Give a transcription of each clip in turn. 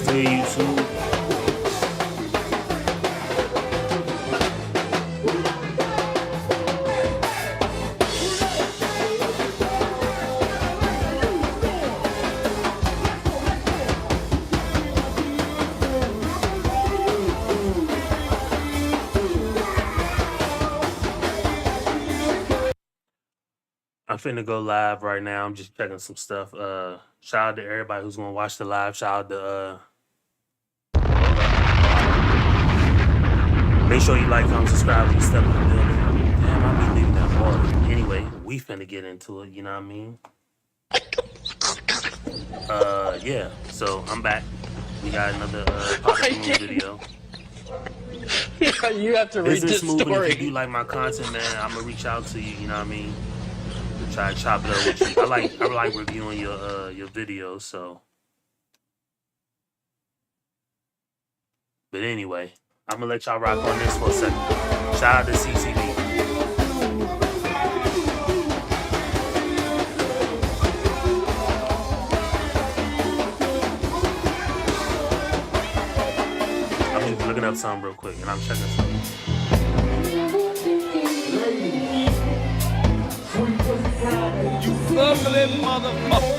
Hey, YouTube. I'm finna go live right now. I'm just checking some stuff. Shout out to everybody who's gonna watch the live. Shout out to make sure you like, comment, subscribe when you step in the building. Damn, I be leaving that water. Anyway, we finna get into it, you know what I mean? Yeah, so I'm back. We got another Pop the Balloon video. Yeah, you have to read this Business moving. story. If you do like my content, man, I'm gonna reach out to you, you know what I mean? Try to chop it up with you. I like reviewing your videos, so. But anyway, I'm gonna let y'all rock on this for a second. Shout out to CCB. I'm looking up something real quick, and I'm checking something. You ugly motherfucker.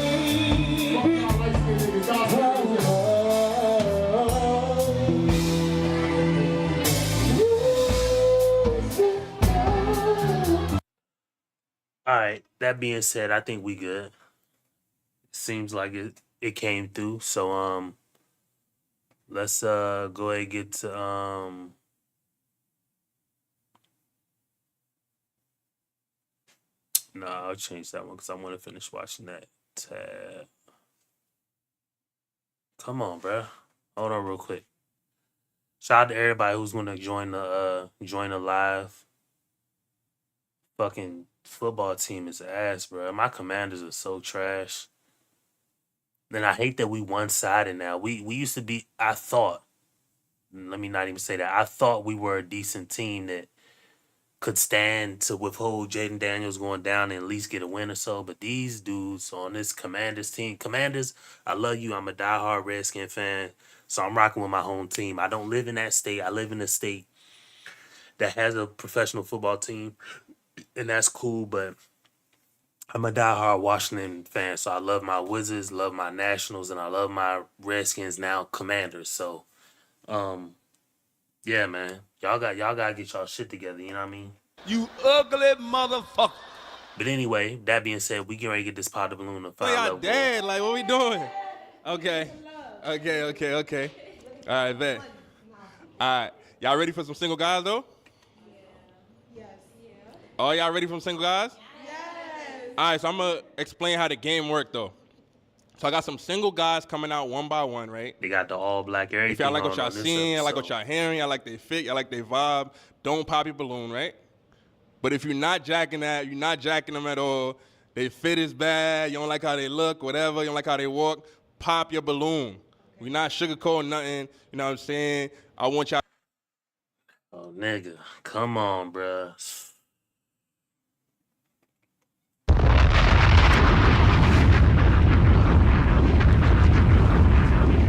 All right, that being said, I think we good. Seems like it came through. So let's go ahead and get to no, I'll change that one because I want to finish watching that tab. Come on, bro. Hold on real quick. Shout out to everybody who's gonna join the live. Fucking football team is ass, bro. My Commanders are so trash. And I hate that we one-sided now. We used to be, I thought, let me not even say that. I thought we were a decent team that could stand to withhold Jaden Daniels going down and at least get a win or so. But these dudes on this Commanders team, Commanders, I love you. I'm a diehard Redskin fan. So I'm rocking with my home team. I don't live in that state. I live in a state that has a professional football team. And that's cool, but I'm a diehard Washington fan, so I love my Wizards, love my Nationals, and I love my Redskins, now Commanders. So, yeah, man, y'all gotta get y'all shit together. You know what I mean? You ugly motherfucker. But anyway, that being said, we get ready to get this Pop the Balloon to Oh, y'all dead. Like, what we doing? Okay. Okay. All right, bet. All right. Y'all ready for some single guys, though? Yes. Oh, y'all ready for some single guys? Yes. All right, so I'm going to explain how the game worked, though. So I got some single guys coming out one by one, right? They got the all black everything. If y'all like what on y'all this seeing, y'all like episode. what y'all hearing, y'all like they fit, y'all like they vibe, don't pop your balloon, right? But if you're not jacking that, you're not jacking them at all, they fit is bad, you don't like how they look, whatever, you don't like how they walk, pop your balloon. We're not sugarcoating nothing, you know what I'm saying? I want y'all. Oh, nigga, come on, bruh.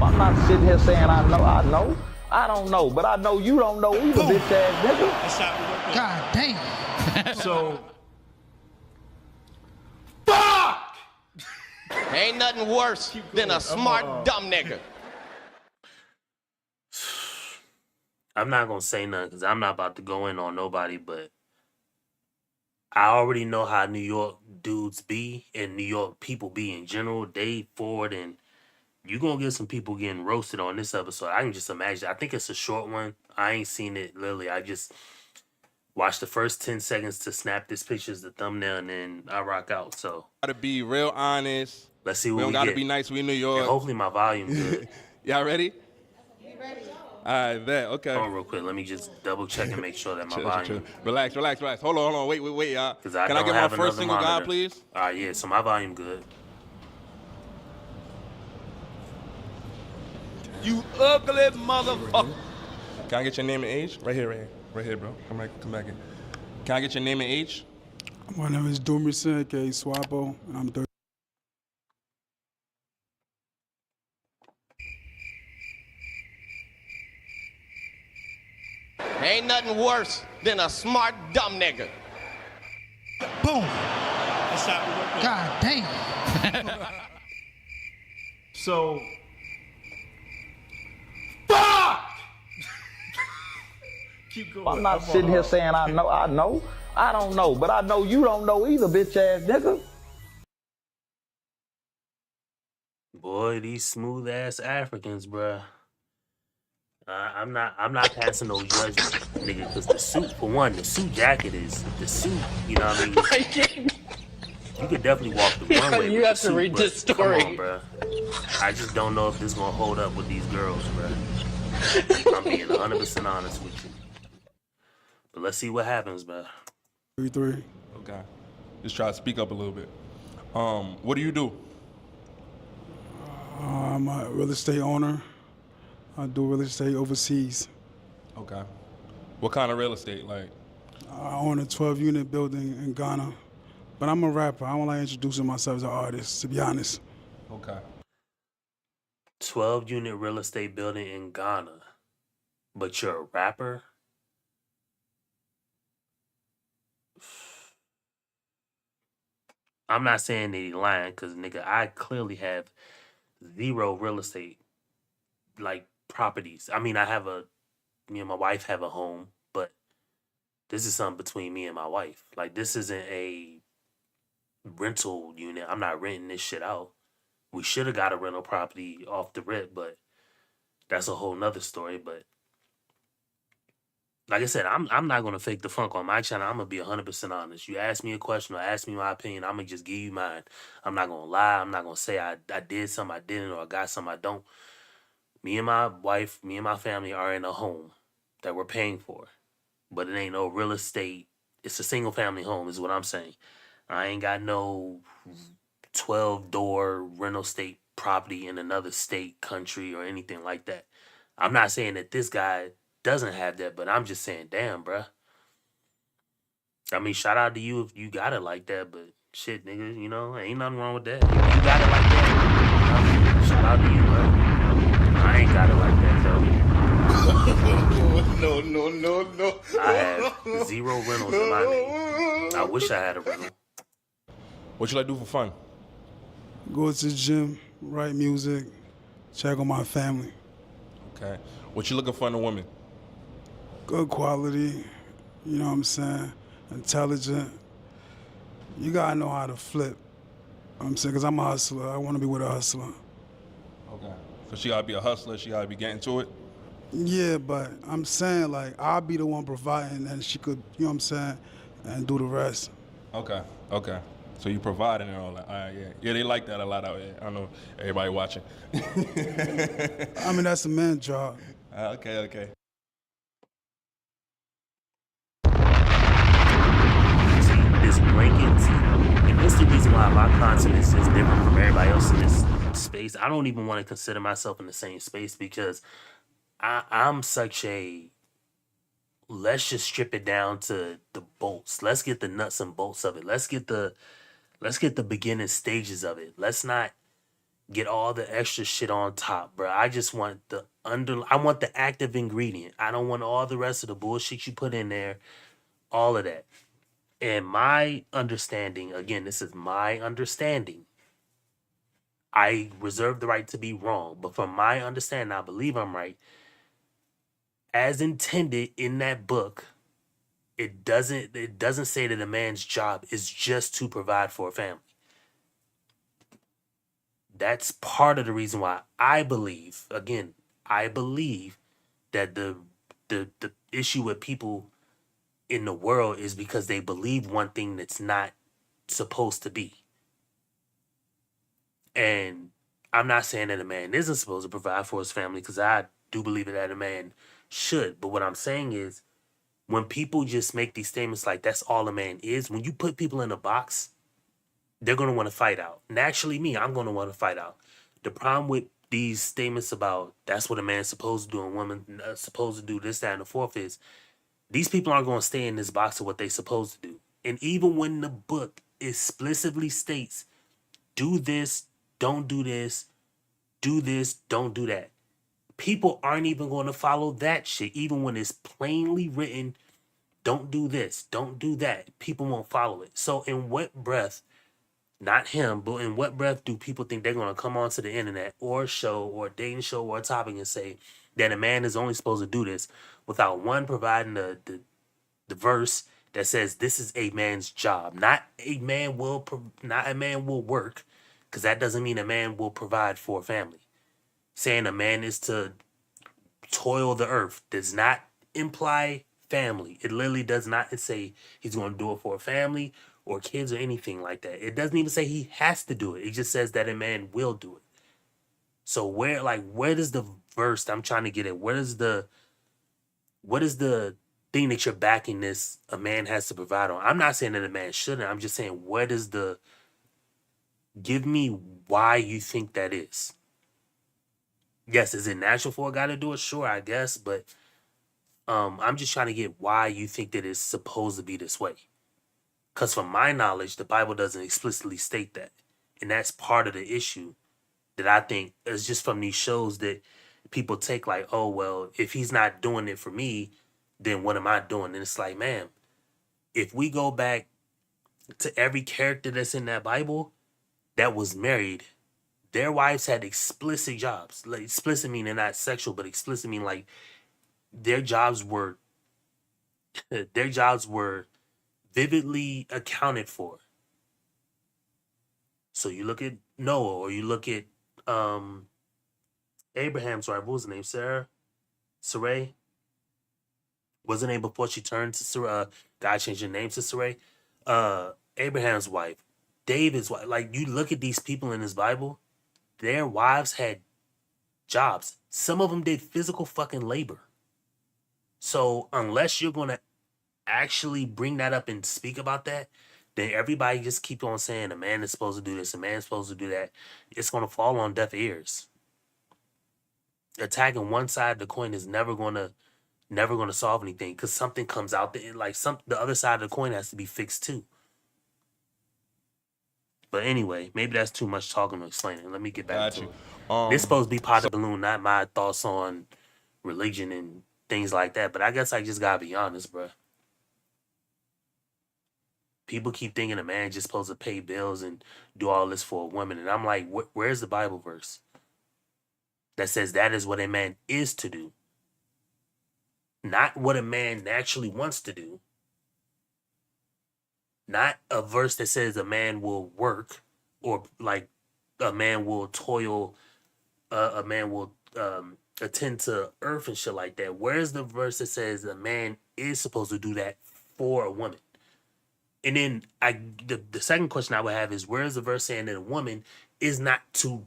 I'm not sitting here saying I know. I don't know, but I know you don't know either, bitch ass nigga. God damn. So, Ain't nothing worse than a smart dumb nigga. I'm not gonna say nothing because I'm not about to go in on nobody, but I already know how New York dudes be and New York people be in general. They forward, and you're gonna get some people getting roasted on this episode. I can just imagine. I think it's a short one. I ain't seen it literally. I just watched the first 10 seconds to snap this picture as the thumbnail, and then I rock out. So gotta be real honest. let's see what We we don't gotta get. be nice, we in New And York. hopefully my volume good. Y'all ready? We ready. All right, bet, okay. Hold on real quick. Let me just double check and make sure that my volume. Relax. Hold on. Wait, y'all. Because I Can I don't get my have first another single guy, monitor. please? All right, yeah. So my volume good. You ugly motherfucker. Can I get your name and age? Right here, bro. Come back in. Can I get your name and age? My name is Dumerson, aka Swabo, and I'm 30. Ain't nothing worse than a smart dumb nigga. Boom. That's how we work. God damn. So, keep going. I'm not sitting here saying I know. I don't know, but I know you don't know either, bitch ass nigga. Boy, these smooth ass Africans, bruh. I'm not passing no judgment, nigga, because the suit, for one, the suit jacket is the suit. You know what I mean? You could definitely walk the runway. You with have the to suit, read but this story. Come on, bruh. I just don't know if this gonna hold up with these girls, bruh. I'm being 100% honest with you. But let's see what happens, bruh. 3-3. Okay. Just try to speak up a little bit. What do you do? I'm a real estate owner. I do real estate overseas. Okay. What kind of real estate? Like, I own a 12-unit building in Ghana. But I'm a rapper. I don't like introducing myself as an artist, to be honest. okay. 12-unit real estate building in Ghana, but you're a rapper? I'm not saying that he lying, because, nigga, I clearly have 0 real estate, like, properties. I mean, me and my wife have a home, but this is something between me and my wife. Like, this isn't a rental unit. I'm not renting this shit out. We should have got a rental property off the rip, but that's a whole nother story. But like I said, I'm not gonna fake the funk on my channel. I'm gonna be 100% honest. You ask me a question or ask me my opinion, I'm gonna just give you mine. I'm not gonna lie. I'm not gonna say I did something I didn't, or I got something I don't. Me and my wife, me and my family are in a home that we're paying for, but it ain't no real estate. It's a single family home, is what I'm saying. I ain't got no 12-door rental state property in another state, country, or anything like that. I'm not saying that this guy doesn't have that, but I'm just saying, damn, bruh. I mean, shout out to you if you got it like that, but shit, nigga, you know, ain't nothing wrong with that. If you got it like that, you know, shout out to you, bro. I ain't got it like that, though. No. I have 0 rentals in my name. I wish I had a rental. What you like to do for fun? Go to the gym, write music, check on my family. Okay. What you looking for in a woman? Good quality, you know what I'm saying? Intelligent. You gotta know how to flip. You know what I'm saying, because I'm a hustler. I want to be with a hustler. Okay. So she gotta be a hustler. She gotta be getting to it. Yeah, but I'm saying, like, I'll be the one providing, and she could, you know what I'm saying, and do the rest. Okay. Okay. So you providing and all that. All right, yeah. Yeah, they like that a lot out here. I know everybody watching. I mean, that's a man's job. Okay. See, this blanket, and this is the reason why my content is just different from everybody else in this space. I don't even want to consider myself in the same space because I'm such a, let's just strip it down to the bolts. Let's get the nuts and bolts of it. Let's get the beginning stages of it. Let's not get all the extra shit on top, bro. I just want I want the active ingredient. I don't want all the rest of the bullshit you put in there, all of that. And my understanding, again, this is my understanding. I reserve the right to be wrong, but from my understanding, I believe I'm right. As intended in that book, it doesn't say that a man's job is just to provide for a family. That's part of the reason why I believe that the issue with people in the world is because they believe one thing that's not supposed to be. And I'm not saying that a man isn't supposed to provide for his family, because I do believe that a man should. But what I'm saying is, when people just make these statements like that's all a man is, when you put people in a box, they're going to want to fight out. Naturally, I'm going to want to fight out. The problem with these statements about that's what a man's supposed to do and women supposed to do this, that, and the fourth is these people aren't going to stay in this box of what they're supposed to do. And even when the book explicitly states, do this, don't do this, don't do that, people aren't even going to follow that shit, even when it's plainly written, don't do this, don't do that. People won't follow it. So in what breath, not him, but in what breath do people think they're going to come onto the internet or a show or a dating show or a topic and say that a man is only supposed to do this without one providing the verse that says this is a man's job, not not a man will work, because that doesn't mean a man will provide for a family. Saying a man is to toil the earth does not imply family. It literally does not say he's going to do it for a family or kids or anything like that. It doesn't even say he has to do it. It just says that a man will do it. So where does the verse I'm trying to get at? What is the thing that you're backing this a man has to provide on? I'm not saying that a man shouldn't. I'm just saying give me why you think that is. Yes, is it natural for a guy to do it? Sure, I guess, but I'm just trying to get why you think that it's supposed to be this way. Because from my knowledge, the Bible doesn't explicitly state that. And that's part of the issue that I think is just from these shows that people take like, oh, well, if he's not doing it for me, then what am I doing? And it's like, man, if we go back to every character that's in that Bible that was married, their wives had explicit jobs. Like explicit meaning not sexual, but explicit meaning like their jobs were vividly accounted for. So you look at Noah, or you look at Abraham's wife. What was her name? Sarai. Was her name before she turned to Sarai? God changed her name to Sarai. Abraham's wife, David's wife. Like you look at these people in this Bible, their wives had jobs. Some of them did physical fucking labor. So unless you're gonna actually bring that up and speak about that, then everybody just keep on saying a man is supposed to do this, a man is supposed to do that. It's gonna fall on deaf ears. Attacking one side of the coin is never gonna solve anything, because something comes out that the other side of the coin has to be fixed too. But anyway, maybe that's too much talking to explain it. Let me get back to it. This supposed to be Pot the Balloon, not my thoughts on religion and things like that. But I guess I just gotta be honest, bro. People keep thinking a man just supposed to pay bills and do all this for a woman, and I'm like, where's the Bible verse that says that is what a man is to do, not what a man naturally wants to do? Not a verse that says a man will work, or like a man will toil, a man will attend to earth and shit like that. Where's the verse that says a man is supposed to do that for a woman? And then the second question I would have is, where's the verse saying that a woman is not to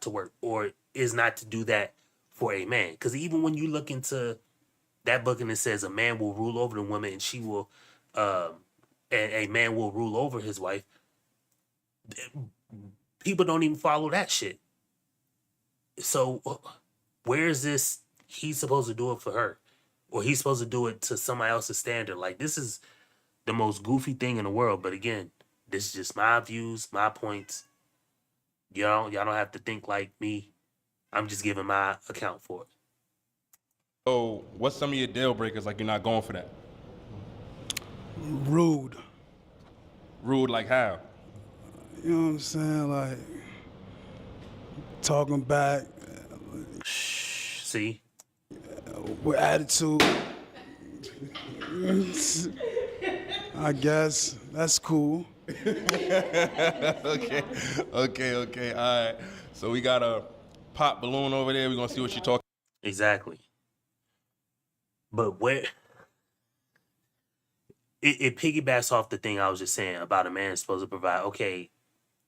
work, or is not to do that for a man? Because even when you look into that book and it says a man will rule over the woman and she will and a man will rule over his wife, people don't even follow that shit. So where is this he's supposed to do it for her, or he's supposed to do it to somebody else's standard? Like, this is the most goofy thing in the world. But again, this is just my views, my points. Y'all don't have to think like me. I'm just giving my account for it. So what's some of your deal breakers? Like, you're not going for that? Rude. Rude like how? You know what I'm saying? Like, talking back See? with attitude. I guess that's cool. Okay. All right. So we got a pop balloon over there. We're gonna see what she talking. Exactly. But where it piggybacks off the thing I was just saying about a man is supposed to provide. Okay,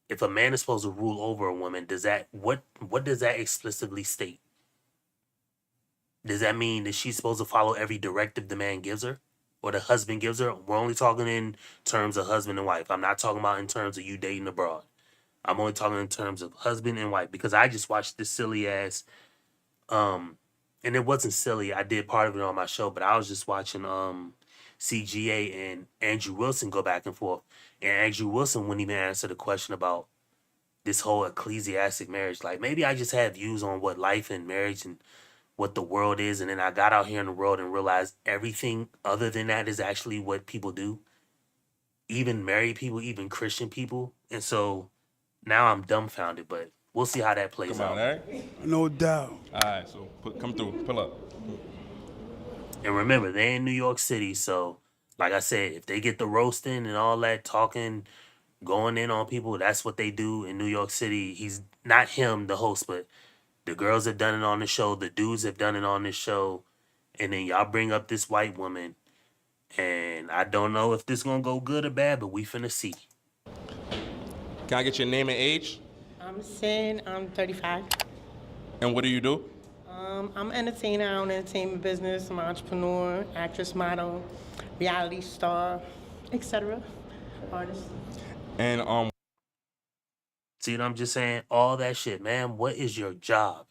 if a man is supposed to rule over a woman, what does that explicitly state? Does that mean that she's supposed to follow every directive the man gives her, or the husband gives her? We're only talking in terms of husband and wife. I'm not talking about in terms of you dating abroad. I'm only talking in terms of husband and wife, because I just watched this silly ass, and it wasn't silly. I did part of it on my show, but I was just watching CGA and Andrew Wilson go back and forth, and Andrew Wilson wouldn't even answer the question about this whole ecclesiastic marriage. Like maybe I just have views on what life and marriage and what the world is, and then I got out here in the world and realized everything other than that is actually what people do. Even married people, even Christian people. And so now I'm dumbfounded, but we'll see how that plays Come on, out. Eric. No doubt. All right, so come through, pull up. And remember, they're in New York City, so like I said, if they get the roasting and all that talking, going in on people, that's what they do in New York City. He's not him, the host, but the girls have done it on the show, the dudes have done it on this show, and then y'all bring up this white woman, and I don't know if this gonna go good or bad, but we finna see. Can I get your name and age? I'm Sin. I'm 35. And what do you do? I'm an entertainer. I own an entertainment business. I'm an entrepreneur, actress, model, reality star, etc. Artist. And See what I'm just saying? All that shit, man. What is your job?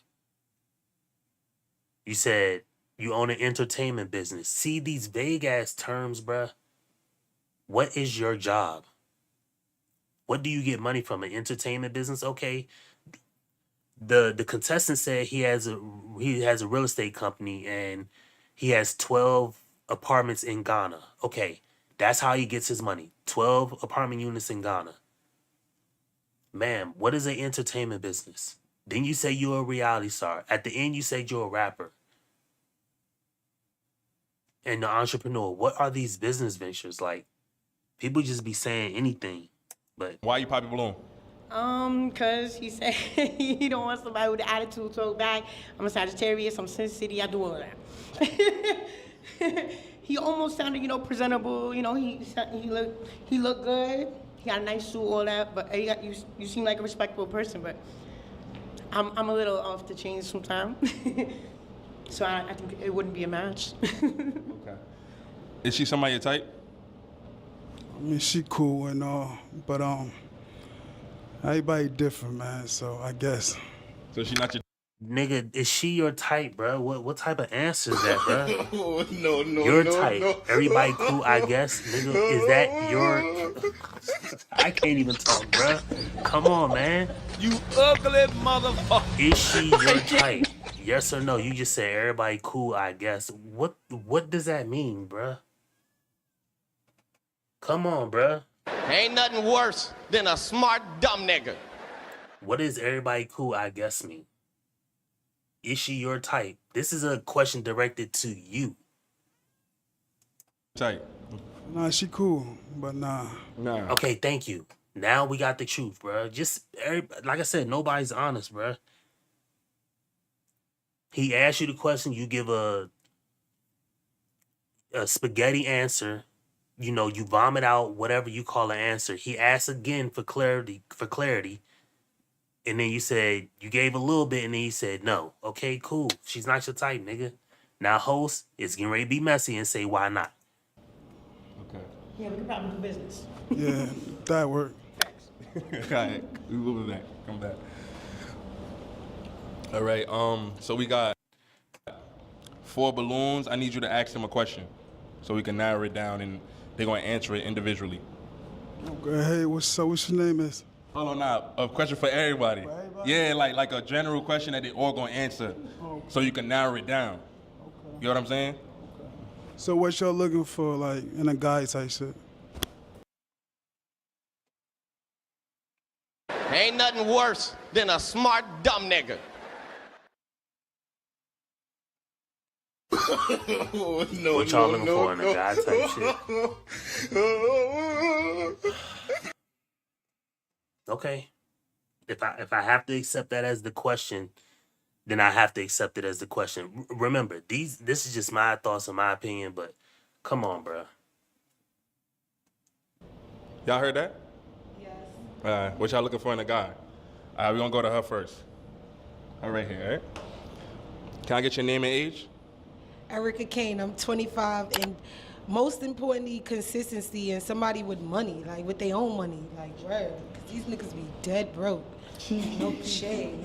You said you own an entertainment business. See these vague ass terms, bruh. What is your job? What do you get money from? An entertainment business? Okay. The contestant said he has a real estate company and he has 12 apartments in Ghana. Okay. That's how he gets his money. 12 apartment units in Ghana. Ma'am, what is an entertainment business? Then you say you're a reality star. At the end, you said you're a rapper. And the entrepreneur. What are these business ventures? Like, people just be saying anything. But why you Poppy Balloon? Cause he said he don't want somebody with the attitude to hold back. I'm a Sagittarius, I'm Sin City, I do all that. He almost sounded, presentable, he looked good. He got a nice suit, all that, but you seem like a respectable person, but I'm a little off the chain sometimes. So I think it wouldn't be a match. Okay. Is she somebody your type? I mean, she cool and all, but everybody different, man. So I guess. So she not your nigga, is she your type, bro? What type of answer is that, bro? No, Your type. Everybody cool, I guess, nigga. Is that your? I can't even talk, bro. Come on, man. You ugly motherfucker. Is she your type? Yes or no? You just said everybody cool, I guess. What does that mean, bruh? Come on, bruh. Ain't nothing worse than a smart dumb nigga. What does everybody cool, I guess mean? Is she your type? This is a question directed to you. type? Nah, she cool, but nah. Nah. Okay, thank you. Now we got the truth, bruh. Like I said, nobody's honest, bruh. He asks you the question, you give a spaghetti answer. You vomit out whatever you call an answer. He asks again for clarity, and then you said you gave a little bit, and then you said no. Okay, cool. She's not your type, nigga. Now, host is getting ready to be messy and say why not. Okay. Yeah, we could probably do business. Yeah, that work. Alright, we will be back. Come back. All right. So we got 4 balloons. I need you to ask them a question, so we can narrow it down, and they're gonna answer it individually. Okay, hey, what's up? What's your name is? Hold on now. A question for everybody. For everybody? Yeah, like a general question that they all gonna answer, so you can narrow it down. Okay. You know what I'm saying? So what y'all looking for, like, in a guy type shit? Ain't nothing worse than a smart dumb nigga. What y'all looking for in a guy type shit? Okay. If I have to accept that as the question, then I have to accept it as the question. Remember, this is just my thoughts and my opinion, but come on, bro. Y'all heard that? Yes. What y'all looking for in a guy? We're gonna go to her first. All right here, right? Can I get your name and age? Erica Kane, I'm 25, and most importantly, consistency and somebody with money, like with their own money, like, right? Cause these niggas be dead broke. No shade.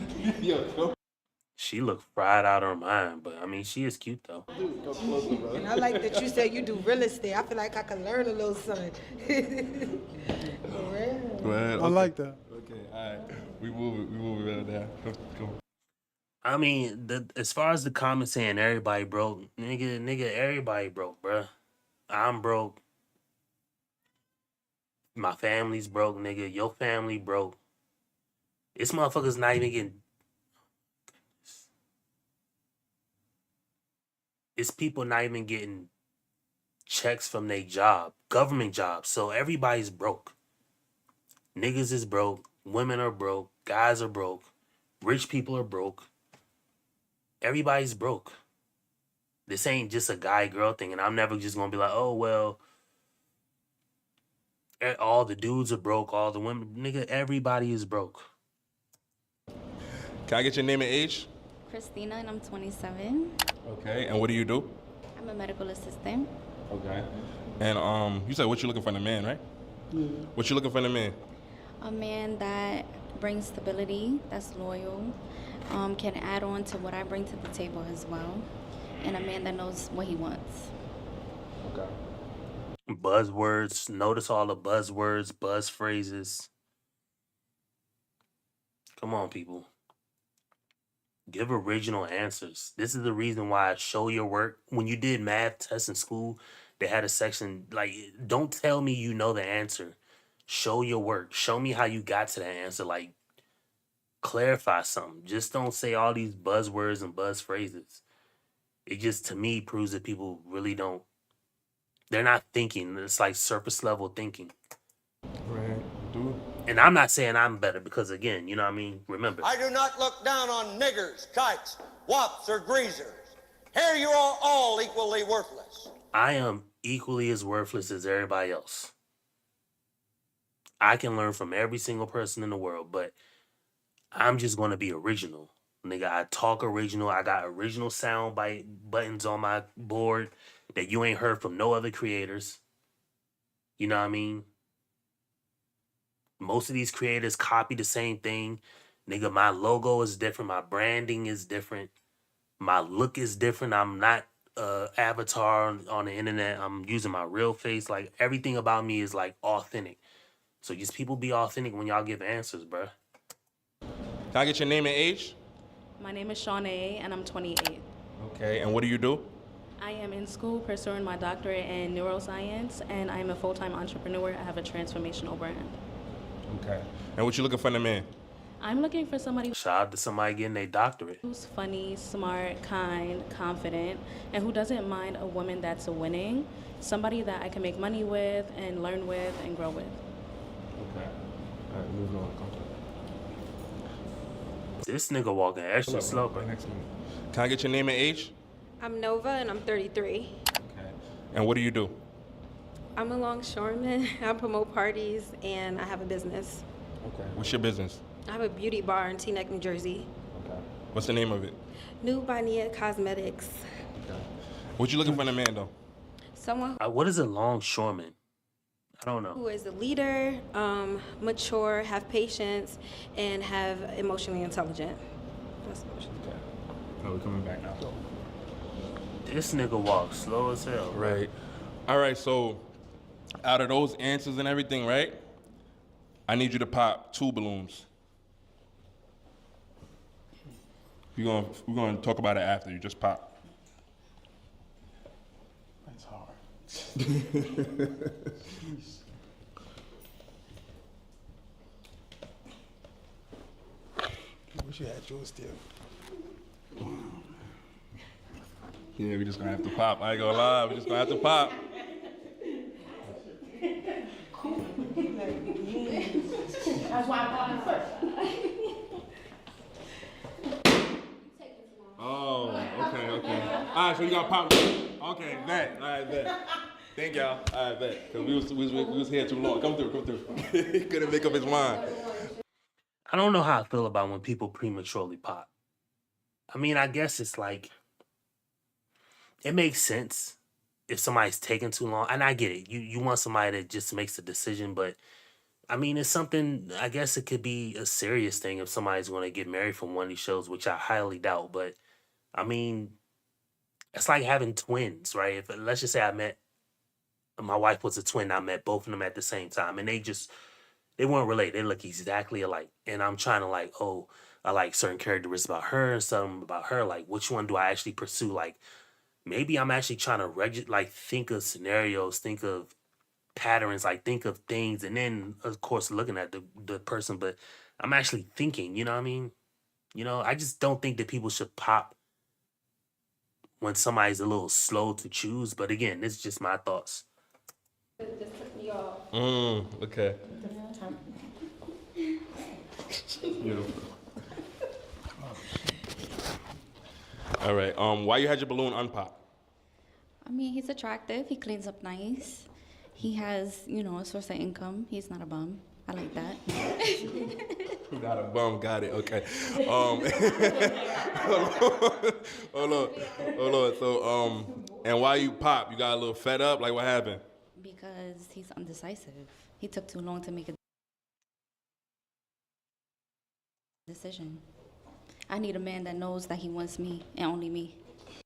She looked fried out of her mind, but I mean, she is cute though. And I like that you said you do real estate. I feel like I can learn a little something. For real. Well, I like that. Okay, all right. We move it right there. Go. I mean, as far as the comments saying everybody broke, nigga, everybody broke, bruh. I'm broke. My family's broke, nigga. Your family broke. This motherfucker's not even getting. It's people not even getting checks from their job, government jobs. So everybody's broke. Niggas is broke. Women are broke. Guys are broke. Rich people are broke. Everybody's broke. This ain't just a guy girl thing, and I'm never just gonna be like, oh well, all the dudes are broke, all the women, nigga, everybody is broke. Can I get your name and age? Christina, and I'm 27. Okay. And what do you do? I'm a medical assistant. Okay. And you said what you looking for in a man, right? Yeah. What you looking for in a man? A man that brings stability, that's loyal, can add on to what I bring to the table as well, and a man that knows what he wants. Okay. Buzzwords. Notice all the buzzwords, buzz phrases. Come on, people. Give original answers. This is the reason why I show your work. When you did math tests in school, they had a section like, don't tell me you know the answer. Show your work. Show me how you got to that answer. Like, clarify something. Just don't say all these buzzwords and buzz phrases. It just, to me, proves that people really don't. They're not thinking. It's like surface level thinking. Right. Do. And I'm not saying I'm better because, again, you know what I mean? Remember. I do not look down on niggers, kikes, wops, or greasers. Here you are all equally worthless. I am equally as worthless as everybody else. I can learn from every single person in the world, but I'm just going to be original. Nigga, I talk original. I got original sound buttons on my board that you ain't heard from no other creators. You know what I mean? Most of these creators copy the same thing. Nigga, my logo is different. My branding is different. My look is different. I'm not avatar on the internet. I'm using my real face. Like, everything about me is like authentic. So just people be authentic when y'all give answers, bruh. Can I get your name and age? My name is Shawnee, and I'm 28. Okay. And what do you do? I am in school pursuing my doctorate in neuroscience, and I am a full-time entrepreneur. I have a transformational brand. Okay. And what you looking for in a man? I'm looking for somebody Shout out to somebody getting their doctorate. who's funny, smart, kind, confident, and who doesn't mind a woman that's winning. Somebody that I can make money with and learn with and grow with. Okay. All right, moving on. This nigga walking extra slow, bro. Can I get your name and age? I'm Nova, and I'm 33. Okay. And what do you do? I'm a longshoreman. I promote parties, and I have a business. Okay. What's your business? I have a beauty bar in Teaneck, New Jersey. Okay. What's the name of it? New Bania Cosmetics. Okay. What you looking for in a man, though? Someone What is a longshoreman? I don't know. who is a leader, mature, have patience, and have emotionally intelligent. That's Okay. Oh, we're coming back now. This nigga walks slow as hell. Right. All right, so out of those answers and everything, right? I need you to pop 2 balloons. We're gonna talk about it after. You just pop. That's hard. I wish you had yours still. Yeah, we just gonna have to pop. I ain't gonna lie, we just gonna have to pop. That's why I bought it first. Oh, okay. All right, so you got pop. Okay, bet. All right, bet. Thank y'all. All right, bet. Cause we was here too long. Come through. He couldn't make up his mind. I don't know how I feel about when people prematurely pop. I mean, I guess it's like, it makes sense if somebody's taking too long. And I get it. You want somebody that just makes a decision, but I mean, it's something, I guess it could be a serious thing if somebody's going to get married from one of these shows, which I highly doubt. But I mean, it's like having twins, right? If let's just say my wife was a twin, I met both of them at the same time, and they they weren't related. They look exactly alike. And I'm trying to like, oh, I like certain characteristics about her and something about her. Like, which one do I actually pursue? Like, maybe I'm actually trying to like think of scenarios, think of patterns, like think of things, and then of course looking at the person. But I'm actually thinking. You know what I mean? You know, I just don't think that people should pop when somebody's a little slow to choose. But again, this is just my thoughts. It just took me off. Okay. Beautiful. All right. Why you had your balloon unpop? I mean, he's attractive. He cleans up nice. He has, you know, a source of income. He's not a bum. I like that. Not a bum. Got it. Okay. Hold on. So, and why you pop? You got a little fed up? Like, what happened? Because he's undecisive. He took too long to make a decision. I need a man that knows that he wants me and only me.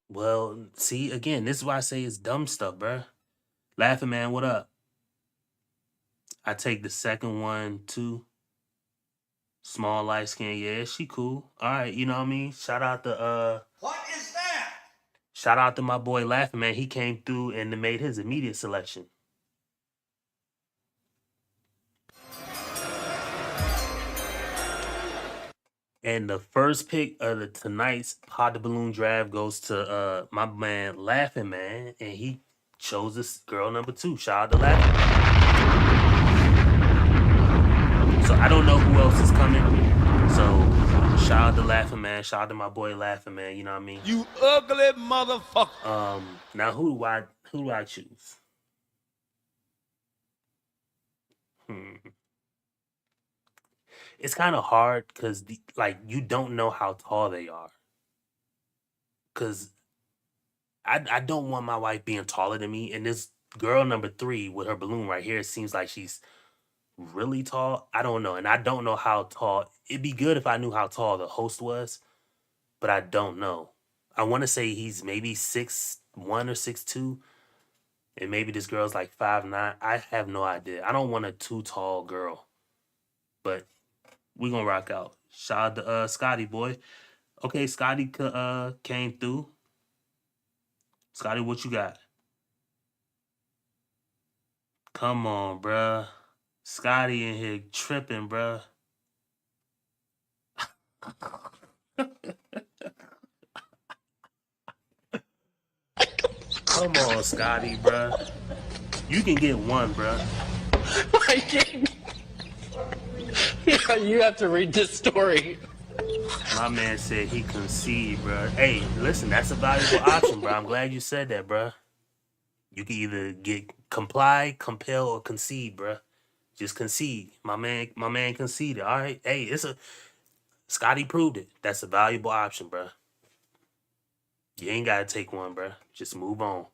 Well, see, again, this is why I say it's dumb stuff, bruh. Laughing man, what up? I take the second one too. Small light skin, yeah, she cool. All right, you know what I mean? Shout out to What is that? shout out to my boy Laughing Man. He came through and made his immediate selection. And the first pick of tonight's Pod the Balloon draft goes to my man Laughing Man, and he chose this girl number 2. Shout out to Laughing Man. So I don't know who else is coming. So shout out to Laughing Man. Shout out to my boy Laughing Man. You know what I mean? You ugly motherfucker. Now who do I choose? It's kind of hard because like you don't know how tall they are. Cause I don't want my wife being taller than me, and this girl number 3 with her balloon right here seems like she's really tall. I don't know, and I don't know how tall. It'd be good if I knew how tall the host was, but I don't know. I want to say he's maybe 6'1" or 6'2", and maybe this girl's like 5'9". I have no idea. I don't want a too tall girl, but we gonna rock out. Shout out to Scotty boy. Okay, Scotty came through. Scotty, what you got? Come on, bruh. Scotty in here tripping, bruh. Come on, Scotty, bruh. You can get one, bruh. Yeah, you have to read this story. My man said he concede, bruh. Hey, listen, that's a valuable option, bruh. I'm glad you said that, bruh. You can either get comply, compel, or concede, bruh. Just concede. My man conceded. All right. Hey, Scotty proved it. That's a valuable option, bruh. You ain't gotta take one, bruh. Just move on.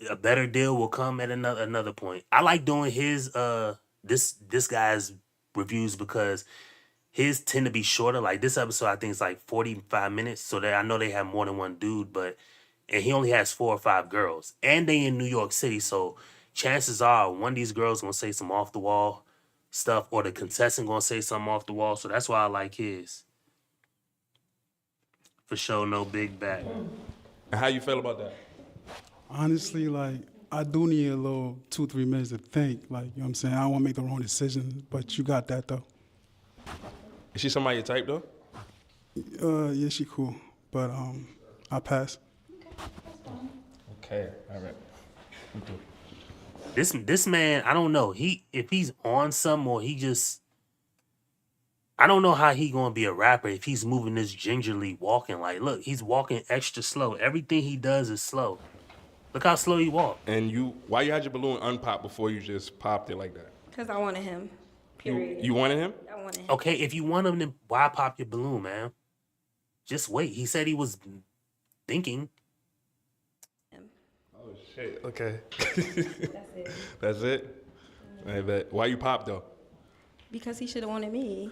A better deal will come at another point. I like doing his this guy's reviews because his tend to be shorter. Like this episode, I think it's like 45 minutes. So that I know they have more than one dude, and he only has 4 or 5 girls, and they in New York City. So chances are one of these girls gonna say some off the wall stuff, or the contestant gonna say something off the wall. So that's why I like his. For sure, no big back. And how you feel about that? Honestly, like, I do need a little 2-3 minutes to think. Like, you know what I'm saying? I don't want to make the wrong decision, but you got that, though. Is she somebody you type, though? Yeah, she cool, but I pass. Okay, all right. This man, I don't know. If he's on some, or he just, I don't know how he gonna be a rapper if he's moving this gingerly walking. Like, look, he's walking extra slow. Everything he does is slow. Look how slow he walk. And why you had your balloon unpop before you just popped it like that? Because I wanted him. Period. You wanted him? I wanted him. Okay, if you want him, then why pop your balloon, man? Just wait. He said he was thinking. Oh shit. Okay. That's it. That's it? I bet. Why you pop though? Because he should have wanted me.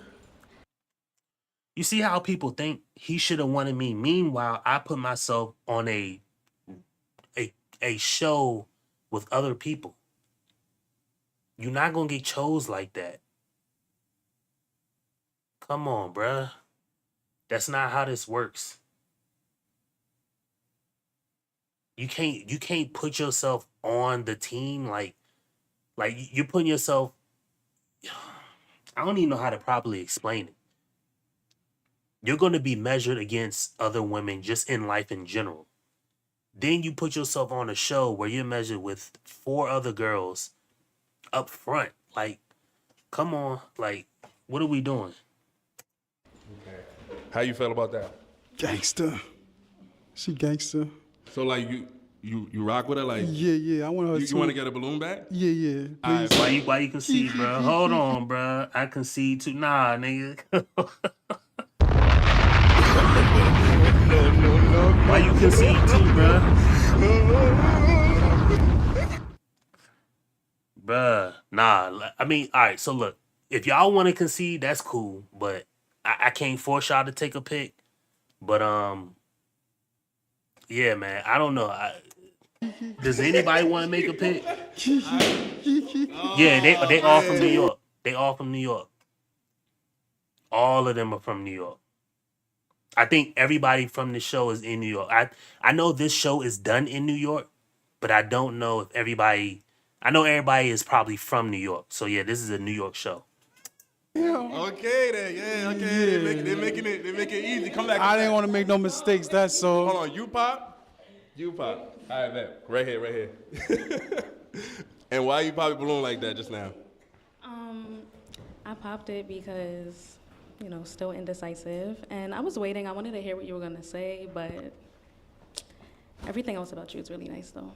You see how people think he should have wanted me. Meanwhile, I put myself on a show with other people. You're not gonna get chose like that. Come on, bruh. That's not how this works. You can't put yourself on the team like you're putting yourself. I don't even know how to properly explain it. You're going to be measured against other women just in life in general. Then you put yourself on a show where you're measured with 4 other girls up front. Like, come on. Like, what are we doing? Okay. How you feel about that? Gangster. She gangster. So like you rock with her? Like Yeah, I want her you want to get a balloon back? Yeah. All right, why you concede, bro? Hold on, bro. I concede too. Nah, nigga. Why you concede too, bro? Bruh, nah. I mean, all right. So look, if y'all want to concede, that's cool. But I can't force y'all to take a pick. But yeah, man. I don't know. Does anybody want to make a pick? Yeah, they all from New York. They all from New York. All of them are from New York. I think everybody from the show is in New York. I know this show is done in New York, but I don't know if everybody. I know everybody is probably from New York. So yeah, this is a New York show. Okay then, yeah, okay. Yeah. They're making it easy. Come back. I didn't want to make no mistakes, that's all. Hold on, you pop. All right, man. Right here. And why you pop a balloon like that just now? I popped it because, still indecisive. And I was waiting. I wanted to hear what you were going to say, but everything else about you is really nice, though.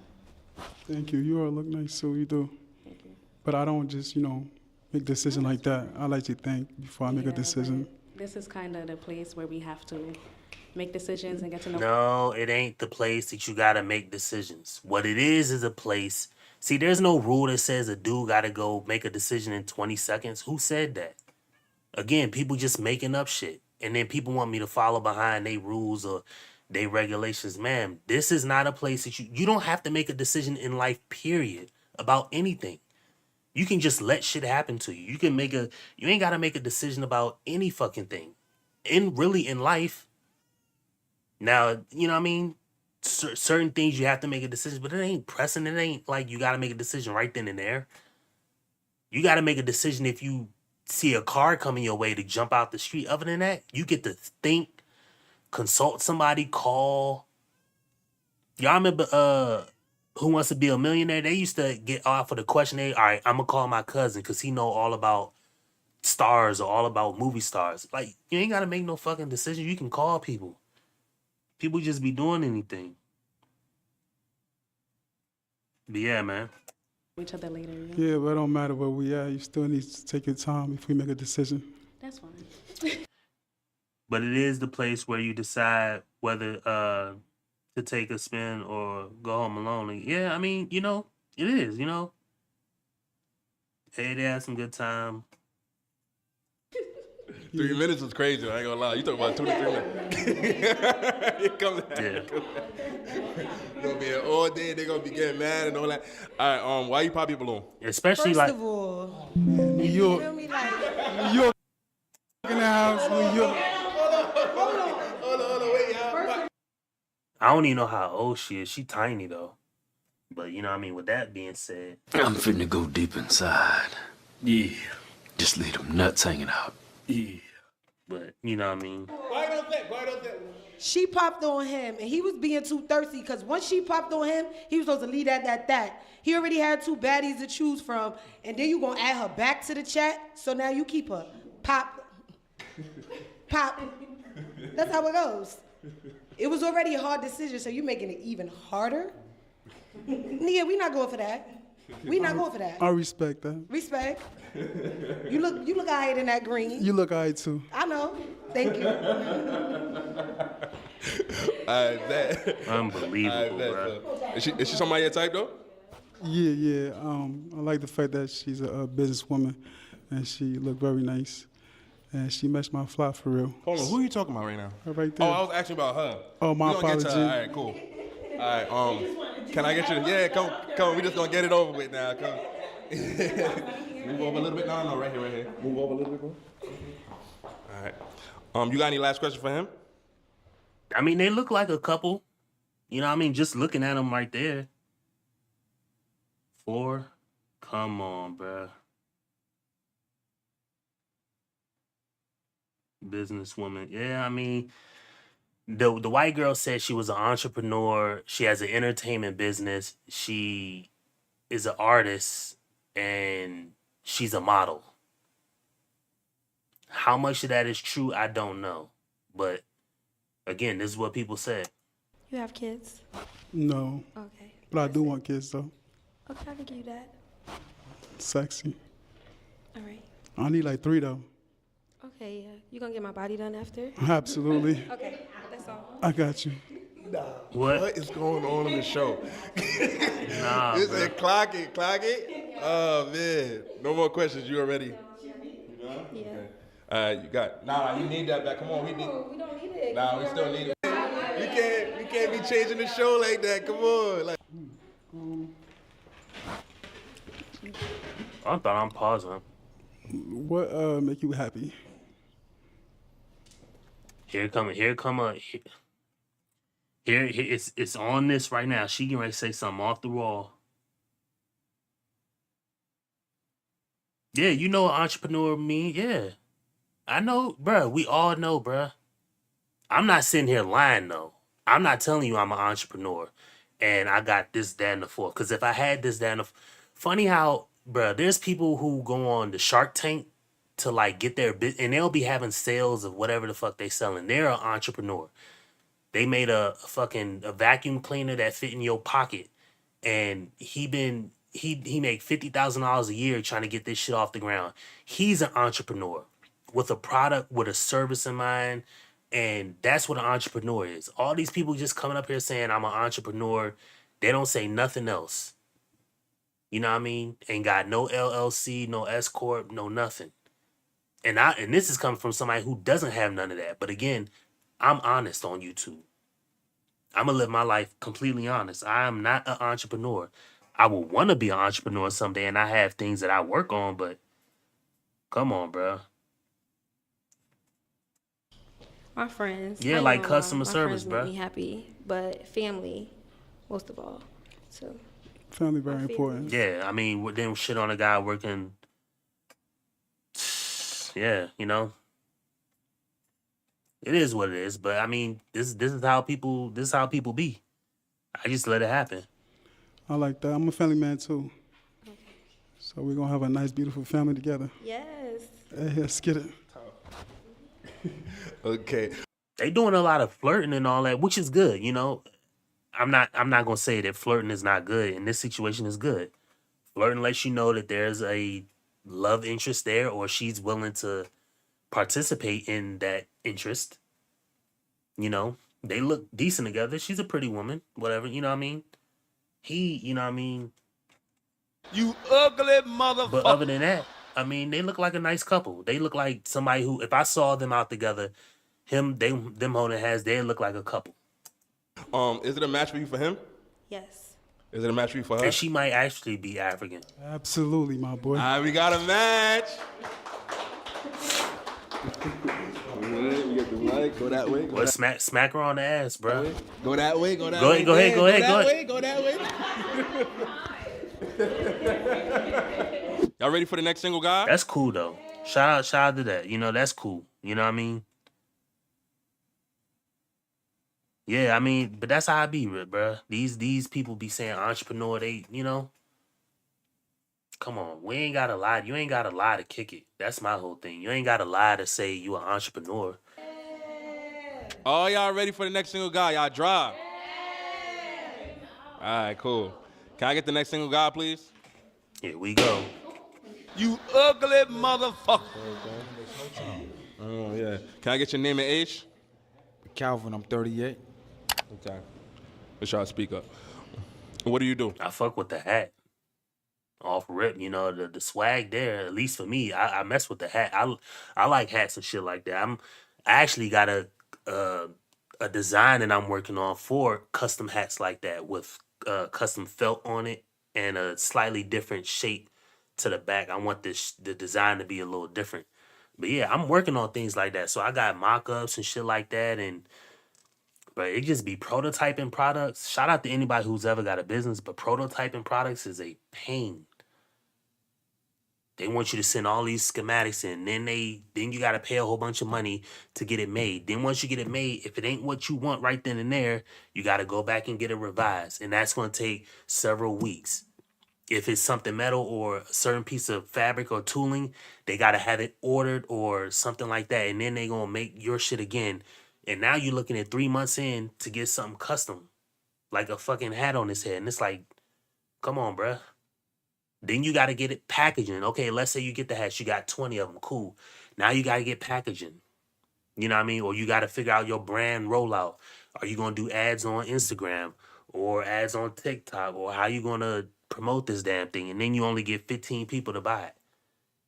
Thank you. You all look nice, so you do. Thank you. But I don't just, make a decision like that. I like to think before I make a decision. This is kind of the place where we have to make decisions and get to know. No, it ain't the place that you gotta make decisions. What it is a place. See, there's no rule that says a dude gotta go make a decision in 20 seconds. Who said that? Again, people just making up shit. And then people want me to follow behind their rules or their regulations. Man, this is not a place that you don't have to make a decision in life, period, about anything. You can just let shit happen to you. You ain't gotta make a decision about any fucking thing. In life. Now, you know what I mean? Certain things you have to make a decision, but it ain't pressing. It ain't like you got to make a decision right then and there. You got to make a decision if you see a car coming your way to jump out the street. Other than that, you get to think, consult somebody, call. Y'all remember Who Wants to Be a Millionaire? They used to get offered a question. All right, I'm going to call my cousin because he know all about stars or all about movie stars. Like, you ain't got to make no fucking decision. You can call people. People just be doing anything. But yeah, man. Each other later. Yeah, but it don't matter where we at. You still need to take your time before you make a decision. That's fine. But it is the place where you decide whether to take a spin or go home alone. Yeah, I mean, it is, Hey, they had some good time. 3 minutes was crazy. I ain't gonna lie. You talking about 2 to 3 minutes? You come back. Yeah. You're gonna be here all day. They're gonna be getting mad and all that. All right. Why you pop your balloon? Especially First of all, New York. you feel me? Like, New York in the house, New York. Hold on, wait, y'all. I don't even know how old she is. She tiny though. But you know what I mean? With that being said, I'm finna go deep inside. Yeah. Just leave them nuts hanging out. Yeah. But you know what I mean? Why don't that? she popped on him, and he was being too thirsty, because once she popped on him, he was supposed to leave that. He already had 2 baddies to choose from, and then you gonna add her back to the chat, so now you keep her. Pop. That's how it goes. It was already a hard decision, so you making it even harder? Nia, we not going for that. I respect that. Respect. You look all right in that green. You look all right too. I know. Thank you. I bet. Unbelievable, bro. Is she somebody your type though? Yeah. I like the fact that she's a businesswoman, and she looked very nice, and she matched my fly for real. Hold on, who are you talking about right now? Her right there. Oh, I was asking about her. Oh, my We gonna get to apology. her. All right, cool. All right, can I get you? Yeah, come. We just gonna get it over with now. Come. Move over a little bit. No, right here. Move over a little bit, bro. All right. You got any last question for him? I mean, they look like a couple. You know what I mean? Just looking at them right there. 4. Come on, bruh. Businesswoman. Yeah, I mean, the white girl said she was an entrepreneur. She has an entertainment business. She is an artist, and she's a model. How much of that is true, I don't know. But again, this is what people said. You have kids? No. Okay. But I do want kids, though. Okay, I can give you that. Sexy. All right. I need like 3, though. Okay, yeah. You gonna get my body done after? Absolutely. Okay, that's all. I got you. What is going on in the show? Nah, It's bruh. a clock it. Oh man, no more questions. You already? You done? Yeah. Okay. You got. Nah, you need that back. Come on, we need. We don't need it. Nah, we still need it. We can't be changing the show like that. Come on, like. I thought I'm pausing. What make you happy? Here it's on this right now. She getting ready to say something off the wall. Yeah, you know what entrepreneur mean? Yeah. I know, bruh. We all know, bruh. I'm not sitting here lying though. I'm not telling you I'm an entrepreneur and I got this, that, and the fourth. Because if I had this, that, and the funny how, bruh, there's people who go on the Shark Tank to like get their bit, and they'll be having sales of whatever the fuck they selling. They're an entrepreneur. They made a fucking vacuum cleaner that fit in your pocket, and he made $50,000 a year trying to get this shit off the ground. He's an entrepreneur with a product, with a service in mind, and that's what an entrepreneur is. All these people just coming up here saying I'm an entrepreneur, they don't say nothing else. You know what I mean? Ain't got no LLC, no S corp, no nothing. And this is coming from somebody who doesn't have none of that. But again, I'm honest on YouTube. I'm gonna live my life completely honest. I am not an entrepreneur. I will want to be an entrepreneur someday, and I have things that I work on. But come on, bro. My friends. Yeah, I like know, customer my service, friends make bruh. me happy, but family, most of all. So. Family very important. Yeah, I mean, with them shit on a guy working. Yeah, you know. It is what it is, but I mean, this is how people be. I just let it happen. I like that. I'm a family man too. So we're gonna have a nice, beautiful family together. Yes. Hey, let's get it. Okay. They doing a lot of flirting and all that, which is good, you know. I'm not gonna say that flirting is not good. In this situation is good. Flirting lets you know that there's a love interest there, or she's willing to participate in that interest. You know, they look decent together. She's a pretty woman, whatever, you know what I mean? You know what I mean? You ugly motherfucker. But other than that, I mean, they look like a nice couple. They look like somebody who, if I saw them out together, them holding hands, they look like a couple. Is it a match for you for him? Yes. Is it a match for you for her? And she might actually be African. Absolutely, my boy. All right, we got a match. We get the mic. Go that way. Well, smack her on the ass, bro. Go that way. Go that Go way. ahead. Go ahead. Go that way. Y'all ready for the next single, guy? That's cool though. Shout out to that. You know, that's cool. You know what I mean? Yeah, I mean, but that's how I be, bro. These people be saying entrepreneur. They, you know, come on. We ain't gotta lie. You ain't gotta lie to kick it. That's my whole thing. You ain't gotta lie to say you an entrepreneur. All y'all ready for the next single, guy? Y'all drive. All right, cool. Can I get the next single, guy, please? Here we go. You ugly motherfucker. Oh yeah. Can I get your name and age? Calvin, I'm 38. Okay. Let's y'all speak up. What do you do? I fuck with the hat. Off rip, you know, the swag there, at least for me, I mess with the hat. I like hats and shit like that. I actually got a design that I'm working on for custom hats like that with custom felt on it and a slightly different shape to the back. I want the design to be a little different. But yeah, I'm working on things like that. So I got mock-ups and shit like that, and but it just be prototyping products. Shout out to anybody who's ever got a business, but prototyping products is a pain. They want you to send all these schematics in, then you gotta pay a whole bunch of money to get it made. Then once you get it made, if it ain't what you want right then and there, you gotta go back and get it revised, and that's gonna take several weeks. If it's something metal or a certain piece of fabric or tooling, they gotta have it ordered or something like that, and then they gonna make your shit again. And now you're looking at 3 months in to get something custom, like a fucking hat on his head, and it's like, come on, bruh. Then you got to get it packaging. Okay, let's say you get the hats. You got 20 of them. Cool. Now you got to get packaging. You know what I mean? Or you got to figure out your brand rollout. Are you going to do ads on Instagram or ads on TikTok? Or how you going to promote this damn thing? And then you only get 15 people to buy it.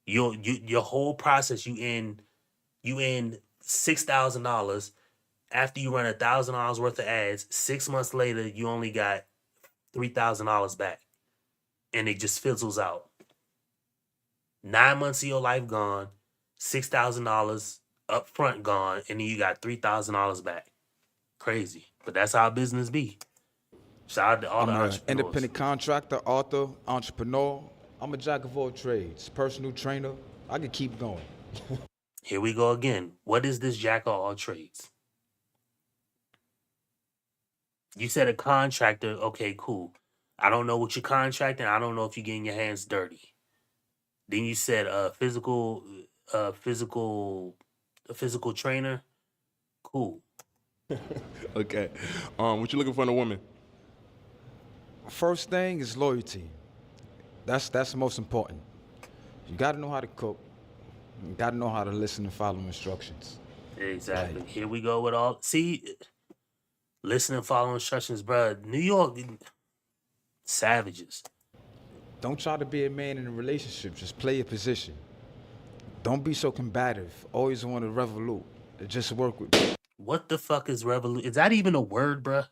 Your whole process, you in $6,000. After you run $1,000 worth of ads, 6 months later, you only got $3,000 back. And it just fizzles out. 9 months of your life gone, $6,000 up front gone, and then you got $3,000 back. Crazy, but that's how business be. Shout out to all the entrepreneurs. Independent contractor, author, entrepreneur. I'm a jack of all trades, personal trainer. I can keep going. Here we go again. What is this jack of all trades? You said a contractor. Okay, cool. I don't know what you're contracting. I don't know if you're getting your hands dirty. Then you said a physical trainer. Cool. Okay. What you looking for in a woman? First thing is loyalty. That's the most important. You gotta know how to cook. You gotta know how to listen and follow instructions. Exactly. Right. Here we go with all. See, listen and follow instructions, bro. New York. Savages. Don't try to be a man in a relationship. Just play your position. Don't be so combative. Always want to revolute. Just work with me. What the fuck is revolute? Is that even a word, bruh?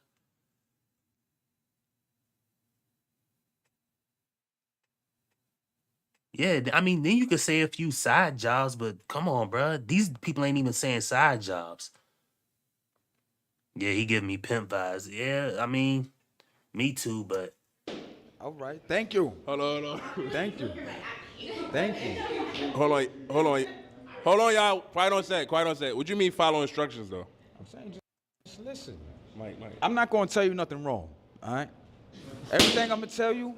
Yeah, I mean, then you could say a few side jobs, but come on, bruh. These people ain't even saying side jobs. Yeah, he giving me pimp vibes. Yeah, I mean, me too, but... All right, thank you. Hold on. Thank you. Thank you. Hold on, y'all. Quiet on set. What do you mean follow instructions, though? I'm saying just listen. Mike. I'm not going to tell you nothing wrong, all right? Everything I'm going to tell you,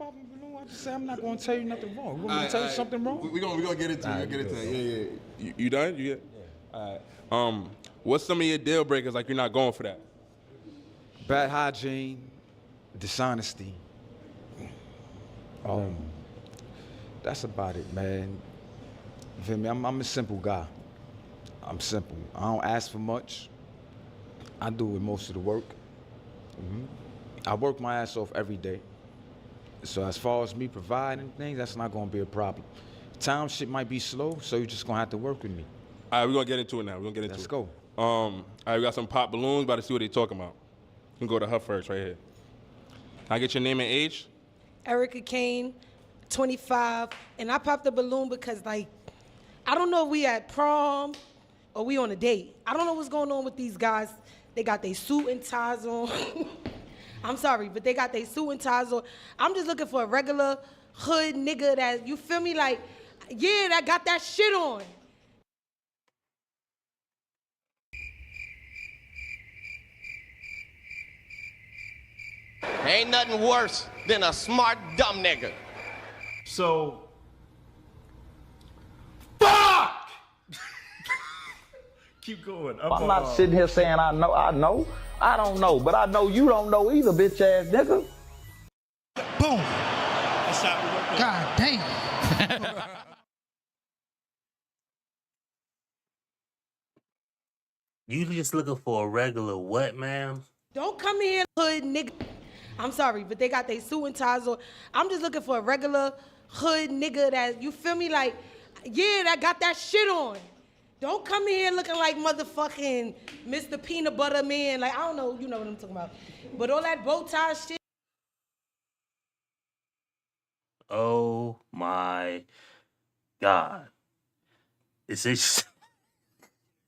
I just say I'm not going to tell you nothing wrong. You want me to tell you something wrong? We're going to get into it. Yeah. You done? You get? Yeah. All right. What's some of your deal breakers like you're not going for that? Bad hygiene. Dishonesty. That's about it, man. You feel me? I'm a simple guy. I'm simple. I don't ask for much. I do most of the work. I work my ass off every day. So as far as me providing things, that's not gonna be a problem. Time shit might be slow, so you're just gonna have to work with me. All right, we're gonna get into it now. Let's go. All right, we got some pop balloons. About to see what they're talking about. We can go to her first, right here. Can I get your name and age? Erica Kane, 25, and I popped the balloon because, like, I don't know if we at prom or we on a date. I don't know what's going on with these guys. They got their suit and ties on. I'm sorry, but they got their suit and ties on. I'm just looking for a regular hood nigga that, you feel me, like, yeah, that got that shit on. Ain't nothing worse than a smart, dumb nigga. So, fuck! Keep going. I'm not sitting here saying I know. I don't know, but I know you don't know either, bitch ass nigga. Boom. That's how we work. God damn. You just looking for a regular what, man? Don't come here, hood nigga. I'm sorry, but they got their suit and ties on. I'm just looking for a regular hood nigga that, you feel me, like, yeah, that got that shit on. Don't come here looking like motherfucking Mr. Peanut Butter Man. Like, I don't know, you know what I'm talking about. But all that bow tie shit. Oh God, it's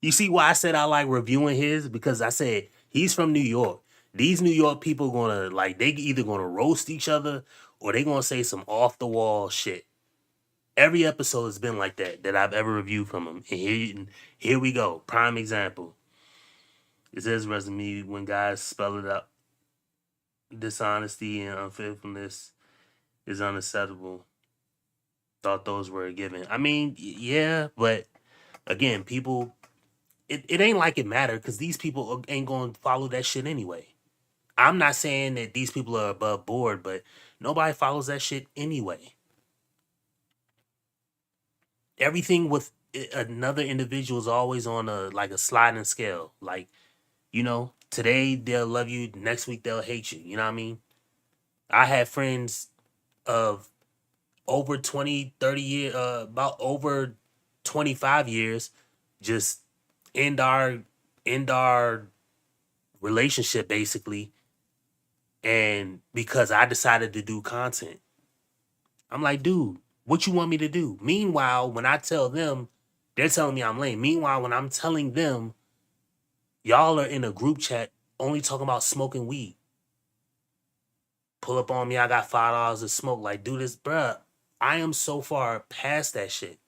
you see why I said I like reviewing his? Because I said he's from New York. These New York people gonna like they either gonna roast each other or they gonna say some off the wall shit. Every episode has been like that I've ever reviewed from him. And here we go. Prime example. It says resume when guys spell it out. Dishonesty and unfaithfulness is unacceptable. Thought those were a given. I mean, yeah, but again, people, it ain't like it matter because these people ain't going to follow that shit anyway. I'm not saying that these people are above board, but nobody follows that shit anyway. Everything with another individual is always on a sliding scale. Like, today they'll love you, next week they'll hate you. You know what I mean? I had friends of over 20, 30 years, about over 25 years, just end our relationship basically. And because I decided to do content, I'm like, dude, what you want me to do? Meanwhile, when I tell them, they're telling me I'm lame. Meanwhile, when I'm telling them, y'all are in a group chat only talking about smoking weed. Pull up on me, I got $5 to smoke. Like, do this, bruh. I am so far past that shit.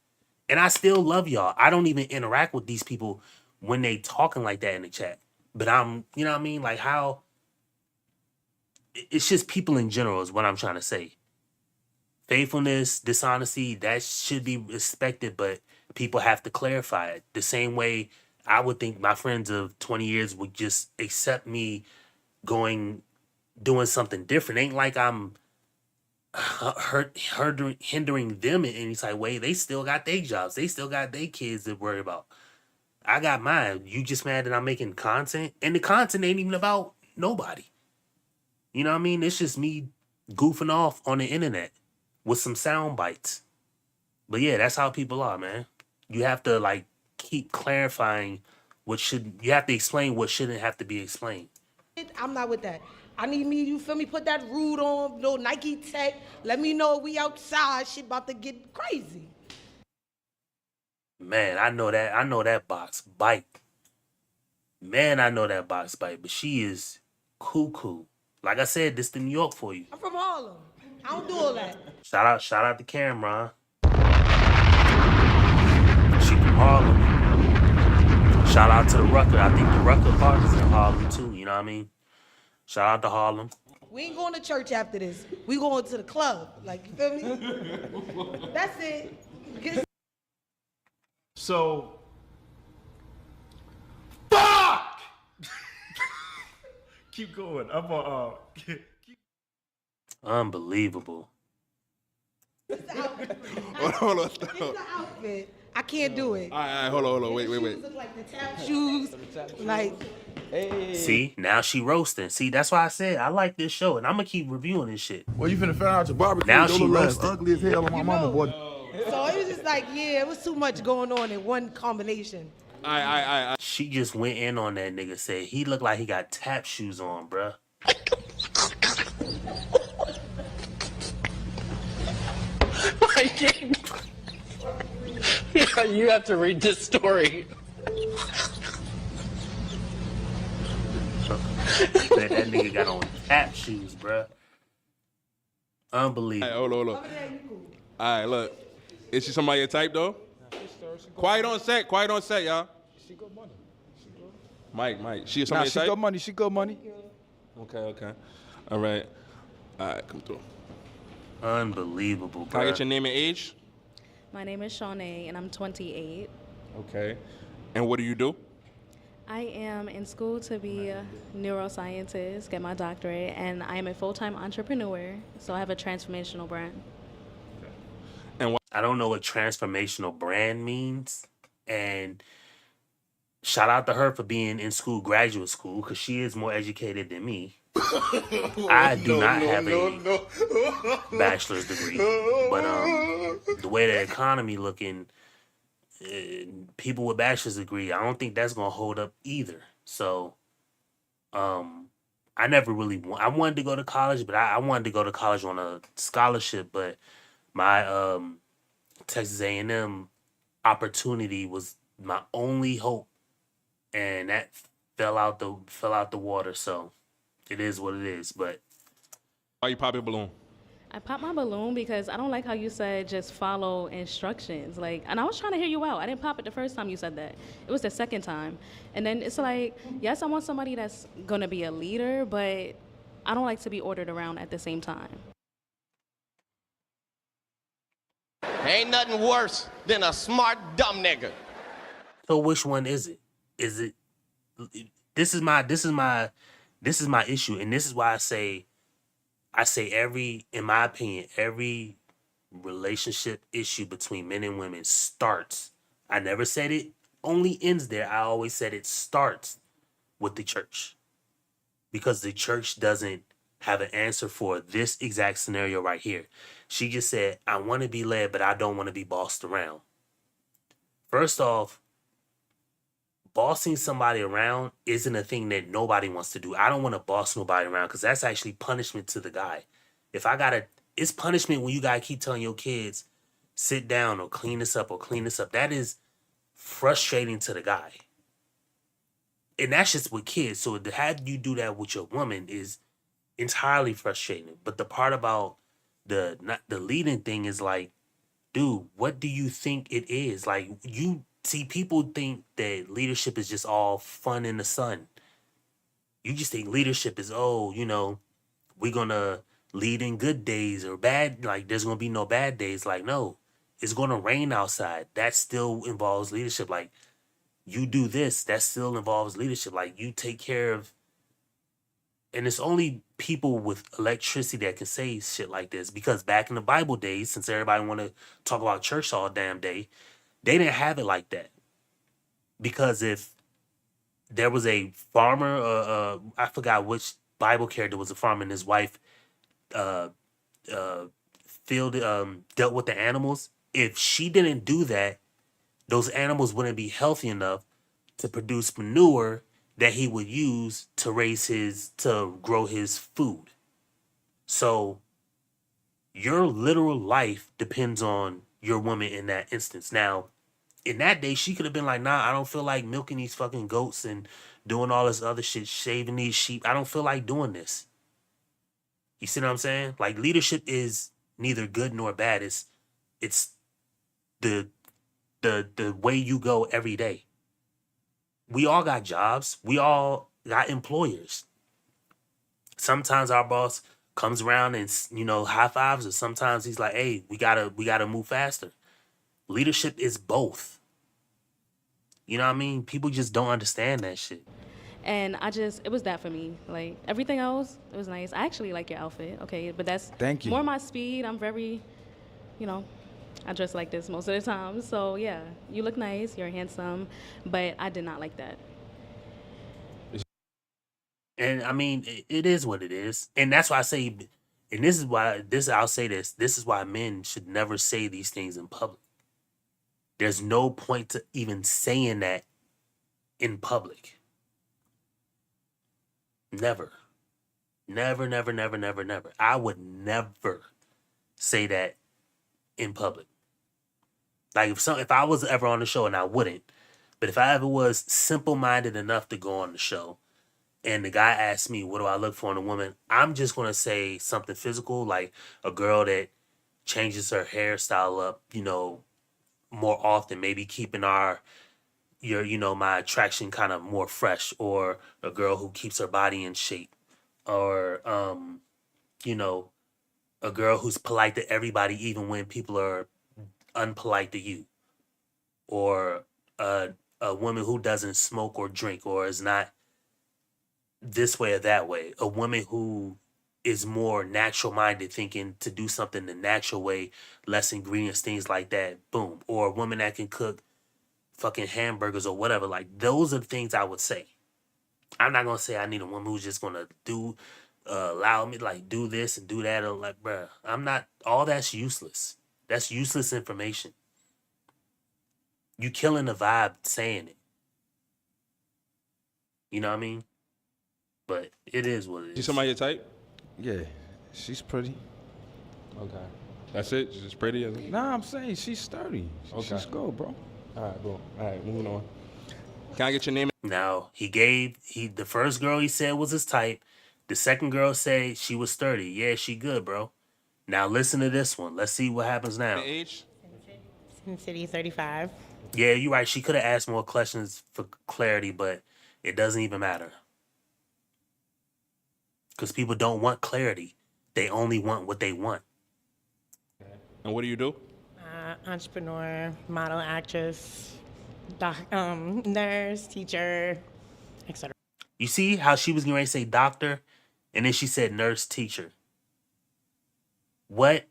And I still love y'all. I don't even interact with these people when they talking like that in the chat. But you know what I mean? Like how, it's just people in general is what I'm trying to say. Faithfulness, dishonesty, that should be respected, but people have to clarify it. The same way I would think my friends of 20 years would just accept me doing something different. Ain't like I'm hindering them in any type of way. They still got their jobs. They still got their kids to worry about. I got mine. You just mad that I'm making content? And the content ain't even about nobody. You know what I mean? It's just me goofing off on the internet with some sound bites. But yeah, that's how people are, man. You have to keep clarifying you have to explain what shouldn't have to be explained. I'm not with that. I need me, you feel me, put that root on, no Nike Tech. Let me know we outside, shit about to get crazy. Man, I know that box bite. Man, I know that box bite, but she is cuckoo. Like I said, this the New York for you. I'm from Harlem. I don't do all that. Shout out to Cameron. She from Harlem. Shout out to the Rucker. I think the Rucker part is in Harlem too, you know what I mean? Shout out to Harlem. We ain't going to church after this. We going to the club. Like, you feel me? That's it. So, fuck! Keep going. I'm Unbelievable. Hold on. It's the outfit. I can't do it. All right, hold on. Wait. Look like the tap shoes. Like, Hey. See, now she roasting. See, that's why I said I like this show, and I'm gonna keep reviewing this shit. Well, you finna find out your barbecue. Now Your she little ass roasting. ugly as hell on my mama, boy. so it was just like, yeah, it was too much going on in one combination. I. She just went in on that nigga. Said he looked like he got tap shoes on, bruh. Yeah, you have to read this story. That nigga got on tap shoes, bruh. Unbelievable. All right, hold on. All right, look. Is she somebody your type, though? Quiet on set, y'all. She good money. Mike. She somebody your type? She good money. Okay. All right, come through. Unbelievable, bruh. Can I get your name and age? My name is Shawnee, and I'm 28. Okay. And what do you do? I am in school to be a neuroscientist, get my doctorate, and I am a full-time entrepreneur, so I have a transformational brand. And I don't know what transformational brand means, and shout out to her for being in graduate school, because she is more educated than me. I do not have a bachelor's degree, but the way the economy looking, people with bachelor's degree, I don't think that's gonna hold up either. So, I never really I wanted to go to college, but I wanted to go to college on a scholarship, but my Texas A&M opportunity was my only hope, and that fell out the water. So it is what it is. But Why you pop your balloon? I popped my balloon because I don't like how you said just follow instructions. Like, and I was trying to hear you out. I didn't pop it the first time you said that. It was the second time. And then it's like, yes, I want somebody that's gonna be a leader, but I don't like to be ordered around at the same time. Ain't nothing worse than a smart dumb nigga. so which one is it? Is it this is my issue, and this is why I say in my opinion, every relationship issue between men and women starts. I never said it only ends there. I always said it starts with the church. Because the church doesn't have an answer for this exact scenario right here. She just said, I want to be led, but I don't want to be bossed around. First off, bossing somebody around isn't a thing that nobody wants to do. I don't want to boss nobody around because that's actually punishment to the guy. It's punishment when you gotta keep telling your kids, sit down or clean this up or clean this up. That is frustrating to the guy. And that's just with kids. So to have you do that with your woman is entirely frustrating. But the part about the leading thing is like, dude, what do you think it is? Like, you see, people think that leadership is just all fun in the sun. You just think leadership is, we're gonna lead in good days or bad, like there's gonna be no bad days. Like, no, it's gonna rain outside. That still involves leadership. Like, you do this, that still involves leadership. Like, you take care of, and it's only people with electricity that can say shit like this, because back in the Bible days, since everybody want to talk about church all damn day, they didn't have it like that. Because if there was a farmer, I forgot which Bible character was a farmer, and his wife dealt with the animals. If she didn't do that, those animals wouldn't be healthy enough to produce manure that he would use to grow his food. So your literal life depends on your woman in that instance. Now, in that day, she could have been like, nah, I don't feel like milking these fucking goats and doing all this other shit, shaving these sheep. I don't feel like doing this. You see what I'm saying? Like, leadership is neither good nor bad. It's the way you go every day. We all got jobs. We all got employers. Sometimes our boss comes around and, high fives, or sometimes he's like, hey, we gotta move faster. Leadership is both. You know what I mean? People just don't understand that shit. And it was that for me. Like, everything else, it was nice. I actually like your outfit, okay? But that's Thank you. more my speed. I'm very, I dress like this most of the time. So, yeah, you look nice, you're handsome, but I did not like that. And I mean, it is what it is. And that's why I say, and I'll say this is why men should never say these things in public. There's no point to even saying that in public. Never. Never, never, never, never, never. I would never say that in public. Like, if I was ever on the show, and I wouldn't, but if I ever was simple-minded enough to go on the show, and the guy asked me, what do I look for in a woman? I'm just going to say something physical, like a girl that changes her hairstyle up, more often, maybe keeping my attraction kind of more fresh, or a girl who keeps her body in shape, or, a girl who's polite to everybody, even when people are unpolite to you, or a woman who doesn't smoke or drink, or is not this way or that way. A woman who is more natural minded, thinking to do something the natural way, less ingredients, things like that. Boom. Or a woman that can cook fucking hamburgers or whatever. Like, those are the things I would say. I'm not gonna say I need a woman who's just gonna allow me to, like, do this and do that. Or, like, bruh, I'm not. All that's useless. That's useless information. You killing the vibe saying it. You know what I mean? But it is what it is. She somebody your type? Yeah, she's pretty. Okay. That's it? Just pretty? Nah, I'm saying she's sturdy. Okay. She's good, bro. All right, bro. All right, moving on. Can I get your name? Now, the first girl he said was his type. The second girl said she was sturdy. Yeah, she good, bro. Now listen to this one. Let's see what happens now. Age? Sin City 35. Yeah, you're right. She could have asked more questions for clarity, but it doesn't even matter. Because people don't want clarity. They only want what they want. And what do you do? Entrepreneur, model, actress, nurse, teacher, etc. You see how she was getting ready to say doctor, and then she said nurse, teacher. What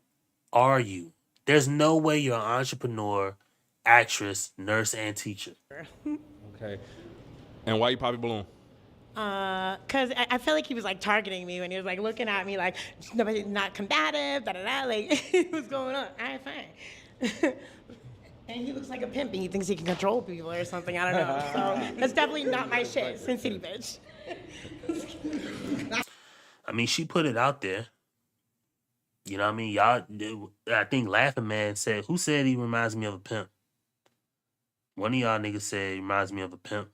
are you? There's no way you're an entrepreneur, actress, nurse, and teacher. Okay. And why you Poppy Balloon? Cause I feel like he was like targeting me when he was like looking at me like nobody not combative, da da da. Like what's going on? All right, fine. And he looks like a pimp and he thinks he can control people or something. I don't know. So that's definitely not my shit. Sin City bitch. I mean, she put it out there. You know what I mean? Y'all, I think Laughing Man said, who said he reminds me of a pimp? One of y'all niggas said he reminds me of a pimp.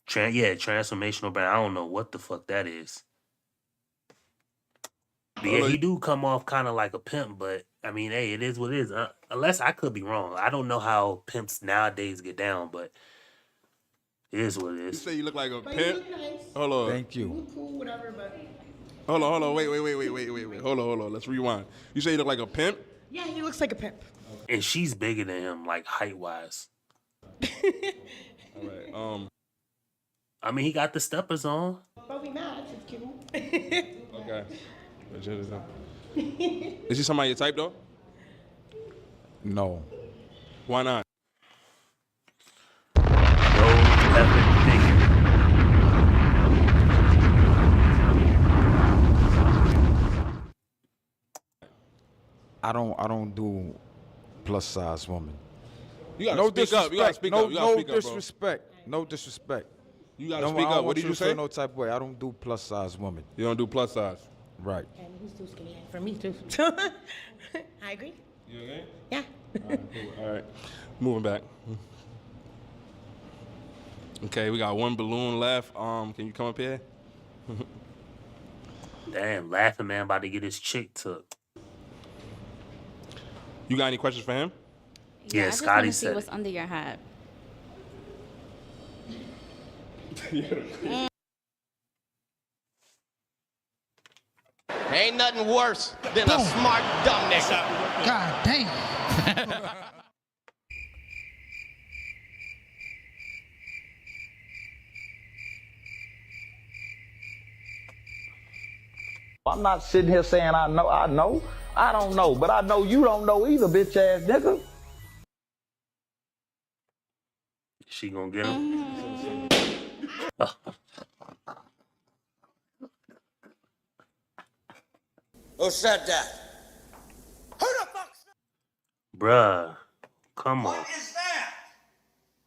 Transformational brand. I don't know what the fuck that is. But yeah, he do come off kind of like a pimp, but I mean, hey, it is what it is. Unless I could be wrong. I don't know how pimps nowadays get down, but it is what it is. You say you look like a But pimp? you look nice. Hold on. Thank You you. look cool, whatever, but Hold on. Wait. Hold on. Let's rewind. You say you look like a pimp? yeah, he looks like a pimp. And she's bigger than him, like height-wise. All right. I mean, he got the steppers on. But we match. It's cute. Okay. Is he somebody your type though? No. Why not? I don't do plus size women. You gotta speak up. You gotta speak up. You gotta No speak up, bro. disrespect. No disrespect. You gotta speak up. What did you say? No type of way. I don't do plus size women. You don't do plus size. Right. And he's too skinny for me too. I agree. You okay? Yeah. All right. Moving back. Okay, we got one balloon left. Can you come up here? Damn, Laughing Man about to get his chick took. You got any questions for him? Yeah, I just Scotty want to see said what's it. under your hat. Ain't nothing worse than a smart dumb nigga. God damn. I'm not sitting here saying I know. I don't know, but I know you don't know either, bitch ass nigga. She gonna get him? Who said that? Who the fuck said Bruh, come on. What is that?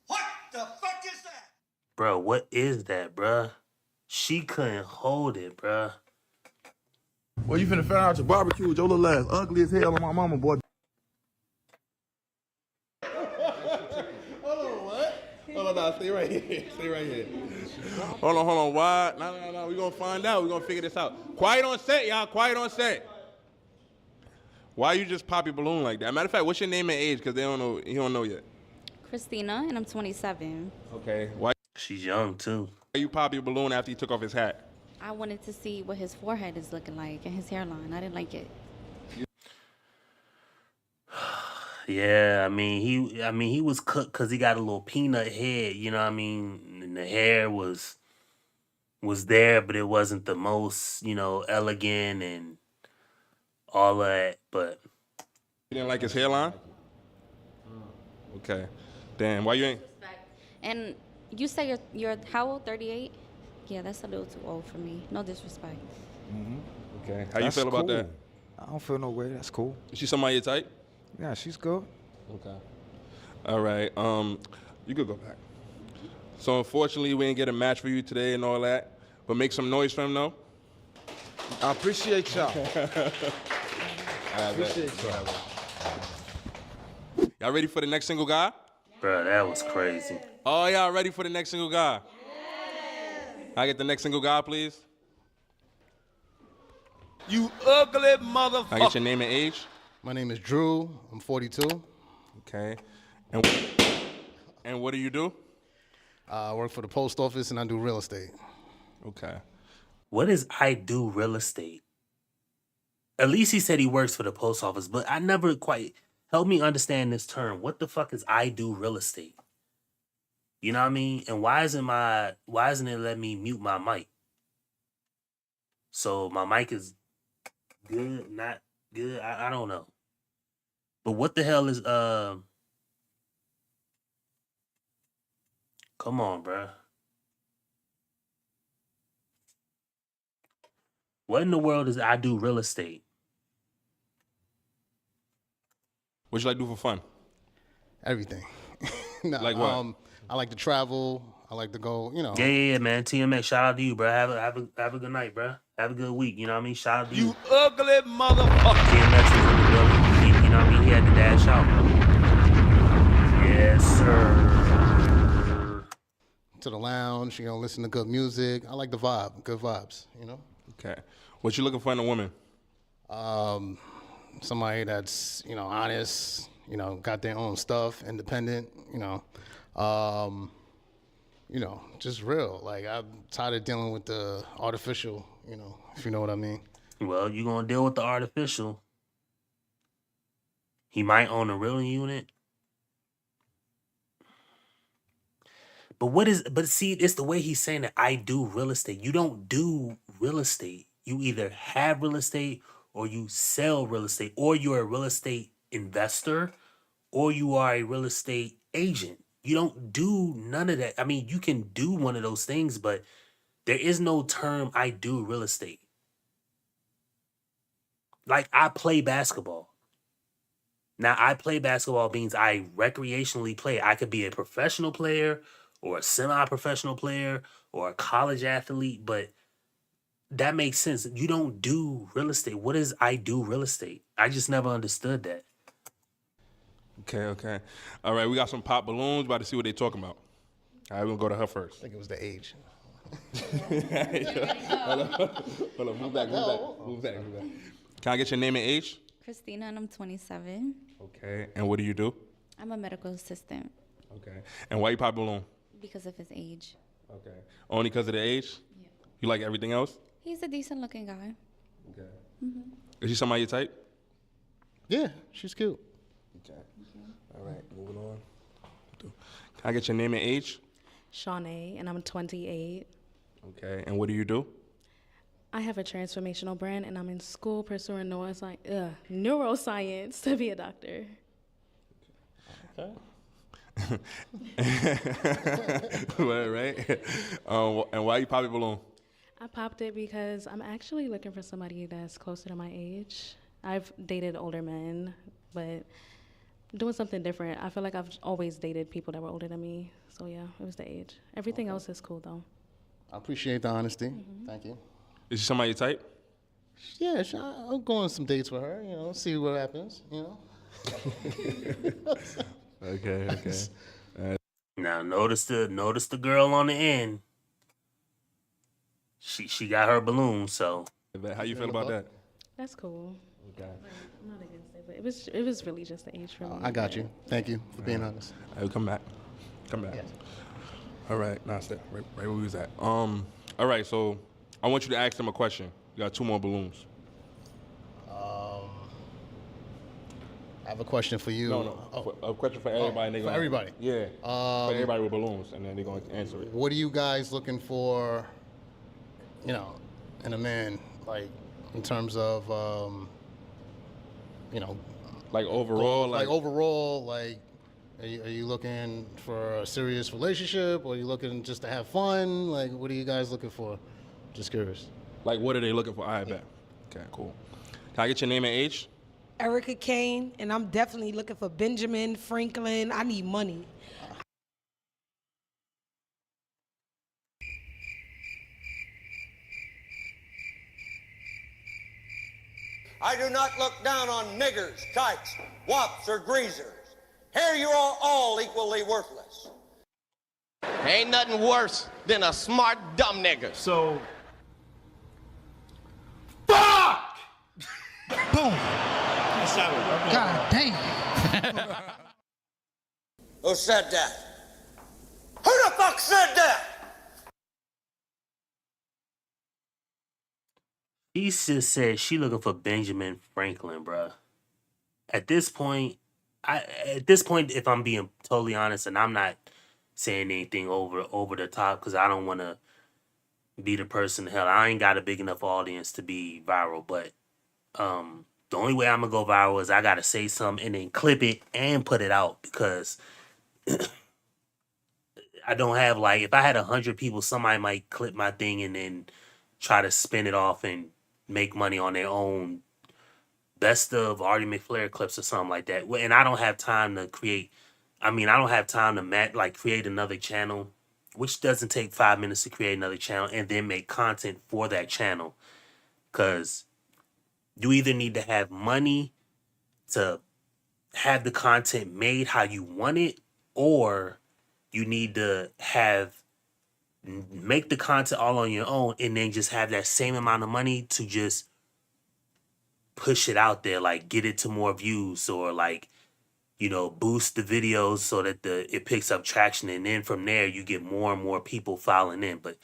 What the fuck is that? Bro, what is that, bruh? She couldn't hold it, bruh. Well, you finna find out your barbecue with your little ass ugly as hell on my mama, boy. Hold on, what? Hold on, stay right here. Stay right here. Hold on. Why? No. We're gonna find out. We're gonna figure this out. Quiet on set, y'all. Quiet on set. Why you just Poppy Balloon like that? Matter of fact, what's your name and age? Because they don't know. He don't know yet. Christina, and I'm 27. Okay. Why? She's young too. Why you Poppy Balloon after he took off his hat? I wanted to see what his forehead is looking like and his hairline. I didn't like it. Yeah, I mean he was cooked because he got a little peanut head, you know what I mean? And the hair was there, but it wasn't the most, elegant and all of that. But You didn't like his hairline? Okay. Damn, why you ain't? And you say you're how old? 38? Yeah, that's a little too old for me. No disrespect. Okay. How you feel about that? I don't feel no way. That's cool. Is she somebody your type? Yeah, she's good. Okay. All right. You could go back. So unfortunately, we didn't get a match for you today and all that. But make some noise for him, though. I appreciate y'all. Appreciate y'all. Y'all ready for the next single guy? Bro, that was crazy. Oh, y'all ready for the next single guy? I get the next single guy, please. You ugly motherfucker. I get your name and age. My name is Drew. I'm 42. Okay. And what do you do? I work for the post office and I do real estate. Okay. What is I do real estate? At least he said he works for the post office, but I never quite helped me understand this term. What the fuck is I do real estate? You know what I mean? And why isn't it let me mute my mic? So my mic is good, not good. I don't know. But what the hell is come on, bruh. What in the world is I do real estate? What you like to do for fun? Everything. No, Like what? I like to travel. I like to go, you know. Yeah, man. TMX, shout out to you, bro. Have a good night, bro. Have a good week. You know what I mean? Shout out to you. You ugly motherfucker. TMX is in the building. You know what I mean? He had to dash out. Yes, sir. To the lounge, you know, listen to good music. I like the vibe, good vibes, you know. Okay. What you looking for in a woman? Somebody that's, you know, honest, you know, got their own stuff, independent, you know, just real. Like, I'm tired of dealing with the artificial, you know, if you know what I mean. Well, you gonna deal with the artificial. He might own a real unit. But see, it's the way he's saying that I do real estate. You don't do real estate. You either have real estate or you sell real estate, or you're a real estate investor, or you are a real estate agent. You don't do none of that. I mean, you can do one of those things, but there is no term I do real estate. Like, I play basketball. Now, I play basketball means I recreationally play. I could be a professional player or a semi-professional player or a college athlete, but that makes sense. You don't do real estate. What is I do real estate? I just never understood that. Okay. All right, we got some pop balloons. About to see what they talking about. All right, we'll go to her first. I think it was the age. Hold on, move back. Can I get your name and age? Christina, and I'm 27. Okay, and what do you do? I'm a medical assistant. Okay, and why you pop balloon? Because of his age. Okay, only because of the age? Yeah. You like everything else? He's a decent looking guy. Okay. Mm-hmm. Is she somebody your type? Yeah, she's cute. Okay. All right, moving on. Can I get your name and age? Shawnee, and I'm 28. Okay, and what do you do? I have a transformational brand, and I'm in school pursuing neuroscience to be a doctor. Okay. right? And why you pop a balloon? I popped it because I'm actually looking for somebody that's closer to my age. I've dated older men, but doing something different. I feel like I've always dated people that were older than me. So yeah, it was the age. Everything else is cool though. I appreciate the honesty. Thank you. Is she somebody your type? Yeah, I'll go on some dates with her, you know, see what happens, you know. Okay. Now notice the girl on the end. She got her balloon, so How you feel about that? That's cool. Okay. I'm not against it, but it was really just the age for me. I got you. Thank you for being honest. All right, come back. Yes. All right, now stay right where we was at. All right, so I want you to ask them a question. You got 2 more balloons. I have a question for you. No. A question for everybody. And they for gonna, everybody? Yeah. For everybody with balloons, and then they're going to answer it. What are you guys looking for, you know, in a man, like, in terms of, you know, like overall, are you looking for a serious relationship, or are you looking just to have fun? Like, what are you guys looking for? Just curious. Like, what are they looking for? I bet. Okay, cool. Can I get your name and age? Erica Kane, and I'm definitely looking for Benjamin Franklin. I need money. I do not look down on niggers, kikes, wops, or greasers. Here you are all equally worthless. Ain't nothing worse than a smart dumb nigga. So, Boom. God God damn. Who said that? Who the fuck said that? He just said she looking for Benjamin Franklin, bruh. At this point, if I'm being totally honest, and I'm not saying anything over the top, because I don't want to be the person. Hell, I ain't got a big enough audience to be viral. But the only way I'm gonna go viral is I gotta say something and then clip it and put it out, because I don't have, like, if I had 100 people, somebody might clip my thing and then try to spin it off and make money on their own best of Artie Mcflare clips or something like that. And I don't have time to create. I mean, I don't have time to create another channel, which doesn't take 5 minutes to create another channel and then make content for that channel. Because you either need to have money to have the content made how you want it, or you need to make the content all on your own and then just have that same amount of money to just push it out there, like get it to more views, or like, boost the videos so that it picks up traction, and then from there you get more and more people filing in. But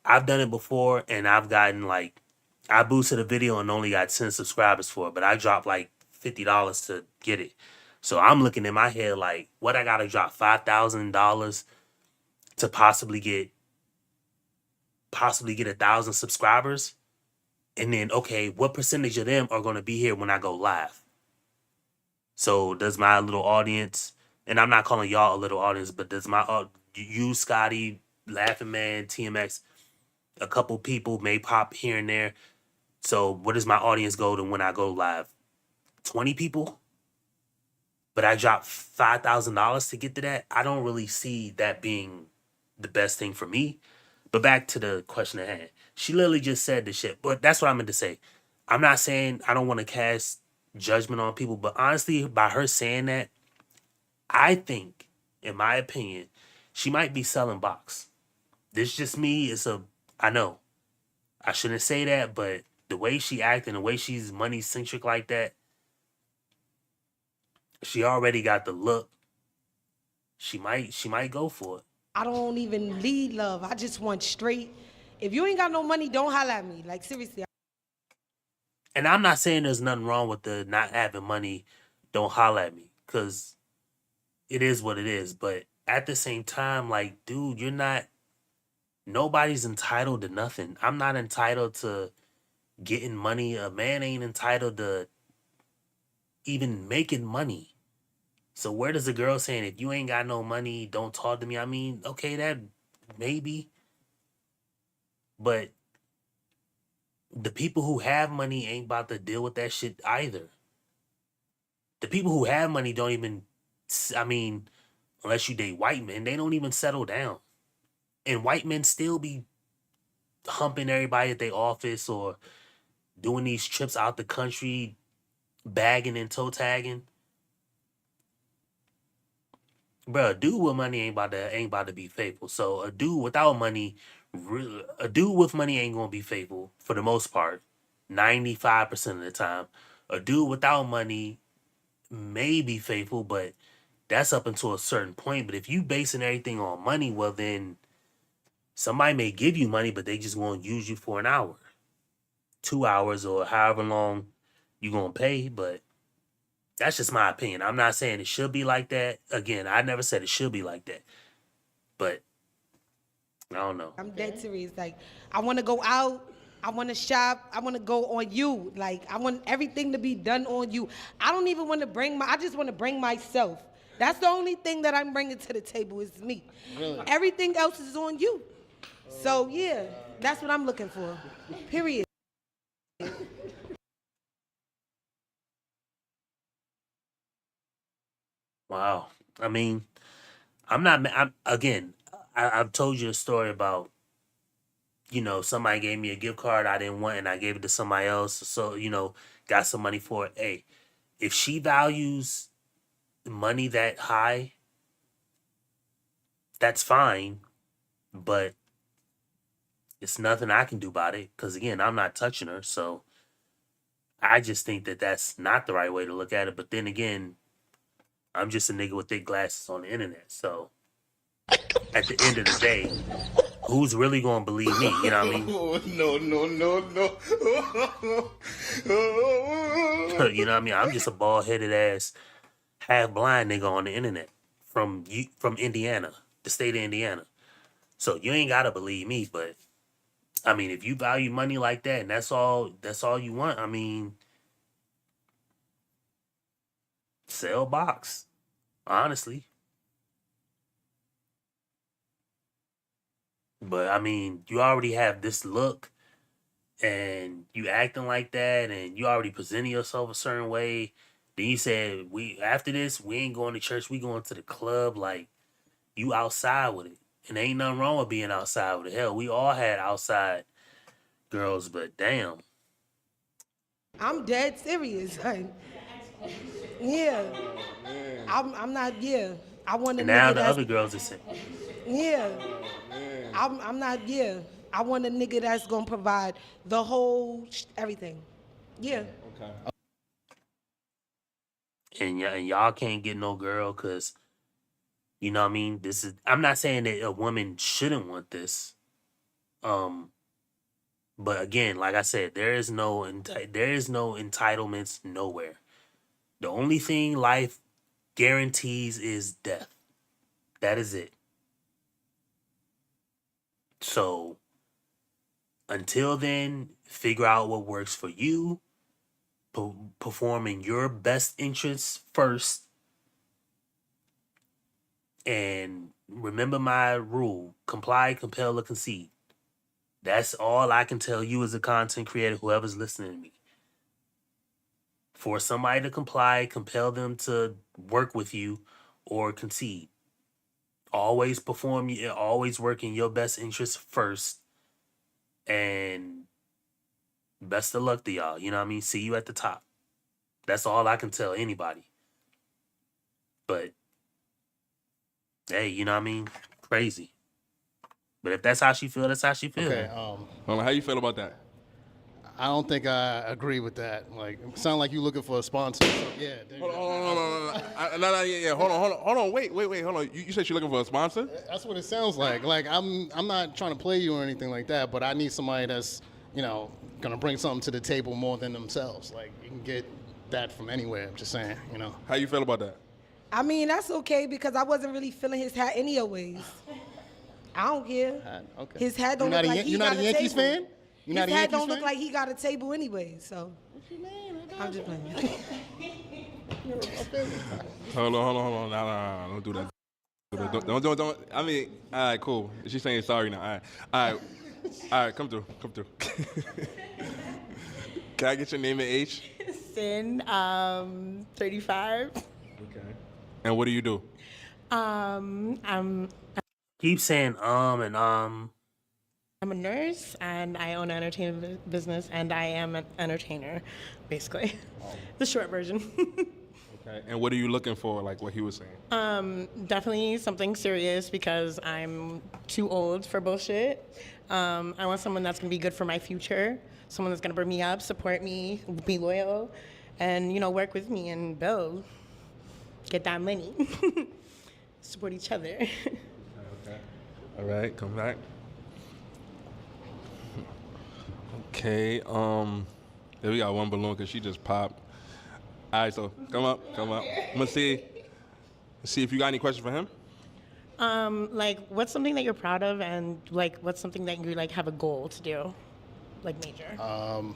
I've done it before, and I've gotten, like, I boosted a video and only got 10 subscribers for it, but I dropped like $50 to get it. So I'm looking in my head like, what, I gotta drop $5,000 to possibly get 1,000 subscribers? And then, okay, what percentage of them are going to be here when I go live? So does my little audience, and I'm not calling y'all a little audience, but does you, Scotty, Laughing Man, TMX, a couple people may pop here and there. So what does my audience go to when I go live? 20 people? But I dropped $5,000 to get to that? I don't really see that being the best thing for me. But back to the question at hand. She literally just said the shit. But that's what I meant to say. I'm not saying I don't want to cast judgment on people, but honestly, by her saying that, I think, in my opinion, she might be selling box. This is just me. I know I shouldn't say that, but the way she acting, the way she's money centric like that, she already got the look. She might go for it. I don't even need love. I just want straight. If you ain't got no money, don't holler at me. Like, seriously. And I'm not saying there's nothing wrong with the not having money, don't holler at me, because it is what it is. But at the same time, like, dude, nobody's entitled to nothing. I'm not entitled to getting money. A man ain't entitled to even making money. So where does a girl saying, if you ain't got no money, don't talk to me? I mean, okay, that maybe. But the people who have money ain't about to deal with that shit either. The people who have money don't even, I mean, unless you date white men, they don't even settle down. And white men still be humping everybody at their office or doing these trips out the country, bagging and toe tagging. Bro, a dude with money ain't about to be faithful. So a dude without money, a dude with money ain't gonna be faithful for the most part. 95% of the time. A dude without money may be faithful, but that's up until a certain point. But if you basing everything on money, well then somebody may give you money, but they just won't use you for an hour, 2 hours, or however long you gonna pay. But that's just my opinion. I'm not saying it should be like that. Again, I never said it should be like that. But I don't know. I'm dead serious. Like, I want to go out. I want to shop. I want to go on you. Like, I want everything to be done on you. I don't even want to I just want to bring myself. That's the only thing that I'm bringing to the table is me. Really? Everything else is on you. So, yeah, that's what I'm looking for. Period. Wow. I mean, I've told you a story about, somebody gave me a gift card I didn't want and I gave it to somebody else. So, got some money for it. Hey, if she values money that high, that's fine. But it's nothing I can do about it. Because, again, I'm not touching her. So I just think that that's not the right way to look at it. But then again, I'm just a nigga with thick glasses on the internet. So at the end of the day, who's really going to believe me? You know what I mean? No. You know what I mean? I'm just a bald-headed ass, half-blind nigga on the internet from Indiana, the state of Indiana. So you ain't got to believe me, but I mean, if you value money like that and that's all you want, I mean, sell box, honestly. But I mean, you already have this look and you acting like that and you already presenting yourself a certain way. Then you said after this, we ain't going to church, we going to the club. Like, you outside with it. And ain't nothing wrong with being outside with it. Hell, we all had outside girls, but damn. I'm dead serious. Like, yeah. I'm not, yeah. I want a And now nigga the that's, other girls are saying, yeah. I'm not, yeah. I want a nigga that's gonna provide the whole, everything. Yeah. Okay. and y'all can't get no girl because, you know what I mean? I'm not saying that a woman shouldn't want this. But again, like I said, there is no entitlements nowhere. The only thing life guarantees is death. That is it. So until then, figure out what works for you. Perform in your best interests first. And remember my rule: comply, compel, or concede. That's all I can tell you as a content creator, whoever's listening to me. For somebody to comply, compel them to work with you, or concede. Always always work in your best interest first. And best of luck to y'all. You know what I mean? See you at the top. That's all I can tell anybody. But, hey, you know what I mean? Crazy. But if that's how she feel, that's how she feel. Okay. How you feel about that? I don't think I agree with that. Like, it sound like you looking for a sponsor. So, yeah. Hold on. Wait. Hold on. You said you're looking for a sponsor? That's what it sounds like. Like, I'm not trying to play you or anything like that, but I need somebody that's, gonna bring something to the table more than themselves. Like, you can get that from anywhere. I'm just saying, How you feel about that? I mean, that's okay because I wasn't really feeling his hat anyways. I don't care. Okay. His hat don't look like he got a table. You're not a Yankees fan? His hat don't look like he got a table anyway, so. What you mean? I'm just playing. Hold on. Nah, don't do that. Don't. I mean, all right, cool. She's saying sorry now. All right, come through. Can I get your name and age? Sin, 35. Okay. And what do you do? Keep saying and I'm a nurse and I own an entertainment business and I am an entertainer, basically. The short version. Okay. And what are you looking for, like what he was saying? Definitely something serious because I'm too old for bullshit. I want someone that's gonna be good for my future, someone that's gonna bring me up, support me, be loyal, and work with me and build, get that money, support each other. Okay. All right, come back. Okay, then we got one balloon because she just popped. All right, so come up. I'm gonna see if you got any questions for him. Like, what's something that you're proud of, and like, what's something that you have a goal to do, like major? I'm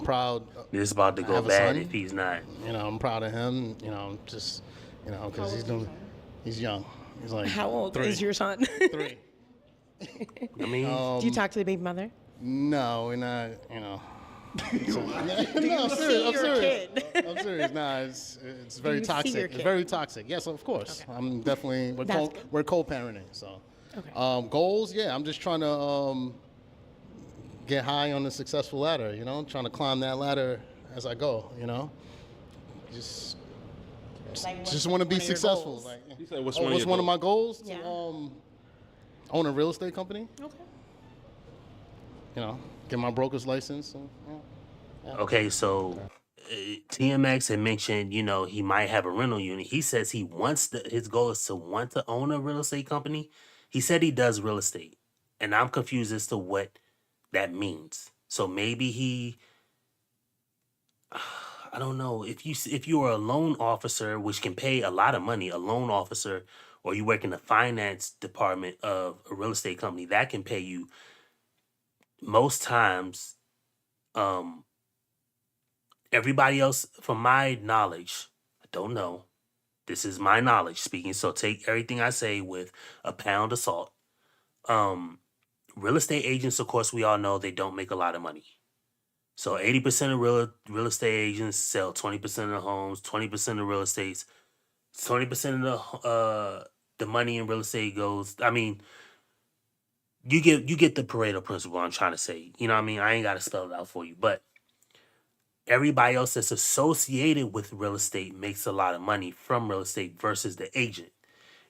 proud. It's about to go bad if he's not. I'm proud of him. Just because he's young. He's like. How old 3. is your son? 3. I mean, do you talk to the baby mother? No, we're not. So, Do you see your kid? I'm serious. Nah, it's very toxic. It's very toxic. Yes, of course. Okay. I'm definitely. We're co-parenting. So, okay. Goals. Yeah, I'm just trying to get high on the successful ladder, trying to climb that ladder as I go, just want to be successful. Like, You said what's what's one of my goals? Yeah. To own a real estate company. Okay. Get my broker's license. Okay, so TMX had mentioned, he might have a rental unit. He says he wants his goal is to want to own a real estate company. He said he does real estate, and I'm confused as to what that means. So maybe I don't know if you are a loan officer, which can pay a lot of money, a loan officer, or you work in the finance department of a real estate company that can pay you most times. Everybody else, from my knowledge, I don't know. This is my knowledge speaking, so take everything I say with a pound of salt. Real estate agents, of course, we all know they don't make a lot of money. So 80% of real estate agents sell 20% of the homes, 20% of real estates, 20% of the money in real estate goes. I mean, you get the Pareto principle. I'm trying to say, you know what I mean. I ain't got to spell it out for you, but everybody else that's associated with real estate makes a lot of money from real estate versus the agent.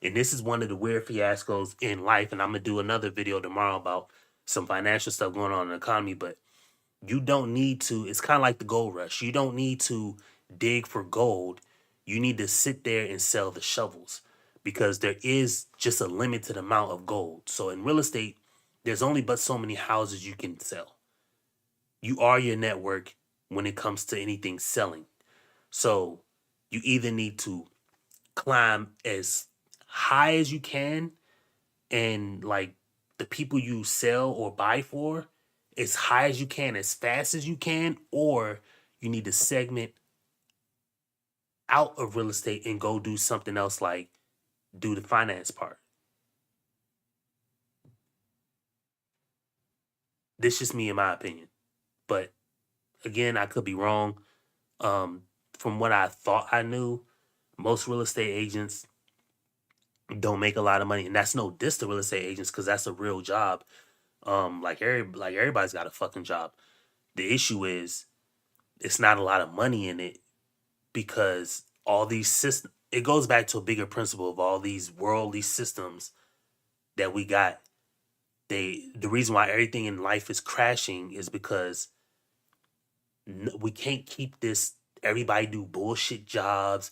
And this is one of the weird fiascos in life. And I'm going to do another video tomorrow about some financial stuff going on in the economy. But you don't need to, it's kind of like the gold rush. You don't need to dig for gold. You need to sit there and sell the shovels because there is just a limited amount of gold. So in real estate, there's only but so many houses you can sell. You are your network when it comes to anything selling. So you either need to climb as high as you can and like the people you sell or buy for as high as you can, as fast as you can, or you need to segment out of real estate and go do something else like do the finance part. This is just me in my opinion. But again, I could be wrong. From what I thought I knew, most real estate agents don't make a lot of money, and that's no diss to real estate agents because that's a real job. Like everybody's got a fucking job. The issue is it's not a lot of money in it because all these systems. It goes back to a bigger principle of all these worldly systems that we got. The reason why everything in life is crashing is because we can't keep this. Everybody do bullshit jobs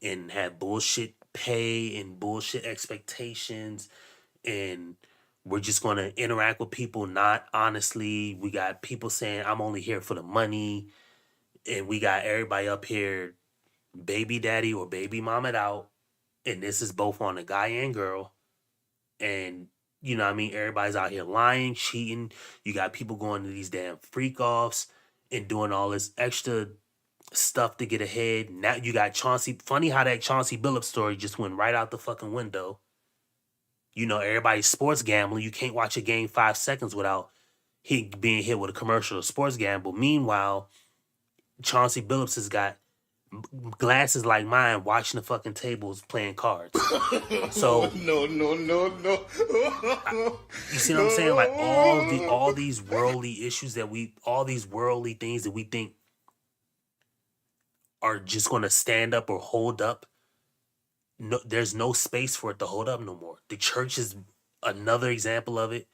and have bullshit pay and bullshit expectations, and we're just going to interact with people not honestly. We got people saying I'm only here for the money, and we got everybody up here baby daddy or baby mama out, and this is both on a guy and girl. And you know what I mean, everybody's out here lying, cheating. You got people going to these damn freak offs and doing all this extra stuff to get ahead. Now you got Chauncey. Funny how that Chauncey Billups story just went right out the fucking window. You know, everybody's sports gambling. You can't watch a game 5 seconds without being hit with a commercial of sports gamble. Meanwhile, Chauncey Billups has got glasses like mine watching the fucking tables playing cards. So no. You see what I'm saying? Like all these worldly issues all these worldly things that we think are just going to stand up or hold up. No, there's no space for it to hold up no more. The church is another example of it.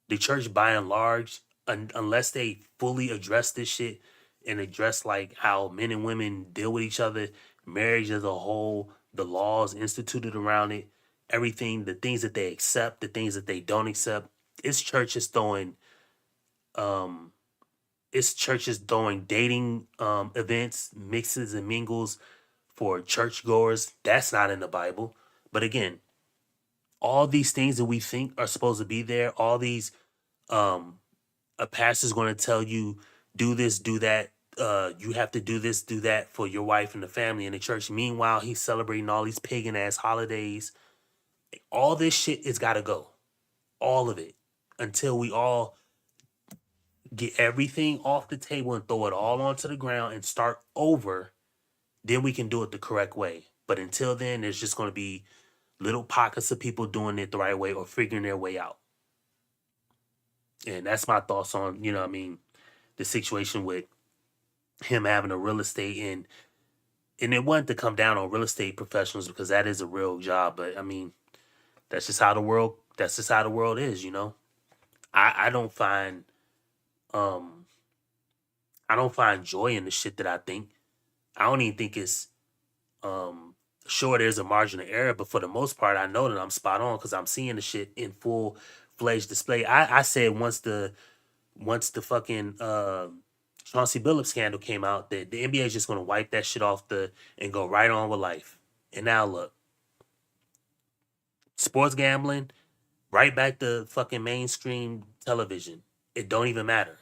The church, by and large, unless they fully address this shit and address like how men and women deal with each other, marriage as a whole, the laws instituted around it, everything, the things that they accept, the things that they don't accept. It's churches throwing dating events, mixes and mingles for churchgoers. That's not in the Bible. But again, all these things that we think are supposed to be there, all these a pastor's going to tell you do this, do that. You have to do this, do that for your wife and the family in the church. Meanwhile, he's celebrating all these pagan ass holidays. All this shit has got to go. All of it. Until we all get everything off the table and throw it all onto the ground and start over. Then we can do it the correct way. But until then, there's just going to be little pockets of people doing it the right way or figuring their way out. And that's my thoughts on, you know what I mean, the situation with him having a real estate and it wasn't to come down on real estate professionals because that is a real job, but I mean, that's just how the world is, you know. I don't find um I don't find joy in the shit that I think. I don't even think it's um sure there's a margin of error, but for the most part I know that I'm spot on because I'm seeing the shit in full fledged display. I said once the fucking Chauncey Billups scandal came out that the NBA is just gonna wipe that shit off the and go right on with life. And now look, sports gambling, right back to fucking mainstream television. It don't even matter.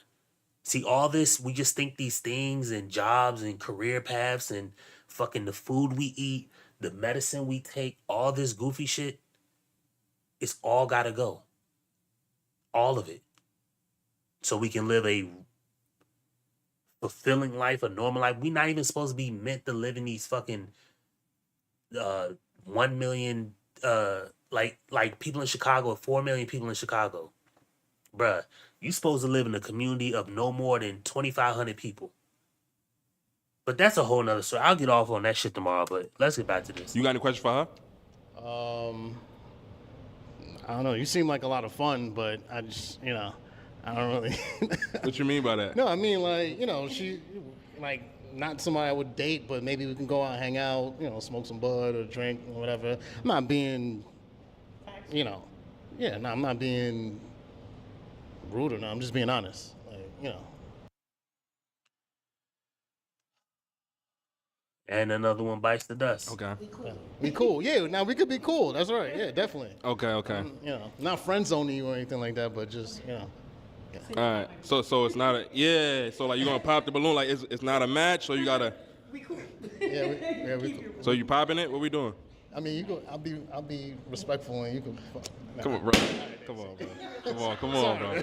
See, all this, we just think these things and jobs and career paths and fucking the food we eat, the medicine we take, all this goofy shit, it's all gotta go. All of it. So we can live a fulfilling life, a normal life. We're not even supposed to be meant to live in these fucking uh 1 million like people in Chicago, 4 million people in Chicago. Bruh, you supposed to live in a community of no more than 2,500 people. But that's a whole nother story. I'll get off on that shit tomorrow, but let's get back to this. You got any questions for her? I don't know. You seem like a lot of fun, but I just, I don't really. What you mean by that? No, I mean, like, she, like, not somebody I would date, but maybe we can go out and hang out, smoke some bud or drink or whatever. I'm not being, I'm not being rude or not. I'm just being honest. Like, And another one bites the dust. Okay. Be cool. Yeah, now we could be cool. That's right. Yeah, definitely. Okay. Not friend zoning you or anything like that, but just, All right. So it's not a So like you gonna pop the balloon like it's not a match, so you gotta. We cool. Yeah, we cool. So you popping it? What we doing? I mean, you go. I'll be respectful and you can. Come on, bro. Come on, bro.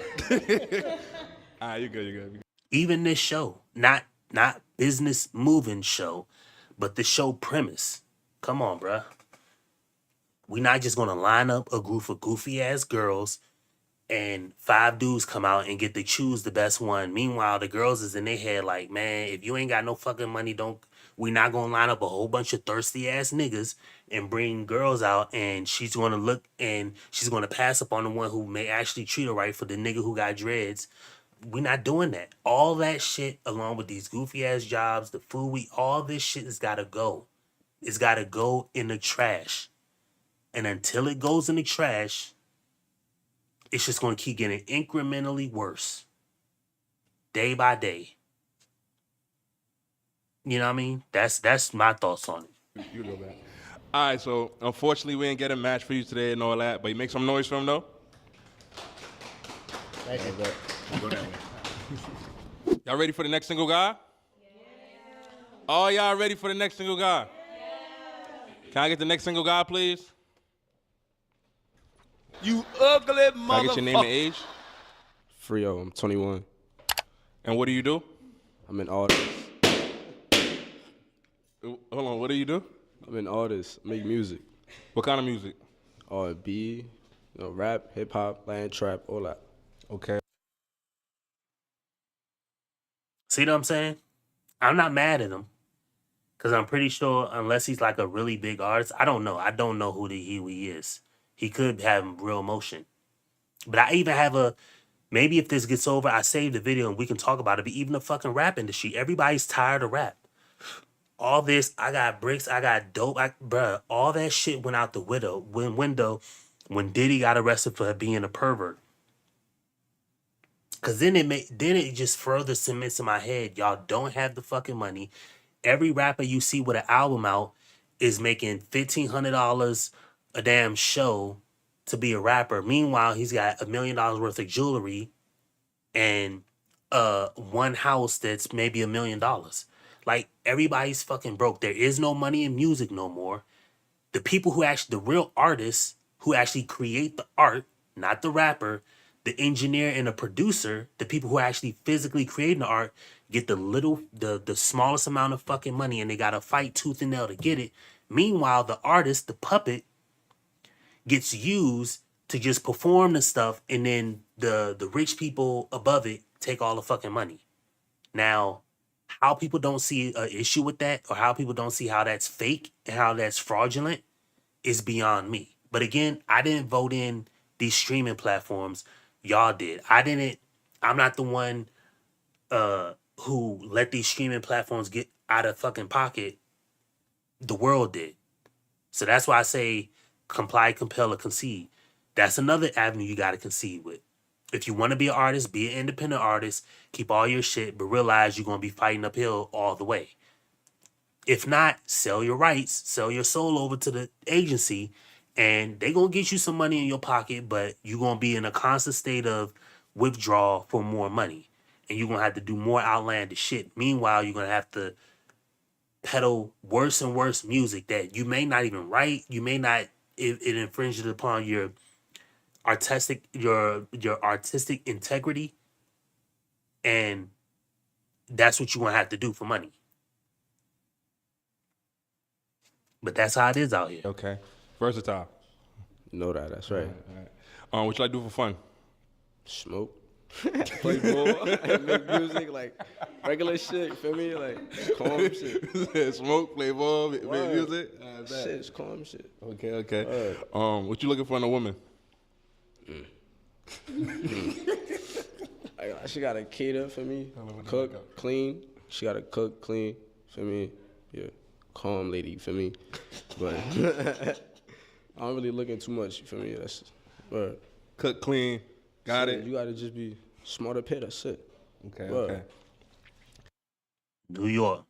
All right, you good. Even this show, not business moving show, but the show premise. Come on, bruh. We not just gonna line up a group of goofy ass girls and 5 dudes come out and get to choose the best one. Meanwhile, the girls is in their head like, man, if you ain't got no fucking money, we not gonna line up a whole bunch of thirsty ass niggas and bring girls out and she's gonna look and she's gonna pass up on the one who may actually treat her right for the nigga who got dreads. We not doing that. All that shit along with these goofy ass jobs, the food all this shit has gotta go. It's gotta go in the trash. And until it goes in the trash, it's just going to keep getting incrementally worse. Day by day. You know what I mean? That's my thoughts on it. You know that. All right, so unfortunately we didn't get a match for you today and all that, but you make some noise for him though? Thank you. Y'all ready for the next single guy? Yeah. Oh, y'all ready for the next single guy? Yeah. Can I get the next single guy, please? You ugly motherfucker. Can I get your name and age? Frio, I'm 21. And what do you do? I'm an artist. Hold on, what do you do? I'm an artist, make music. What kind of music? R&B, rap, hip hop, Latin trap, all that. Okay. See what I'm saying? I'm not mad at him. Because I'm pretty sure unless he's like a really big artist, I don't know. I don't know who he is. He could have real emotion. But I even have maybe if this gets over, I save the video and we can talk about it. But even the fucking rap industry, everybody's tired of rap. All this, I got bricks, I got dope, bruh, all that shit went out the window when Diddy got arrested for being a pervert. Cause then it just further cements in my head, y'all don't have the fucking money. Every rapper you see with an album out is making $1,500 a damn show to be a rapper. Meanwhile, he's got $1 million worth of jewelry and one house that's maybe $1 million. Like, everybody's fucking broke. There is no money in music no more. The people the real artists who actually create the art, not the rapper, the engineer and the producer, the people who are actually physically creating the art, get the smallest amount of fucking money and they gotta fight tooth and nail to get it. Meanwhile, the artist, the puppet, gets used to just perform the stuff and then the rich people above it take all the fucking money. Now, how people don't see an issue with that, or how people don't see how that's fake and how that's fraudulent, is beyond me. But again, I didn't vote in these streaming platforms. Y'all did. I'm not the one who let these streaming platforms get out of fucking pocket. The world did. So that's why I say comply, compel, or concede. That's another avenue you got to concede with. If you want to be an artist, be an independent artist, keep all your shit, but realize you're going to be fighting uphill all the way. If not, sell your rights, sell your soul over to the agency, and they going to get you some money in your pocket, but you're going to be in a constant state of withdrawal for more money. And you're going to have to do more outlandish shit. Meanwhile, you're going to have to peddle worse and worse music that you may not even write. You may not, it infringes upon your artistic integrity, and that's what you're gonna have to do for money. But that's how it is out here. Okay. Versatile. You know that. That's right. All right. What you like to do for fun? Smoke. Play ball. Make music. Like regular shit. You feel me? Like calm shit. Smoke, play ball, make music. Shit, it's calm shit. Okay. What you looking for in a woman? She gotta cater for me, cook, clean. She gotta cook, clean for me. Yeah, calm lady for me. But I'm really looking too much for me. That's cook, clean. Got it. You gotta just be smart up here. That's it. Okay. New York.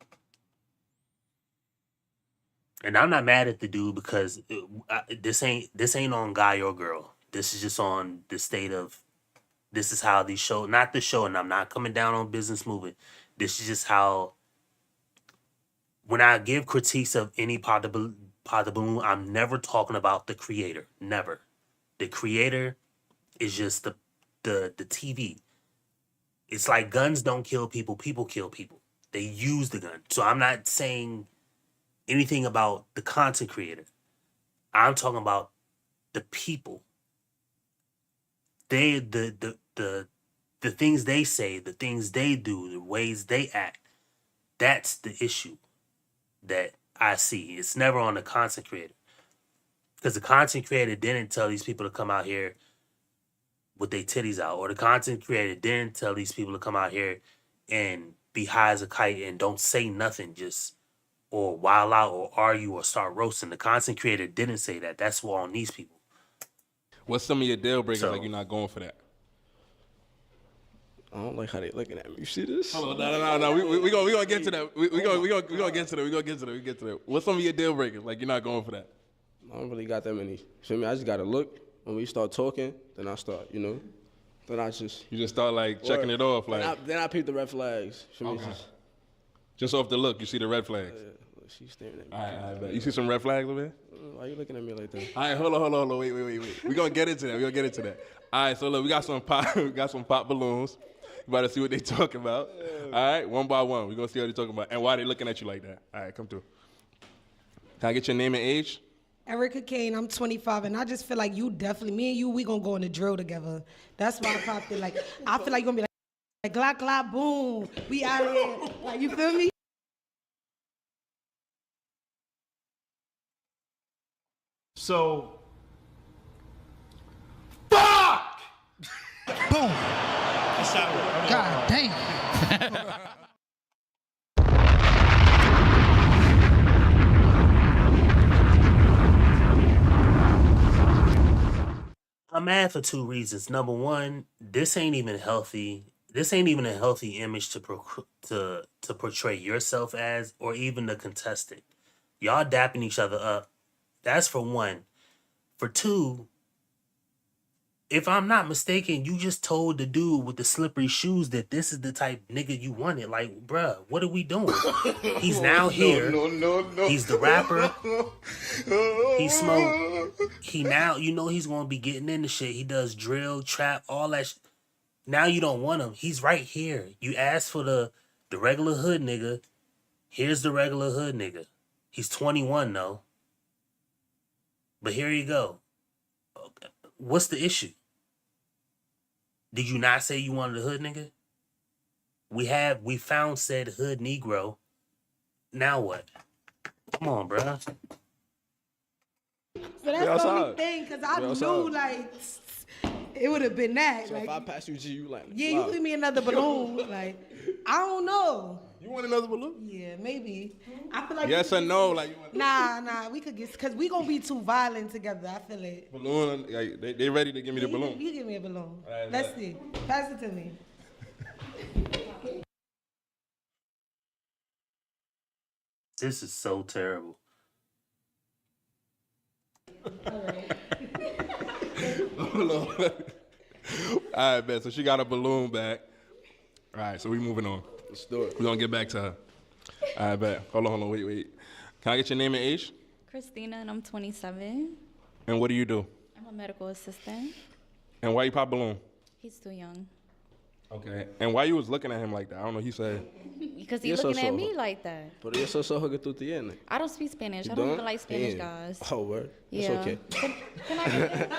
And I'm not mad at the dude because this ain't on guy or girl. This is just on the state of, this is how these show, not the show, and I'm not coming down on Business Movement. This is just how, when I give critiques of any Pod the Balloon, I'm never talking about the creator. Never. The creator is just the TV. It's like guns don't kill people, people kill people. They use the gun. So I'm not saying anything about the content creator. I'm talking about the people. They the things they say, the things they do, the ways they act. That's the issue that I see. It's never on the content creator. Because the content creator didn't tell these people to come out here with their titties out. Or the content creator didn't tell these people to come out here and be high as a kite and don't say nothing, just or wild out or argue or start roasting. The content creator didn't say that. That's what on these people. What's some of your deal breakers like you're not going for that? I don't like how they looking at me. You see this? Hold on, no. We gonna get to that. We gonna get to that. What's some of your deal breakers like you're not going for that? I don't really got that many. Feel me? I just gotta look. When we start talking, then I start, Then I just... You just start, like, checking it off, like... Then I peep the red flags. Feel me? Just off the look, you see the red flags? Look, she's staring at me. All right. You see some red flags over there? Why are you looking at me like that? All right, hold on. Wait. We're gonna get into that. All right, so look, we got some pop balloons. You about to see what they talking about. All right, one by one. We're gonna see what they talking about and why they looking at you like that. All right, come through. Can I get your name and age? Erica Kane, I'm 25, and I just feel like you definitely, me and you, we gonna go in the drill together. That's why I popped it. Like, I feel like you're gonna be like glop, glop, boom, we out here. Like, you feel me? So, fuck! Boom. God damn. I'm mad for two reasons. Number one, this ain't even healthy. This ain't even a healthy image to portray yourself as, or even the contestant. Y'all dapping each other up. That's for one. For two, if I'm not mistaken, you just told the dude with the slippery shoes that this is the type nigga you wanted. Like, bruh, what are we doing? He's now here. No. He's the rapper. He smoke. He now, he's going to be getting into shit. He does drill, trap, all that. Now you don't want him. He's right here. You asked for the regular hood nigga. Here's the regular hood nigga. He's 21 though. But here you go. Okay. What's the issue? Did you not say you wanted a hood nigga? We found said hood Negro. Now what? Come on, bruh. So that's the only thing, because I knew, like, it would have been that. So like, if I pass you G, you like, yeah, you give me another balloon. Like, I don't know. You want another balloon? Yeah, maybe. I feel like Yes or no? Like you want Nah, we could get, because we gonna be too violent together. I feel it. balloon? Like, they ready to give me the balloon. You give me a balloon. Right, Let's right. see. Pass it to me. This is so terrible. Hold on. All right, bet. So she got a balloon back. All right, so we moving on. Let's do it. We're gonna get back to her. All right, bet. Hold on, wait. Can I get your name and age? Christina, and I'm 27. And what do you do? I'm a medical assistant. And why you pop balloon? He's too young. Okay. And why you was looking at him like that? I don't know. He said. Because he's looking at me like that. Pero eso soy que tú tienes. I don't speak Spanish. You I don't don't? even like Spanish Damn. guys. Oh, word. Yeah. It's okay. Can I get that?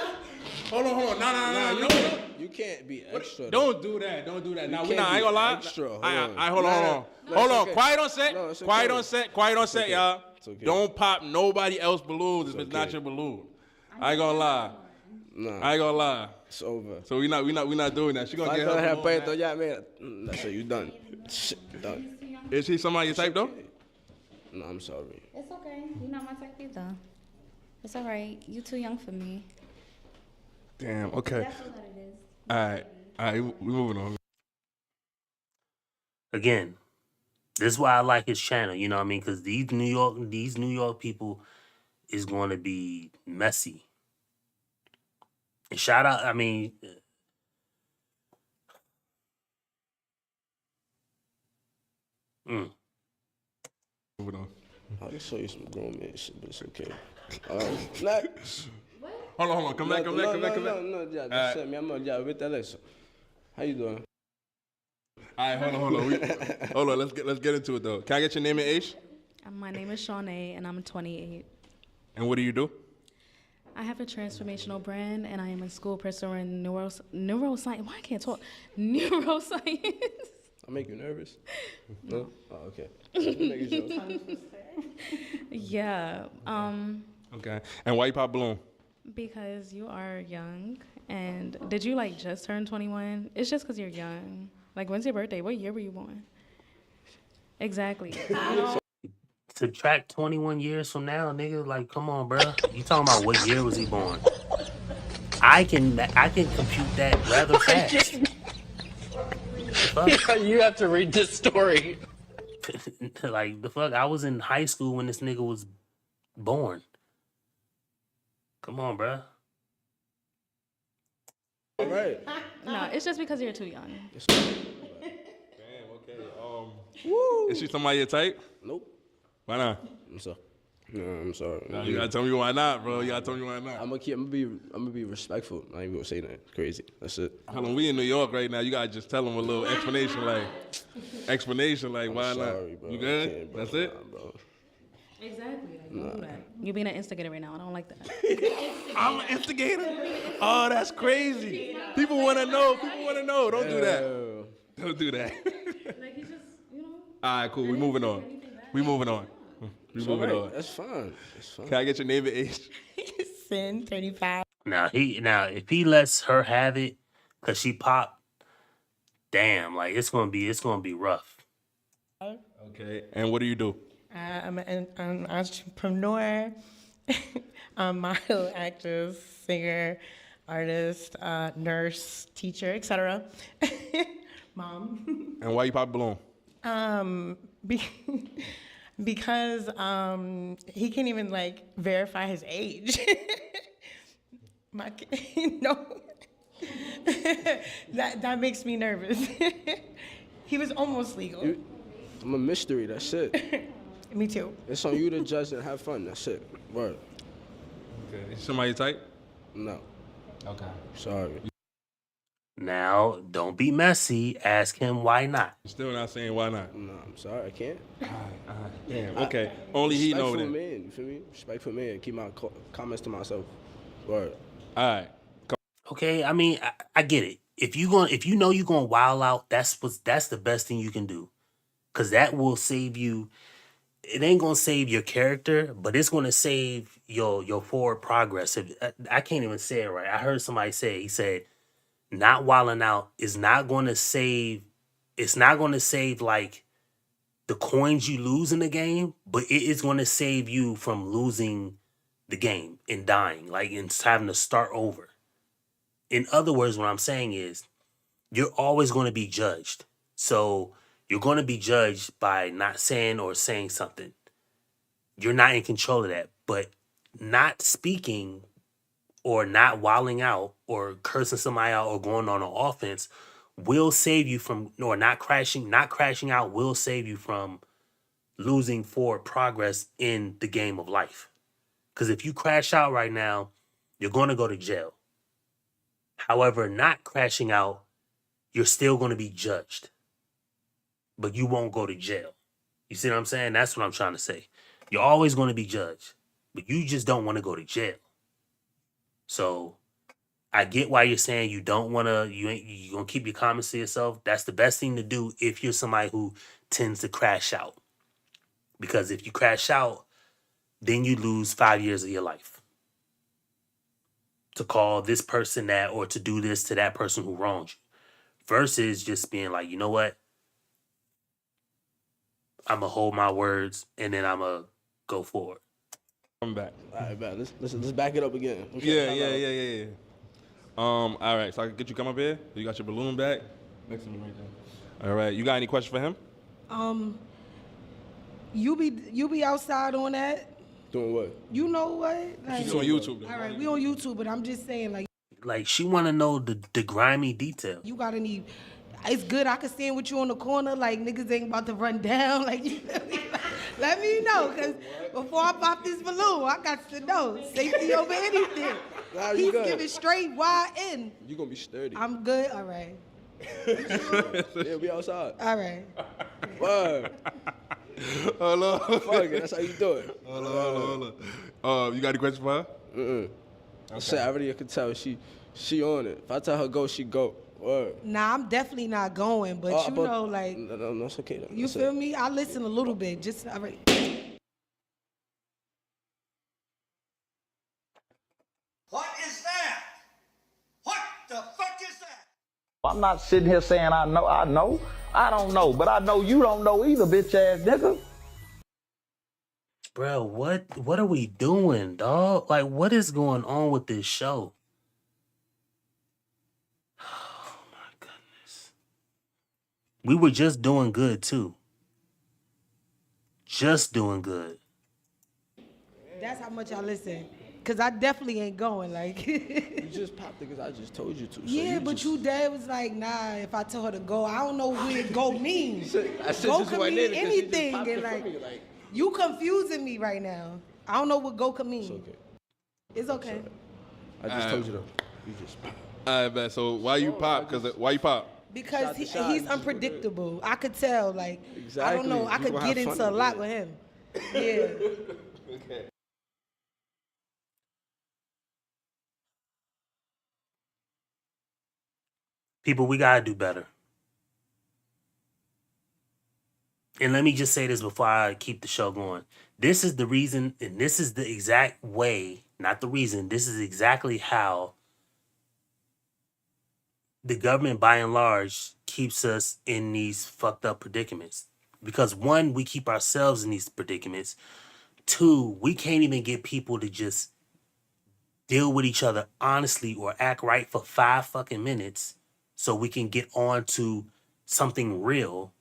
Hold on. No. You can't be extra. Don't do that. Don't do that. Now, can't I ain't be gonna lie. extra. Hold Hold on. on. Okay. Quiet on set. No, it's okay. Quiet on It's set, okay. y'all. It's okay. Don't pop nobody else balloons if it's not okay. your balloon. I ain't gonna lie. Nah. I ain't gonna lie. It's over. So we not doing that. She gonna get her balloon back. Yeah, man. That's it. You done. Shit, done. Is she somebody your type though? No, I'm sorry. It's okay. You're not my type either. It's all right. You too young for me. Damn. Okay. That's what it is. All right. We moving on. Again, this is why I like his channel. You know what I mean? Because these New York people is going to be messy. And shout out. I mean. Moving on. I can show you some grown man shit, but it's okay. Next. Hold on. Come back. No, yeah, that's it. I'm not with Alexa. How you doing? All right, hold on. Hold on. Let's get into it though. Can I get your name and age? My name is Shawnee, and I'm 28. And what do you do? I have a transformational brand, and I am a school pursuing neuroscience. Why I can't talk? Neuroscience. I make you nervous? No? Oh, okay. Making sure. Yeah. Okay. And why you pop balloon? Because you are young, and did you like just turn 21? It's just because you're young. Like, when's your birthday? What year were you born? Exactly. You know? Subtract 21 years from now, nigga. Like, come on, bro. You talking about what year was he born? I can compute that rather fast. You have to read this story. Like, the fuck? I was in high school when this nigga was born. Come on, bro. All right. No, it's just because you're too young. Damn. Okay. Woo. Is she somebody your type? Nope. Why not? I'm sorry. No, you gotta tell me why not, bro. You gotta tell me why not. I'm gonna be respectful. I ain't gonna say that crazy. That's it. Hold on, we in New York right now. You gotta just tell them a little explanation, like why sorry, not? bro. You good? I can't, bro. That's it. Nah, bro. Exactly. Like, don't do that. You're being an instigator right now. I don't like that. I'm an instigator. Oh, that's crazy. People wanna know. Don't do that. Don't do that. Like, he's just, you know. All right, cool. We moving on. That's fine. Can I get your name and age? Sin 35. Now if he lets her have it, cause she popped, damn, like it's gonna be rough. Okay. And what do you do? I'm an entrepreneur. I'm model, actress, singer, artist, nurse, teacher, etc. Mom. And why you pop balloon? Because he can't even like verify his age. No, that makes me nervous. He was almost legal. I'm a mystery. That's it. Me too. It's on you to judge and have fun. That's it. Word. Okay. Is somebody your type? No. Okay. Sorry. Now, don't be messy. Ask him why not. You're still not saying why not? No, I'm sorry. I can't. Damn. Okay. Only he know Respectful that. man. You feel me? Respectful man. Keep my comments to myself. Word. All right. Okay, I mean, I get it. if you know you're gonna wild out, that's the best thing you can do. Cause that will save you. It ain't gonna save your character, but it's gonna save your forward progress. I can't even say it right. I heard somebody say it. He said, not wilding out is not gonna save. It's not gonna save like the coins you lose in the game, but it is gonna save you from losing the game and dying, like and having to start over. In other words, what I'm saying is you're always going to be judged. So you're going to be judged by not saying or saying something. You're not in control of that. But not speaking or not wilding out or cursing somebody out or going on an offense will save you from, or not crashing out will save you from losing forward progress in the game of life. Because if you crash out right now, you're going to go to jail. However, not crashing out, you're still going to be judged, but you won't go to jail. You see what I'm saying? That's what I'm trying to say. You're always going to be judged, but you just don't want to go to jail. So I get why you're saying you don't want to, you're going to keep your comments to yourself. That's the best thing to do if you're somebody who tends to crash out. Because if you crash out, then you lose 5 years of your life. To call this person that or to do this to that person who wronged you. Versus just being like, you know what? I'm going to hold my words and then I'm going to go forward. I'm back. All right, man. Let's back it up again. Yeah. All right, so I can get you come up here. You got your balloon back. Next to me right there. All right, you got any questions for him? You be outside on that? Doing what? You know what? Like, She's on YouTube. All right, we on YouTube, but I'm just saying, like she want to know the grimy detail. You gotta need. It's good. I can stand with you on the corner. Like niggas ain't about to run down. Like you feel me? Let me know, cause before I pop this balloon, I got to know safety over anything. Nah, He's good. giving straight wide in. You gonna be sturdy. I'm good. All right. Yeah, we outside. All right. Word. Hold on. Fuck it, that's how you do it. Hold on. You got any questions for her? Okay. I said I already can tell she on it. If I tell her go, she go. Word. Nah, I'm definitely not going, but you know, like. No, it's okay. You feel me? I listen a little bit. Just all right. What is that? What the fuck is that? I'm not sitting here saying I know. I don't know, but I know you don't know either, bitch ass nigga. Bro, what are we doing, dog? Like, what is going on with this show? Oh my goodness. We were just doing good too. Just doing good. That's how much I listen. Cause I definitely ain't going. Like you just popped it because I just told you to. So yeah, but you dad was like, nah. If I told her to go, I don't know what go means. I said Go just could went mean in because anything, you just and popped it for me, like. You confusing me right now. I don't know what go could mean. It's okay. It's okay. I just told you though. You just pop. All right, man. So why you pop? Why you pop? Because he's unpredictable. I could tell. Like I don't know. I You could gonna get have into fun a lot with with him. Yeah. Okay. People, we gotta do better. And let me just say this before I keep the show going. This is the reason, and this is the exact way, not the reason, this is exactly how the government, by and large, keeps us in these fucked up predicaments. Because one, we keep ourselves in these predicaments. Two, we can't even get people to just deal with each other honestly or act right for 5 fucking minutes so we can get on to something real.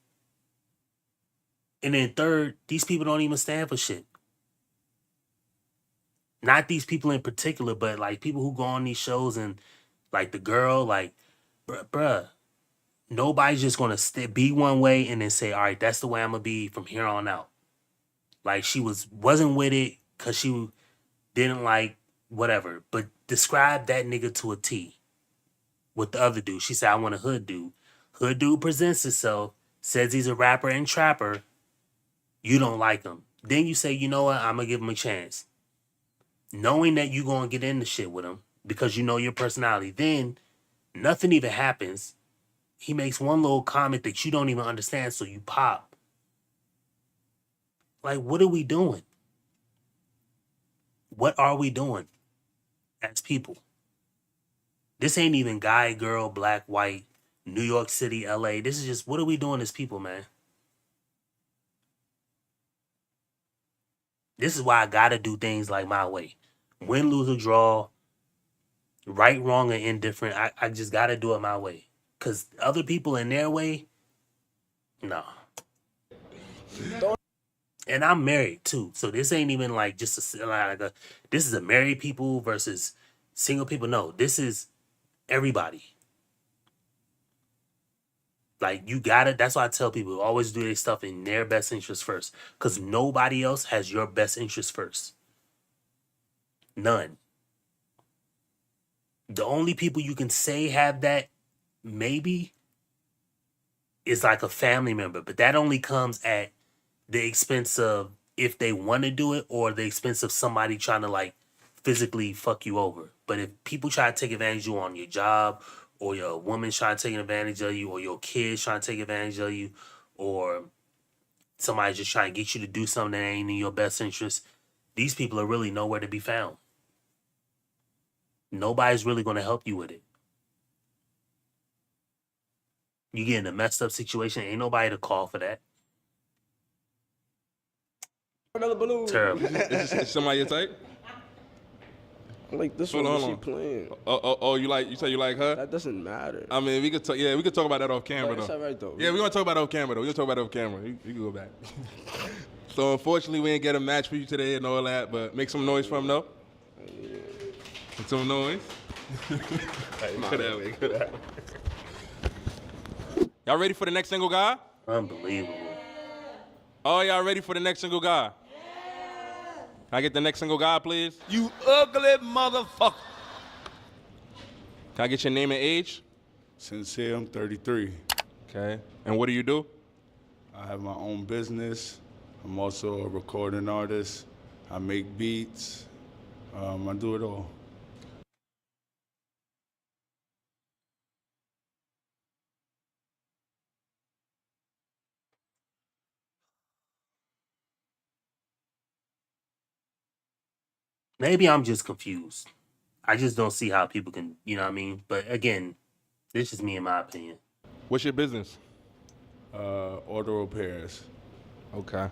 And then third, these people don't even stand for shit. Not these people in particular, but like people who go on these shows and like the girl, like, bruh, nobody's just gonna be one way and then say, all right, that's the way I'm gonna be from here on out. Like she wasn't with it because she didn't like whatever. But describe that nigga to a T with the other dude. She said, I want a hood dude. Hood dude presents himself, says he's a rapper and trapper. You don't like him. Then you say, you know what? I'm going to give him a chance. Knowing that you're going to get into shit with him because you know your personality. Then Nothing even happens. He makes one little comment that you don't even understand, so you pop. Like, what are we doing? What are we doing as people? This ain't even guy, girl, black, white, New York City, LA. This is just, what are we doing as people, man? This is why I gotta do things like my way. Win, lose, or draw, right, wrong, or indifferent. I just gotta do it my way. Cause other people in their way, no. And I'm married too, so this ain't even like just this is a married people versus single people. No, this is everybody. Like, you gotta, that's why I tell people always do their stuff in their best interest first. Cause nobody else has your best interest first. None. The only people you can say have that maybe is like a family member, but that only comes at the expense of if they want to do it or the expense of somebody trying to like physically fuck you over. But if people try to take advantage of you on your job, or your woman trying to take advantage of you, or your kids trying to take advantage of you, or somebody just trying to get you to do something that ain't in your best interest, these people are really nowhere to be found. Nobody's really going to help you with it. You get in a messed up situation, ain't nobody to call for that. Another balloon. Terrible. Is somebody your type? Like this Hold one, on, she hold on. playing. Oh, you say you like her? That doesn't matter. I mean, we could talk. Yeah, we could talk about that off camera, That's though. all right, though. Yeah, we're gonna talk about it off camera, though. We're gonna talk about it off camera. You can go back. So unfortunately, we didn't get a match for you today and all that, but make some noise for him, though. Make some noise. Go that way. Go that way. Y'all ready for the next single guy? Unbelievable. Oh, y'all ready for the next single guy? Can I get the next single guy, please? You ugly motherfucker. Can I get your name and age? Sincere, I'm 33. Okay. And what do you do? I have my own business. I'm also a recording artist. I make beats. I do it all. Maybe I'm just confused. I just don't see how people can, you know what I mean? But again, this is me in my opinion. What's your business? Auto repairs. Okay.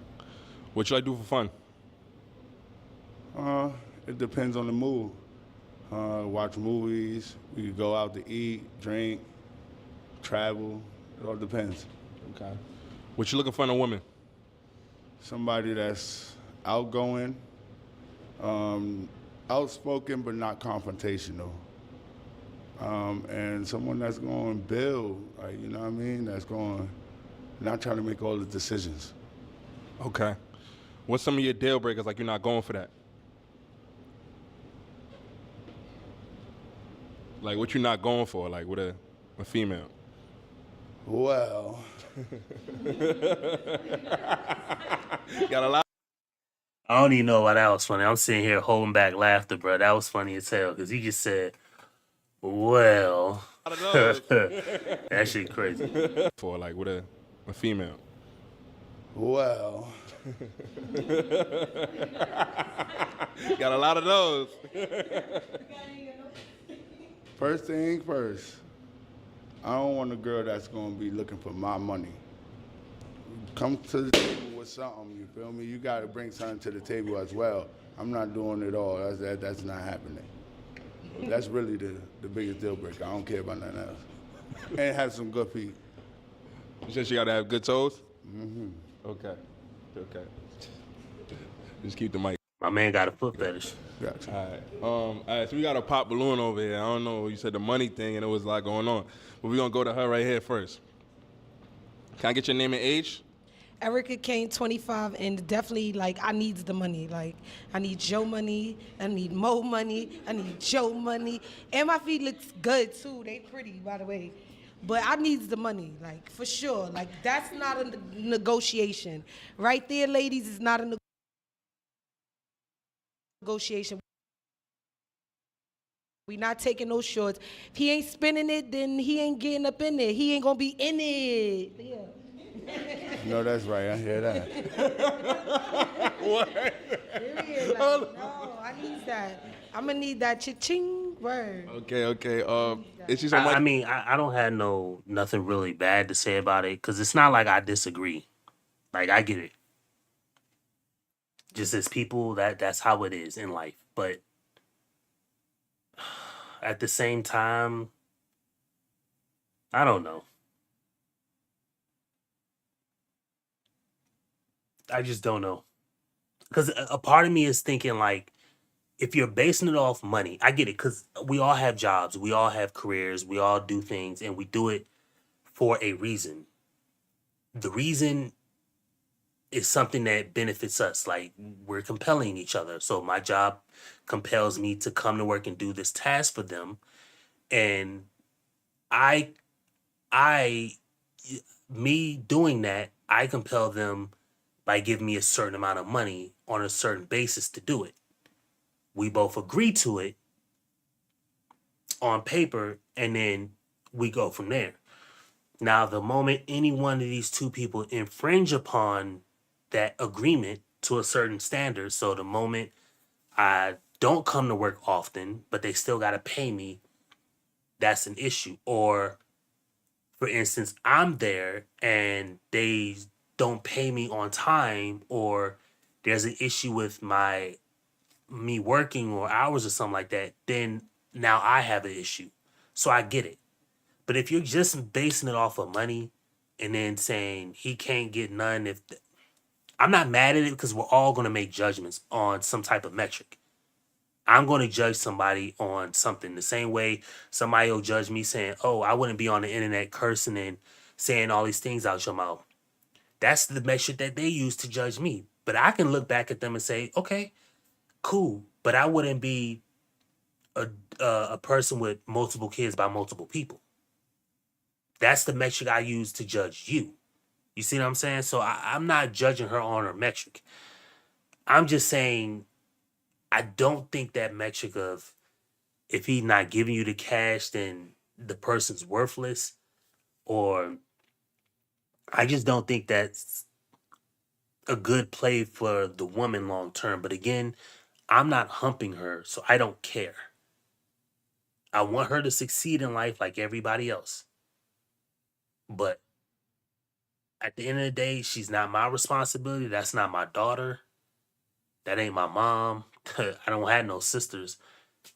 What you like to do for fun? It depends on the mood. Watch movies. We could go out to eat, drink, travel. It all depends. Okay. What you looking for in a woman? Somebody that's outgoing, outspoken but not confrontational, and someone that's going to build, like, you know what I mean? That's going, not trying to make all the decisions. Okay. What's some of your deal breakers, like you're not going for that? Like what you're not going for, like with a female? Well. Got a lot. I don't even know why that was funny. I'm sitting here holding back laughter, bro. That was funny as hell because he just said, well. That shit crazy. For like with a female? Well. Got a lot of those. First thing first, I don't want a girl that's going to be looking for my money. Come to the table with something, you feel me? You got to bring something to the table as well. I'm not doing it all. That's not happening. That's really the biggest deal breaker. I don't care about nothing else. And have some good feet. You said she got to have good toes? Mm-hmm. Okay. Okay. Just keep the mic. My man got a foot fetish. Gotcha. All right, so we got a pop balloon over here. I don't know, you said the money thing and there was a lot going on. But we're going to go to her right here first. Can I get your name and age? Erica Kane, 25, and definitely, like, I needs the money. Like, I need Joe money, I need Mo money, I need Joe money. And my feet looks good, too. They pretty, by the way. But I needs the money, like, for sure. Like, that's not a negotiation. Right there, ladies, is not a negotiation. We not taking no shorts. If he ain't spinning it, then he ain't getting up in it. He ain't gonna be in it. Yeah. No, that's right. I hear that. Period. Like, no, I need that. I'm gonna need that cha-ching word. Okay. Is she I mean, I don't have nothing really bad to say about it because it's not like I disagree. Like I get it. Just as people, that's how it is in life. But at the same time, I don't know. I just don't know. Because a part of me is thinking like, if you're basing it off money, I get it. Because we all have jobs, we all have careers, we all do things, and we do it for a reason. The reason is something that benefits us. Like we're compelling each other. So my job compels me to come to work and do this task for them. And I me doing that, I compel them by giving me a certain amount of money on a certain basis to do it. We both agree to it on paper, and then we go from there. Now, the moment any one of these two people infringe upon that agreement to a certain standard, so the moment I don't come to work often, but they still got to pay me, that's an issue. Or, for instance, I'm there and they don't pay me on time, or there's an issue with me working or hours or something like that, then now I have an issue. So I get it. But if you're just basing it off of money and then saying he can't get none, I'm not mad at it because we're all going to make judgments on some type of metric. I'm going to judge somebody on something the same way somebody will judge me saying, oh, I wouldn't be on the internet cursing and saying all these things out your mouth. That's the metric that they use to judge me. But I can look back at them and say, okay, cool. But I wouldn't be a person with multiple kids by multiple people. That's the metric I use to judge you. You see what I'm saying? So I'm not judging her on her metric. I'm just saying I don't think that metric of if he's not giving you the cash, then the person's worthless. Or I just don't think that's a good play for the woman long term. But again, I'm not humping her, so I don't care. I want her to succeed in life like everybody else. But at the end of the day, she's not my responsibility. That's not my daughter. That ain't my mom. I don't have no sisters.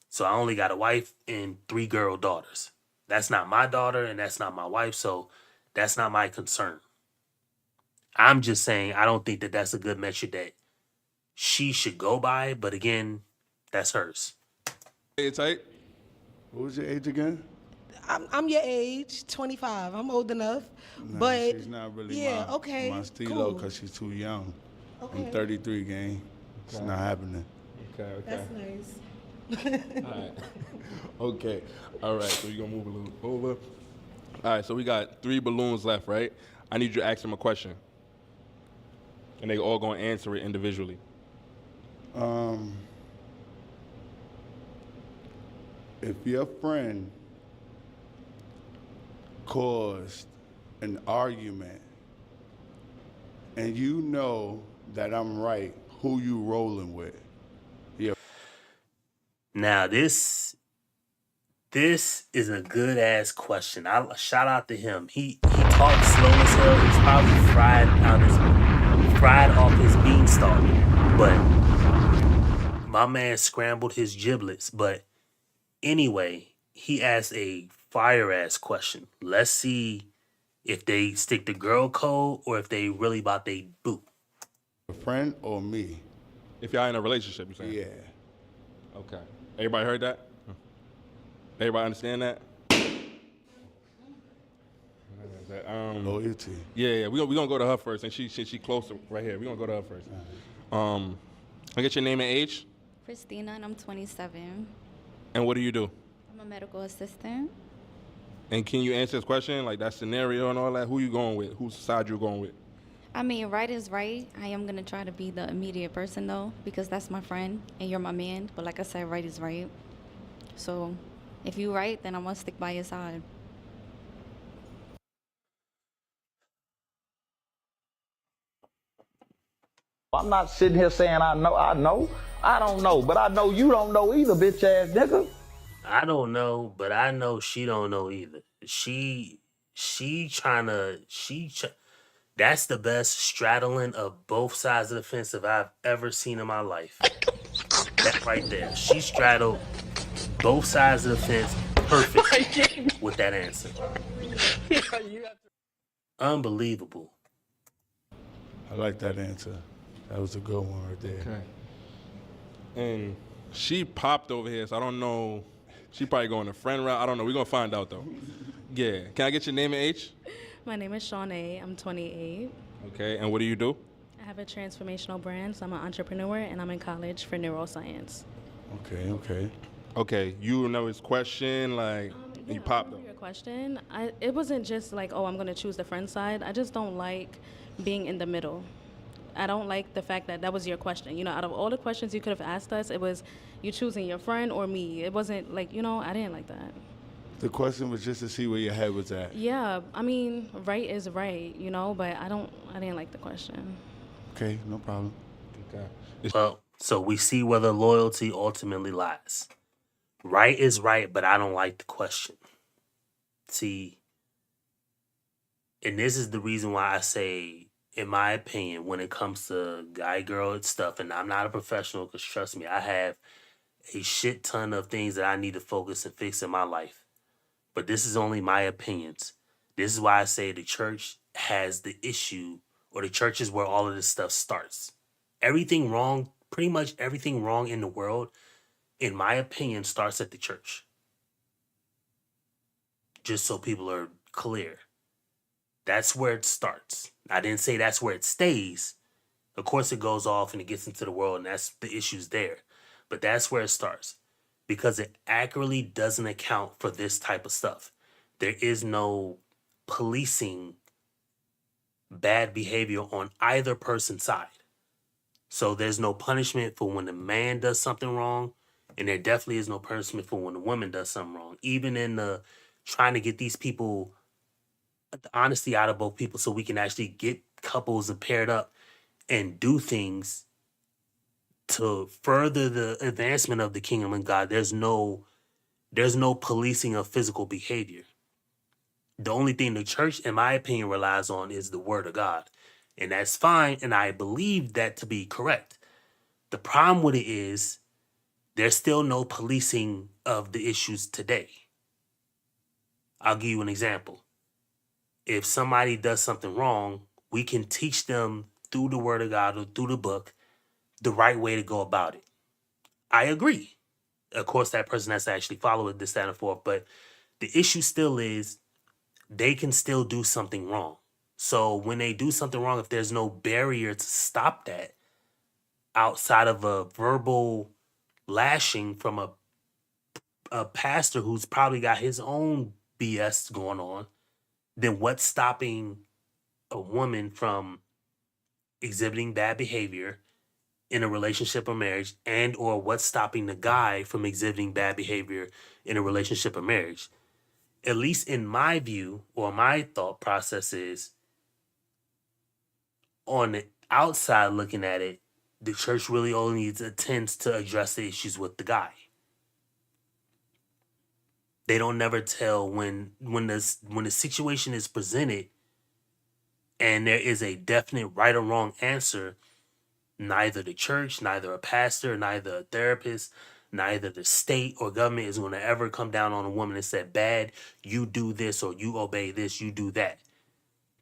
So I only got a wife and 3 girl daughters. That's not my daughter and that's not my wife. So that's not my concern. I'm just saying I don't think that that's a good metric that she should go by. But again, that's hers. Hey, tight. What was your age again? I'm your age, 25. I'm old enough, Nah, but she's not really my stilo cool. because she's too young. Okay. I'm 33, gang. It's not happening. Okay. That's nice. All right. Okay. All right. So you're going to move a little over. All right. So we got 3 balloons left, right? I need you to ask them a question. And they all going to answer it individually. If your friend caused an argument and you know that I'm right, who you rolling with? Yeah. Now this is a good ass question. I shout out to him. He talks slow as hell. He's probably fried off his beanstalk. But my man scrambled his giblets. But anyway, he asked a fire ass question. Let's see if they stick to girl code or if they really about they boo. A friend or me? If y'all in a relationship, you're saying? Yeah. Okay. Everybody heard that? Everybody understand that? Loyalty. Yeah. We're gonna go to her first, and she closer right here. We're gonna go to her first. I get your name and age. Christina, and I'm 27. And what do you do? I'm a medical assistant. And can you answer this question, like that scenario and all that? Who you going with? Whose side you going with? I mean, right is right. I am going to try to be the immediate person, though, because that's my friend and you're my man. But like I said, right is right. So if you right, then I'm gonna stick by your side. I'm not sitting here saying I know. I don't know, but I know you don't know either, bitch ass nigga. I don't know, but I know she don't know either. That's the best straddling of both sides of the fence that I've ever seen in my life. That right there. She straddled both sides of the fence perfect with that answer. Unbelievable. I like that answer. That was a good one right there. Okay. And she popped over here, so I don't know. She probably going the friend route. I don't know. We're going to find out, though. Yeah. Can I get your name and age? My name is Shawnee. I'm 28. Okay. And what do you do? I have a transformational brand, so I'm an entrepreneur, and I'm in college for neuroscience. Okay. You know his question, like, he popped though. Your question, it wasn't just like, oh, I'm going to choose the friend side. I just don't like being in the middle. I don't like the fact that was your question. You know, out of all the questions you could have asked us, it was you choosing your friend or me. It wasn't like, I didn't like that. The question was just to see where your head was at. Yeah, I mean, right is right, but I didn't like the question. Okay, no problem. Okay. Well, so we see where the loyalty ultimately lies. Right is right, but I don't like the question. See, and this is the reason why I say, in my opinion, when it comes to guy-girl stuff, and I'm not a professional, because trust me, I have a shit ton of things that I need to focus and fix in my life. But this is only my opinions. This is why I say the church has the issue, or the church is where all of this stuff starts. Everything wrong, pretty much everything wrong in the world, in my opinion, starts at the church. Just so people are clear. That's where it starts. I didn't say that's where it stays. Of course, it goes off and it gets into the world, and that's the issues there. But that's where it starts, because it accurately doesn't account for this type of stuff. There is no policing bad behavior on either person's side. So there's no punishment for when the man does something wrong, and there definitely is no punishment for when the woman does something wrong. Even in the trying to get these people, the honesty out of both people, so we can actually get couples and paired up and do things to further the advancement of the kingdom of God. There's no policing of physical behavior. The only thing the church, in my opinion, relies on is the word of God. And that's fine, and I believe that to be correct. The problem with it is there's still no policing of the issues today. I'll give you an example. If somebody does something wrong, we can teach them through the word of God or through the book the right way to go about it. I agree. Of course, that person has to actually follow it, this, that, and the fourth. But the issue still is they can still do something wrong. So when they do something wrong, if there's no barrier to stop that outside of a verbal lashing from a pastor who's probably got his own BS going on, then what's stopping a woman from exhibiting bad behavior in a relationship or marriage, and or what's stopping the guy from exhibiting bad behavior in a relationship or marriage? At least in my view, or my thought process is, on the outside looking at it, the church really only attends to address the issues with the guy. They don't never tell when the situation is presented and there is a definite right or wrong answer. Neither the church, neither a pastor, neither a therapist, neither the state or government is going to ever come down on a woman and say, bad, you do this, or you obey this, you do that.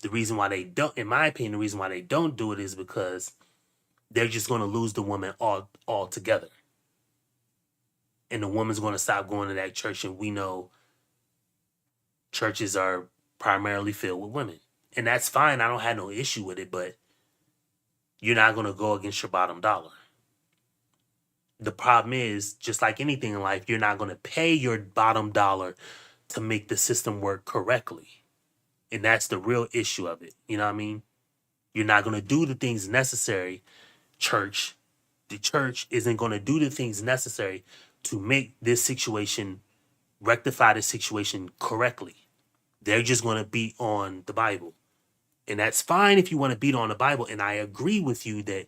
The reason why they don't, in my opinion, the reason why they don't do it is because they're just going to lose the woman altogether. And the woman's going to stop going to that church, and we know churches are primarily filled with women. And that's fine. I don't have no issue with it, but you're not going to go against your bottom dollar. The problem is, just like anything in life, you're not going to pay your bottom dollar to make the system work correctly. And that's the real issue of it. You know what I mean? You're not going to do the things necessary, church. The church isn't going to do the things necessary to make this situation, rectify the situation correctly. They're just going to beat on the Bible. And that's fine if you want to beat on the Bible. And I agree with you that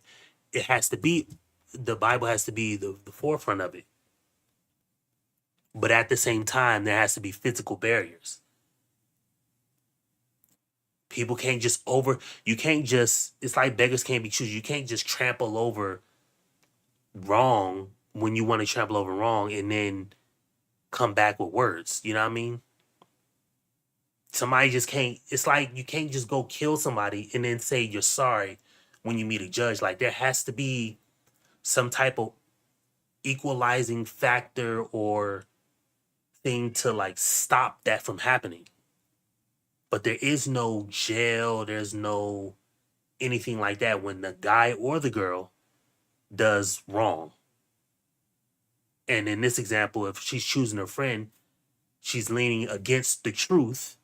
it has to be, the Bible has to be the forefront of it. But at the same time, there has to be physical barriers. People can't just it's like beggars can't be choosers. You can't just trample over wrong when you want to trample over wrong and then come back with words. You know what I mean? Somebody just can't, it's like you can't just go kill somebody and then say you're sorry when you meet a judge. Like there has to be some type of equalizing factor or thing to like stop that from happening. But there is no jail, there's no anything like that when the guy or the girl does wrong. And in this example, if she's choosing her friend, she's leaning against the truth,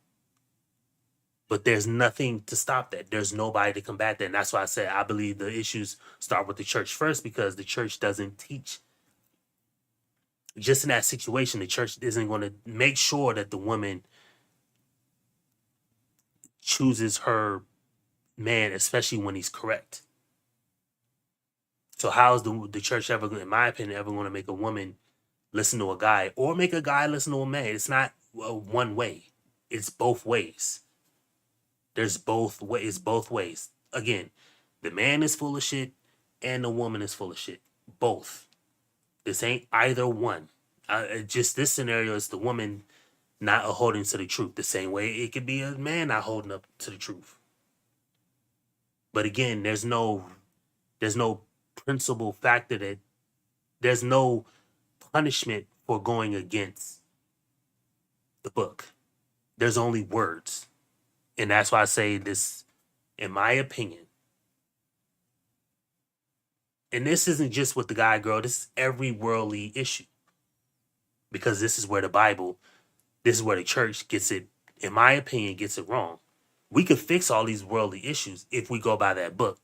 but there's nothing to stop that. There's nobody to combat that. And that's why I said I believe the issues start with the church first, because the church doesn't teach. Just in that situation, the church isn't going to make sure that the woman chooses her man, especially when he's correct. So how is the church ever, in my opinion, ever going to make a woman listen to a guy or make a guy listen to a man? It's not one way. It's both ways. It's both ways. Again, the man is full of shit and the woman is full of shit. Both. This ain't either one. Just this scenario is the woman not holding to the truth. The same way it could be a man not holding up to the truth. But again, there's no principle factor that there's no punishment for going against the book. There's only words. And that's why I say this, in my opinion. And this isn't just with the guy, girl. This is every worldly issue. Because this is where the church gets it, in my opinion, gets it wrong. We could fix all these worldly issues if we go by that book.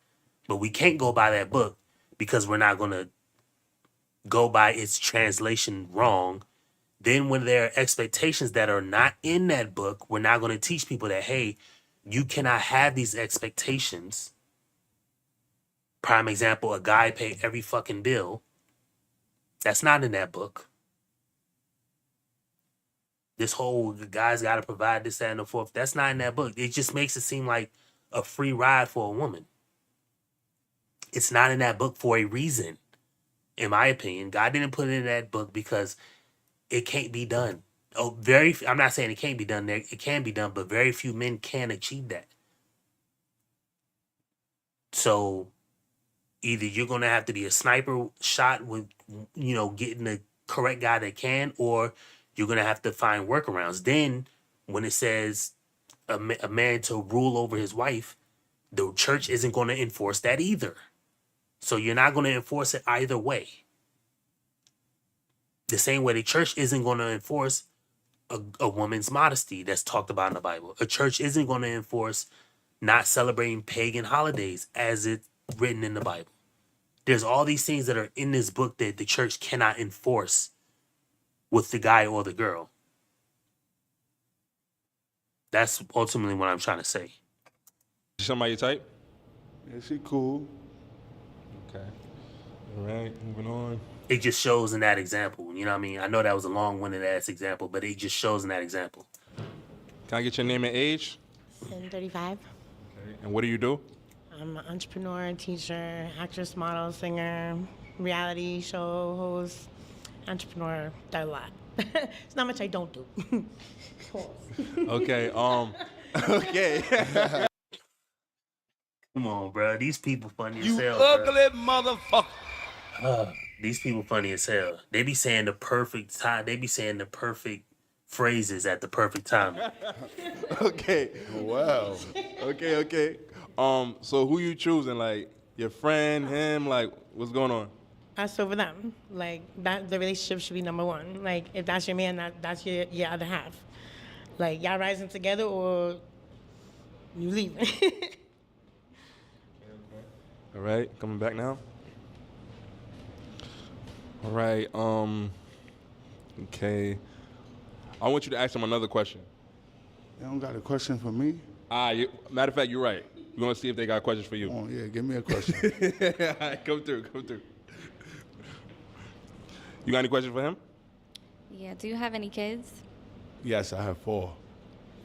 But we can't go by that book because we're not going to go by its translation wrong. Then when there are expectations that are not in that book, we're not going to teach people that, hey, you cannot have these expectations. Prime example, a guy pay every fucking bill. That's not in that book. This whole guy's got to provide this, that, and the fourth. That's not in that book. It just makes it seem like a free ride for a woman. It's not in that book for a reason, in my opinion. God didn't put it in that book because it can't be done. I'm not saying it can't be done. It can be done, but very few men can achieve that. So either you're going to have to be a sniper shot with, getting the correct guy that can, or you're going to have to find workarounds. Then when it says a man to rule over his wife, the church isn't going to enforce that either. So you're not going to enforce it either way. The same way the church isn't going to enforce a woman's modesty that's talked about in the Bible. A church isn't going to enforce not celebrating pagan holidays as it's written in the Bible. There's all these things that are in this book that the church cannot enforce with the guy or the girl. That's ultimately what I'm trying to say. Somebody type? Yeah, she cool. Okay. All right, moving on. It just shows in that example. You know what I mean? I know that was a long-winded ass example, but it just shows in that example. Can I get your name and age? I'm 35. Okay. And what do you do? I'm an entrepreneur, teacher, actress, model, singer, reality show host, entrepreneur, do a lot. It's not much I don't do. Okay, okay. Come on, bro. These people funny as You hell, ugly motherfucker. These people funny as hell. They be saying the perfect time. They be saying the perfect phrases at the perfect time. Okay. Wow. Okay. So who you choosing? Like your friend, him? Like what's going on? That's over them. Like that, the relationship should be number one. Like if that's your man, that's your other half. Like y'all rising together or you leaving. All right, coming back now. All right, Okay. I want you to ask him another question. You don't got a question for me? Matter of fact, you're right. We're going to see if they got questions for you. Oh, yeah, give me a question. All right, come through. You got any questions for him? Yeah. Do you have any kids? Yes, I have 4.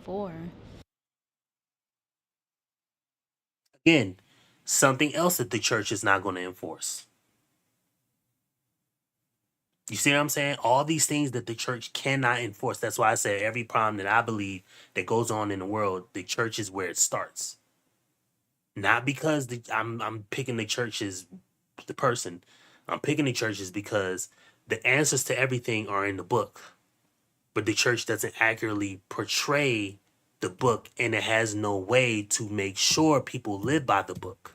4. Again, something else that the church is not going to enforce. You see what I'm saying? All these things that the church cannot enforce. That's why I said every problem that I believe that goes on in the world, the church is where it starts. Not because I'm picking the church as the person. I'm picking the churches because the answers to everything are in the book. But the church doesn't accurately portray the book, and it has no way to make sure people live by the book.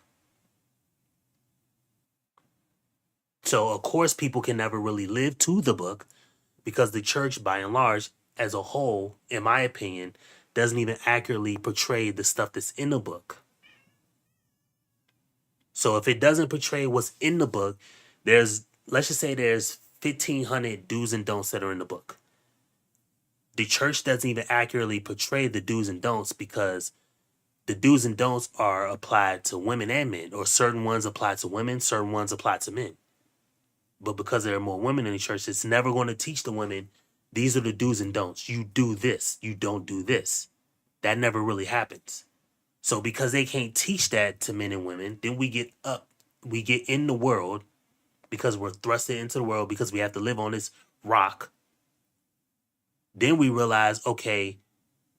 So, of course, people can never really live to the book because the church, by and large, as a whole, in my opinion, doesn't even accurately portray the stuff that's in the book. So if it doesn't portray what's in the book, let's just say there's 1,500 do's and don'ts that are in the book. The church doesn't even accurately portray the do's and don'ts because the do's and don'ts are applied to women and men, or certain ones apply to women, certain ones apply to men. But because there are more women in the church, it's never going to teach the women, these are the do's and don'ts. You do this, you don't do this. That never really happens. So because they can't teach that to men and women, then we get in the world because we're thrusted into the world because we have to live on this rock. Then we realize, okay,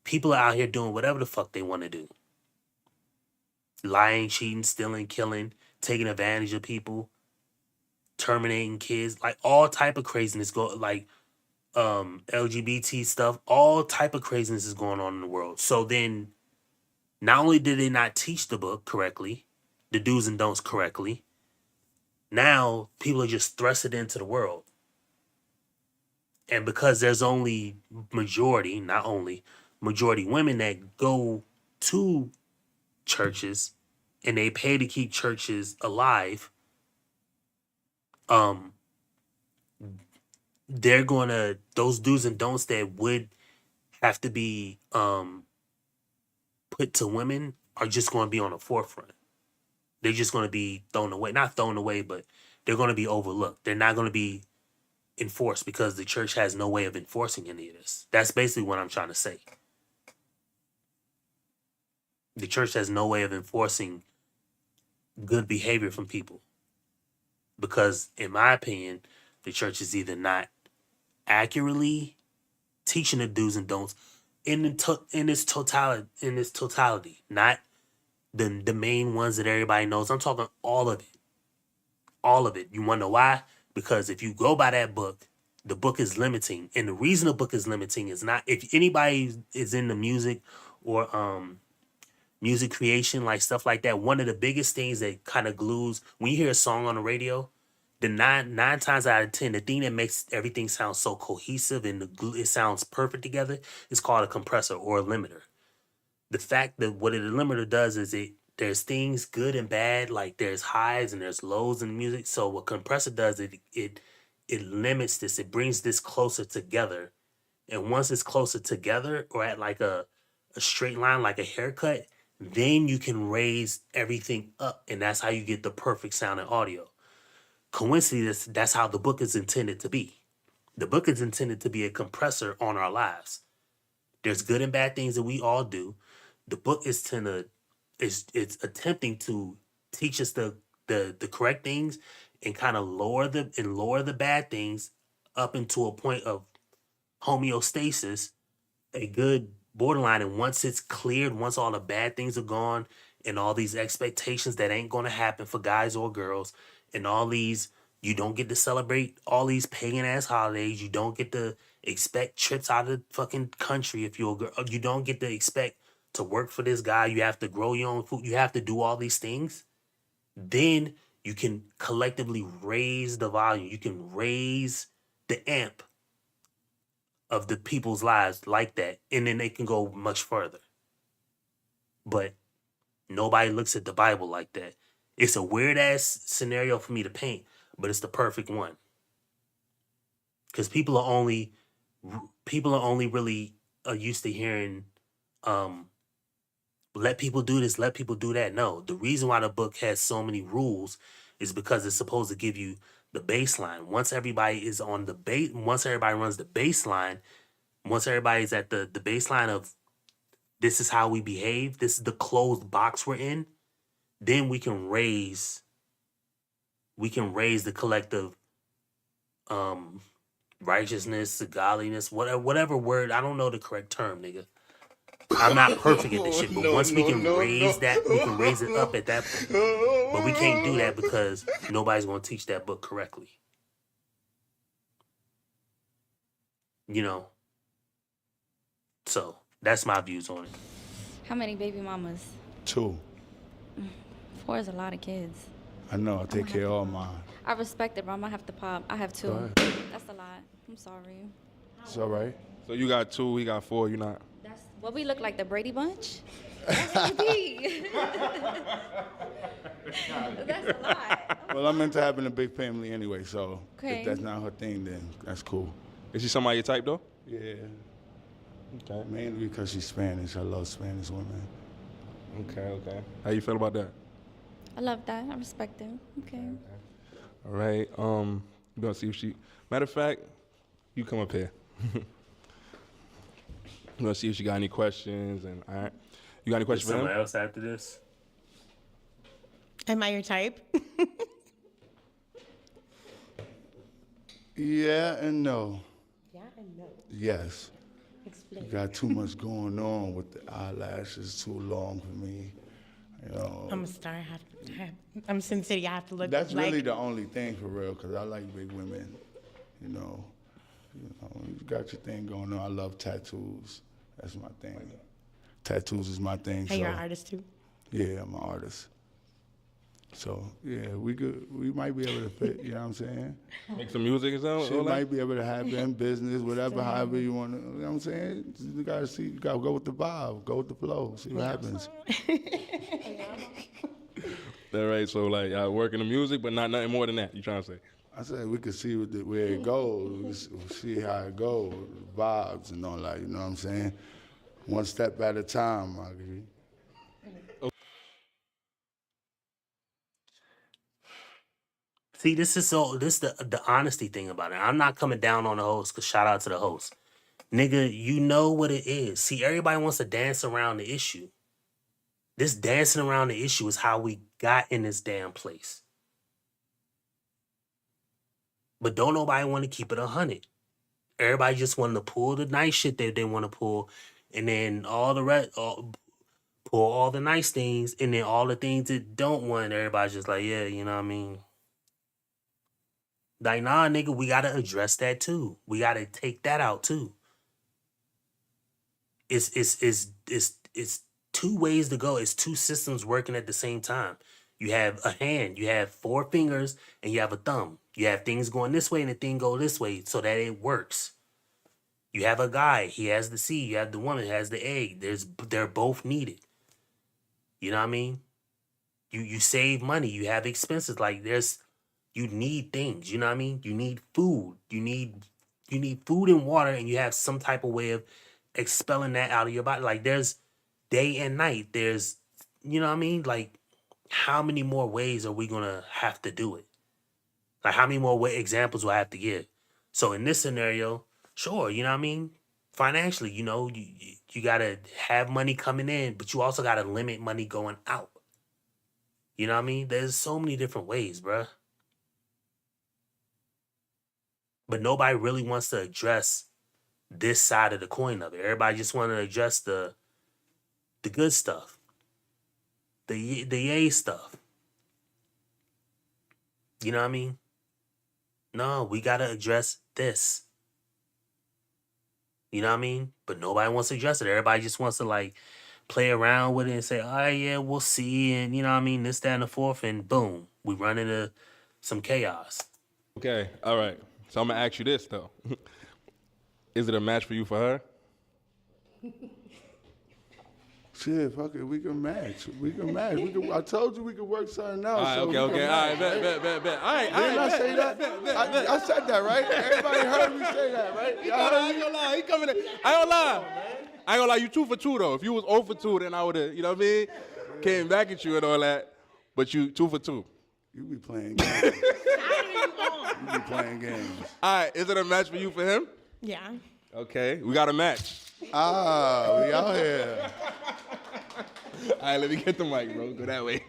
people are out here doing whatever the fuck they want to do. Lying, cheating, stealing, killing, taking advantage of people, terminating kids, like all type of craziness LGBT stuff, all type of craziness is going on in the world. So then not only did they not teach the book correctly, the do's and don'ts correctly, now people are just thrusted into the world. And because there's only majority women that go to churches and they pay to keep churches alive, they're gonna, those do's and don'ts that would have to be put to women are just going to be on the forefront. They're just going to be thrown away. Not thrown away, but they're going to be overlooked. They're not going to be enforced because the church has no way of enforcing any of this. That's basically what I'm trying to say. The church has no way of enforcing good behavior from people. Because, in my opinion, the church is either not accurately teaching the do's and don'ts in its totality, not the main ones that everybody knows. I'm talking all of it. All of it. You want to know why? Because if you go by that book, the book is limiting. And the reason the book is limiting is not, if anybody is into music or music creation, like stuff like that, one of the biggest things that kind of glues, when you hear a song on the radio, the nine times out of 10, the thing that makes everything sound so cohesive and it sounds perfect together is called a compressor or a limiter. The fact that what a limiter does is there's things good and bad, like there's highs and there's lows in music. So what compressor does, it limits this, it brings this closer together. And once it's closer together or at like a straight line, like a haircut, then you can raise everything up. And that's how you get the perfect sound and audio. Coincidentally, that's how the book is intended to be. The book is intended to be a compressor on our lives. There's good and bad things that we all do. The book is it's attempting to teach us the correct things and kind of lower the bad things up into a point of homeostasis, a good borderline. And once it's cleared, once all the bad things are gone and all these expectations that ain't going to happen for guys or girls and all these, you don't get to celebrate all these pagan ass holidays. You don't get to expect trips out of the fucking country if you're a girl. You don't get to expect to work for this guy. You have to grow your own food. You have to do all these things. Then you can collectively raise the volume. You can raise the amp of the people's lives like that. And then they can go much further. But nobody looks at the Bible like that. It's a weird ass scenario for me to paint, but it's the perfect one. because people are only really used to hearing, let people do this, let people do that. No, the reason why the book has so many rules is because it's supposed to give you the baseline. Once everybody is on the base, once everybody runs the baseline, once everybody's at the baseline of this is how we behave, this is the closed box we're in, then we can raise the collective righteousness, godliness, whatever word. I don't know the correct term, nigga. I'm not perfect at this shit, but once we can raise that, we can raise it up at that point. But we can't do that because nobody's going to teach that book correctly. You know? So, that's my views on it. How many baby mamas? 2. 4 is a lot of kids. I know, I take care of all mine. I respect it, but I'm gonna have to pop. I have 2. Go ahead. That's a lot. I'm sorry. It's all right. So you got 2, he got 4, you not. What we look like, the Brady Bunch? That's what we be. That's a lot. Well, I'm into having a big family anyway, so Okay. if that's not her thing, then that's cool. Is she somebody your type though? Yeah. Okay. Mainly because she's Spanish. I love Spanish women. Okay. How you feel about that? I love that. I respect it. Okay. All right. We're gonna see if she. Matter of fact, you come up here. We're gonna see if she got any questions. And all right, you got any questions for him? Someone else after this? Am I your type? Yeah and no. Yeah and no. Yes. Explain. You got too much going on with the eyelashes. Too long for me. You know. I'm a star. I'm Sin City. I have to look. That's like, really the only thing for real, because I like big women. You know, you got your thing going on. I love tattoos. That's my thing. Tattoos is my thing. Hey, you're an artist too? Yeah, I'm an artist. So yeah, we might be able to fit. You know what I'm saying? Make some music or something. She might be able to have in business, whatever, however you want to. You know what I'm saying? You gotta see. You gotta go with the vibe, go with the flow, see what happens. All right. So like, I work in the music, but not nothing more than that. You trying to say? I said we could see where it goes, we'll see how it goes, vibes and all that. You know what I'm saying? One step at a time, Marguerite. See, this is the honesty thing about it. I'm not coming down on the host, because shout out to the host. Nigga, you know what it is. See, everybody wants to dance around the issue. This dancing around the issue is how we got in this damn place. But don't nobody want to keep it 100. Everybody just wanted to pull the nice shit that they want to pull, and then all the rest, pull all the nice things, and then all the things that don't want. Everybody's just like, yeah, you know what I mean? Like, nah, nigga, we gotta address that too. We gotta take that out too. It's 2 ways to go. It's 2 systems working at the same time. You have a hand, you have 4 fingers, and you have a thumb. You have things going this way and the thing go this way so that it works. You have a guy, he has the seed. You have the woman, has the egg. They're both needed. You know what I mean? You save money. You have expenses. Like you need things. You know what I mean? You need food. You need food and water, and you have some type of way of expelling that out of your body. Like there's day and night. There's, you know what I mean? Like, how many more ways are we gonna have to do it? Like, how many more examples do I have to give? So in this scenario, sure, you know what I mean? Financially, you know, you gotta have money coming in, but you also gotta limit money going out. You know what I mean? There's so many different ways, bruh. But nobody really wants to address this side of the coin of it. Everybody just want to address the good stuff, the yay stuff. You know what I mean? No, we gotta address this. You know what I mean? But nobody wants to address it. Everybody just wants to like play around with it and say, "Oh yeah, we'll see," and you know what I mean, this, that, and the fourth, and boom, we run into some chaos. Okay. All right. So I'm gonna ask you this though: is it a match for you for her? Shit, fuck it. We can match. I told you we could work something out. All right, okay. All right, bet. All right, Didn't I say that? I said that, right? Everybody heard me say that, right? Y'all heard me? I ain't gonna lie. He coming in. I ain't gonna lie. You 2 for 2 though. If you was 0 for 2, then I would have, you know what I mean? Came back at you and all that. But you 2 for 2. You be playing games. You be playing games. All right, is it a match for you for him? Yeah. Okay, we got a match. We out here. All right, let me get the mic, bro. Go that way.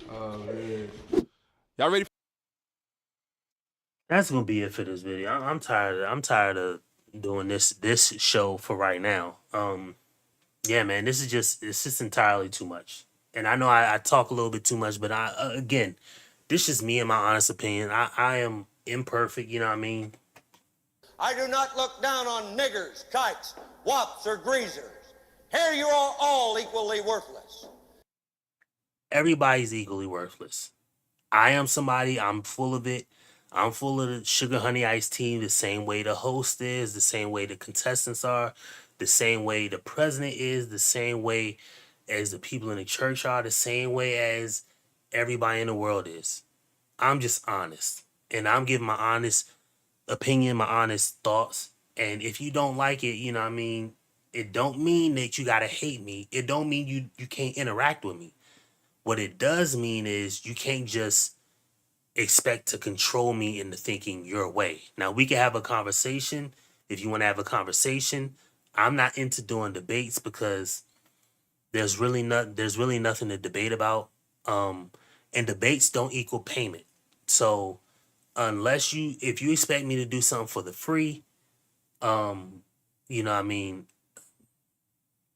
Oh, man. Y'all ready? That's gonna be it for this video. I'm tired of doing this show for right now. Yeah, man, it's just entirely too much. And I know I talk a little bit too much, but again, this is me and my honest opinion. I am imperfect, you know what I mean? I do not look down on niggers, kikes, wops, or greasers. Here you are all equally worthless. Everybody's equally worthless. I am somebody, I'm full of it. I'm full of the sugar honey iced tea the same way the host is, the same way the contestants are, the same way the president is, the same way as the people in the church are, the same way as everybody in the world is. I'm just honest. And I'm giving my honest opinion, my honest thoughts. And if you don't like it, you know what I mean, it don't mean that you gotta hate me. It don't mean you can't interact with me. What it does mean is you can't just expect to control me into thinking your way. Now we can have a conversation if you want to have a conversation. I'm not into doing debates because there's really nothing to debate about. And debates don't equal payment. So if you expect me to do something for the free, you know what I mean,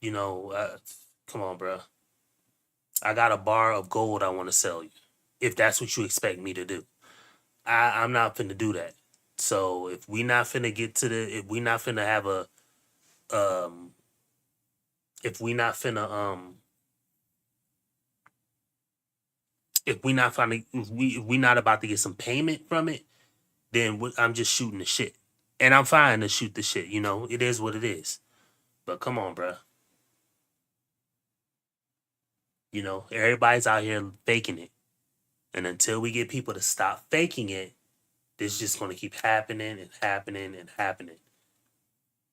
come on, bro. I got a bar of gold I want to sell you. If that's what you expect me to do, I'm not finna do that. So if we not finna if we not finna have a, if we not finna, if we not about to get some payment from it, then I'm just shooting the shit. And I'm fine to shoot the shit, it is what it is. But come on, bruh. Everybody's out here faking it. And until we get people to stop faking it, this is just going to keep happening and happening and happening.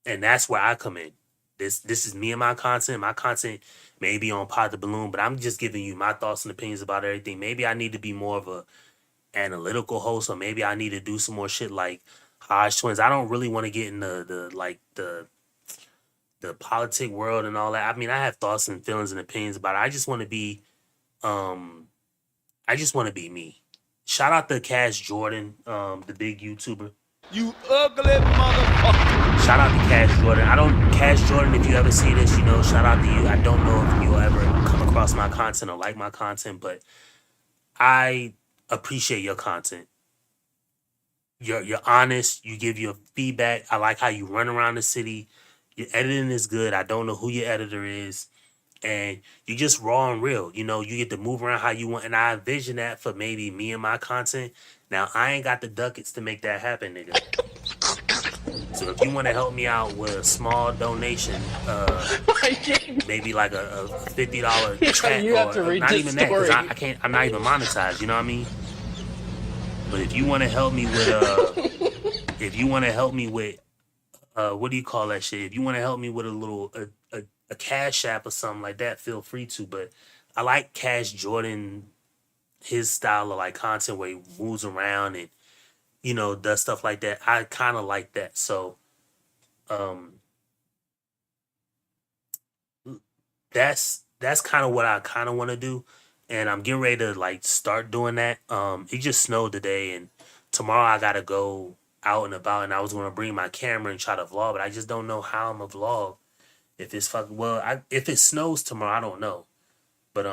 And that's where I come in. This is me and my content. My content may be on Pod the Balloon, but I'm just giving you my thoughts and opinions about everything. Maybe I need to be more of a analytical host, or maybe I need to do some more shit like Hodge Twins. I don't really want to get in the politic world and all that. I mean, I have thoughts and feelings and opinions about it. I just want to be me. Shout out to Cash Jordan, the big YouTuber. You ugly motherfucker. Shout out to Cash Jordan. Cash Jordan, if you ever see this, shout out to you. I don't know if you'll ever come across my content or like my content, but I appreciate your content. You're honest. You give your feedback. I like how you run around the city. Your editing is good. I don't know who your editor is. And you just raw and real. You get to move around how you want. And I envision that for maybe me and my content. Now, I ain't got the ducats to make that happen, nigga. So if you want to help me out with a small donation, maybe like a $50 check, You have to read not this even that, story. because I'm not even monetized, you know what I mean? But if you want to help me with, what do you call that shit? If you want to help me with a Cash App or something like that, feel free to. But I like Cash Jordan, his style of like content where he moves around and does stuff like that. I kind of like that. So that's kind of what I kind of want to do, and I'm getting ready to like start doing that. It just snowed today, and tomorrow I gotta go out and about, and I was gonna bring my camera and try to vlog, but I just don't know how I'm gonna vlog. If it's if it snows tomorrow, I don't know. But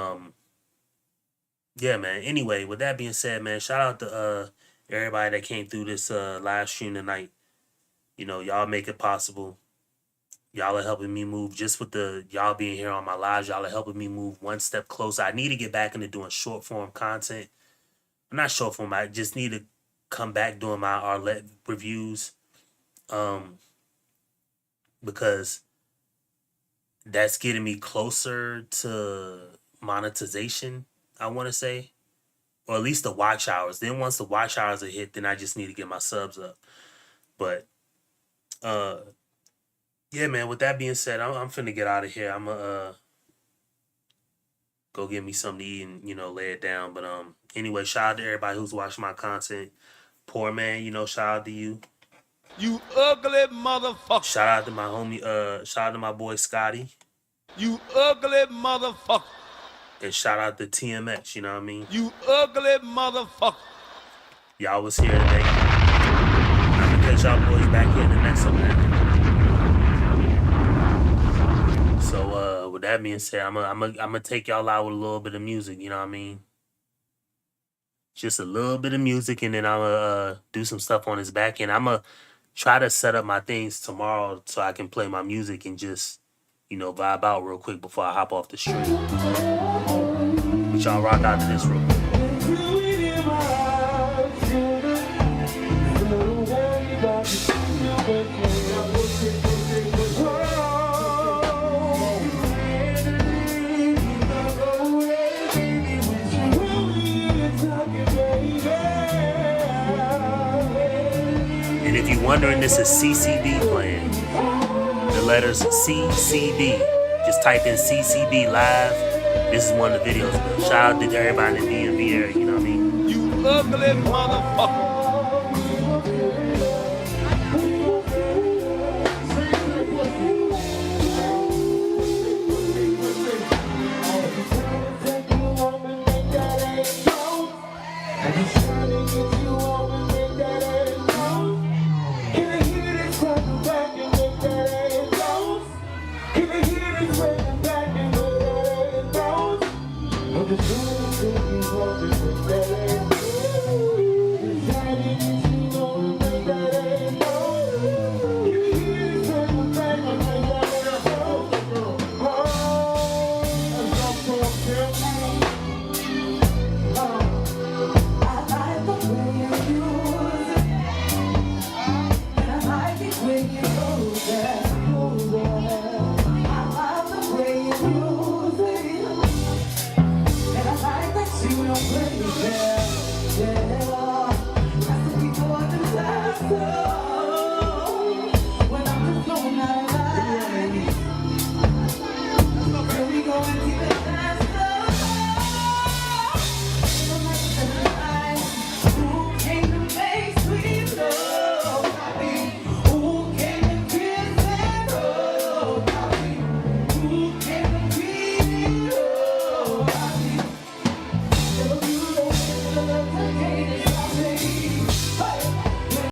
yeah, man. Anyway, with that being said, man, shout out to everybody that came through this live stream tonight. Y'all make it possible. Y'all are helping me move. Just with y'all being here on my lives, y'all are helping me move one step closer. I need to get back into doing short form content. Not short form. I just need to come back doing my Arlette reviews. Because that's getting me closer to monetization, I want to say. Or at least the watch hours. Then once the watch hours are hit, then I just need to get my subs up. But yeah, man, with that being said, I'm finna get out of here. I'm gonna go get me something to eat and, you know, lay it down. But anyway, shout out to everybody who's watching my content. Poor man, you know, shout out to you. You ugly motherfucker. Shout out to my homie, shout out to my boy Scotty. You ugly motherfucker. And shout out to TMX, you know what I mean? You ugly motherfucker. Y'all was here today. I'm gonna catch y'all boys back here in the next one, man. So with that being said, I'm gonna take y'all out with a little bit of music, you know what I mean? Just a little bit of music, and then I'm gonna do some stuff on his back end. I'm gonna try to set up my things tomorrow so I can play my music and just, you know, vibe out real quick before I hop off the street. But y'all rock out to this real quick. And if you're wondering, this is CCB playing. The letters CCB. Just type in CCB live. This is one of the videos. Shout out to everybody in the DMV area, you know what I mean? You ugly motherfucker.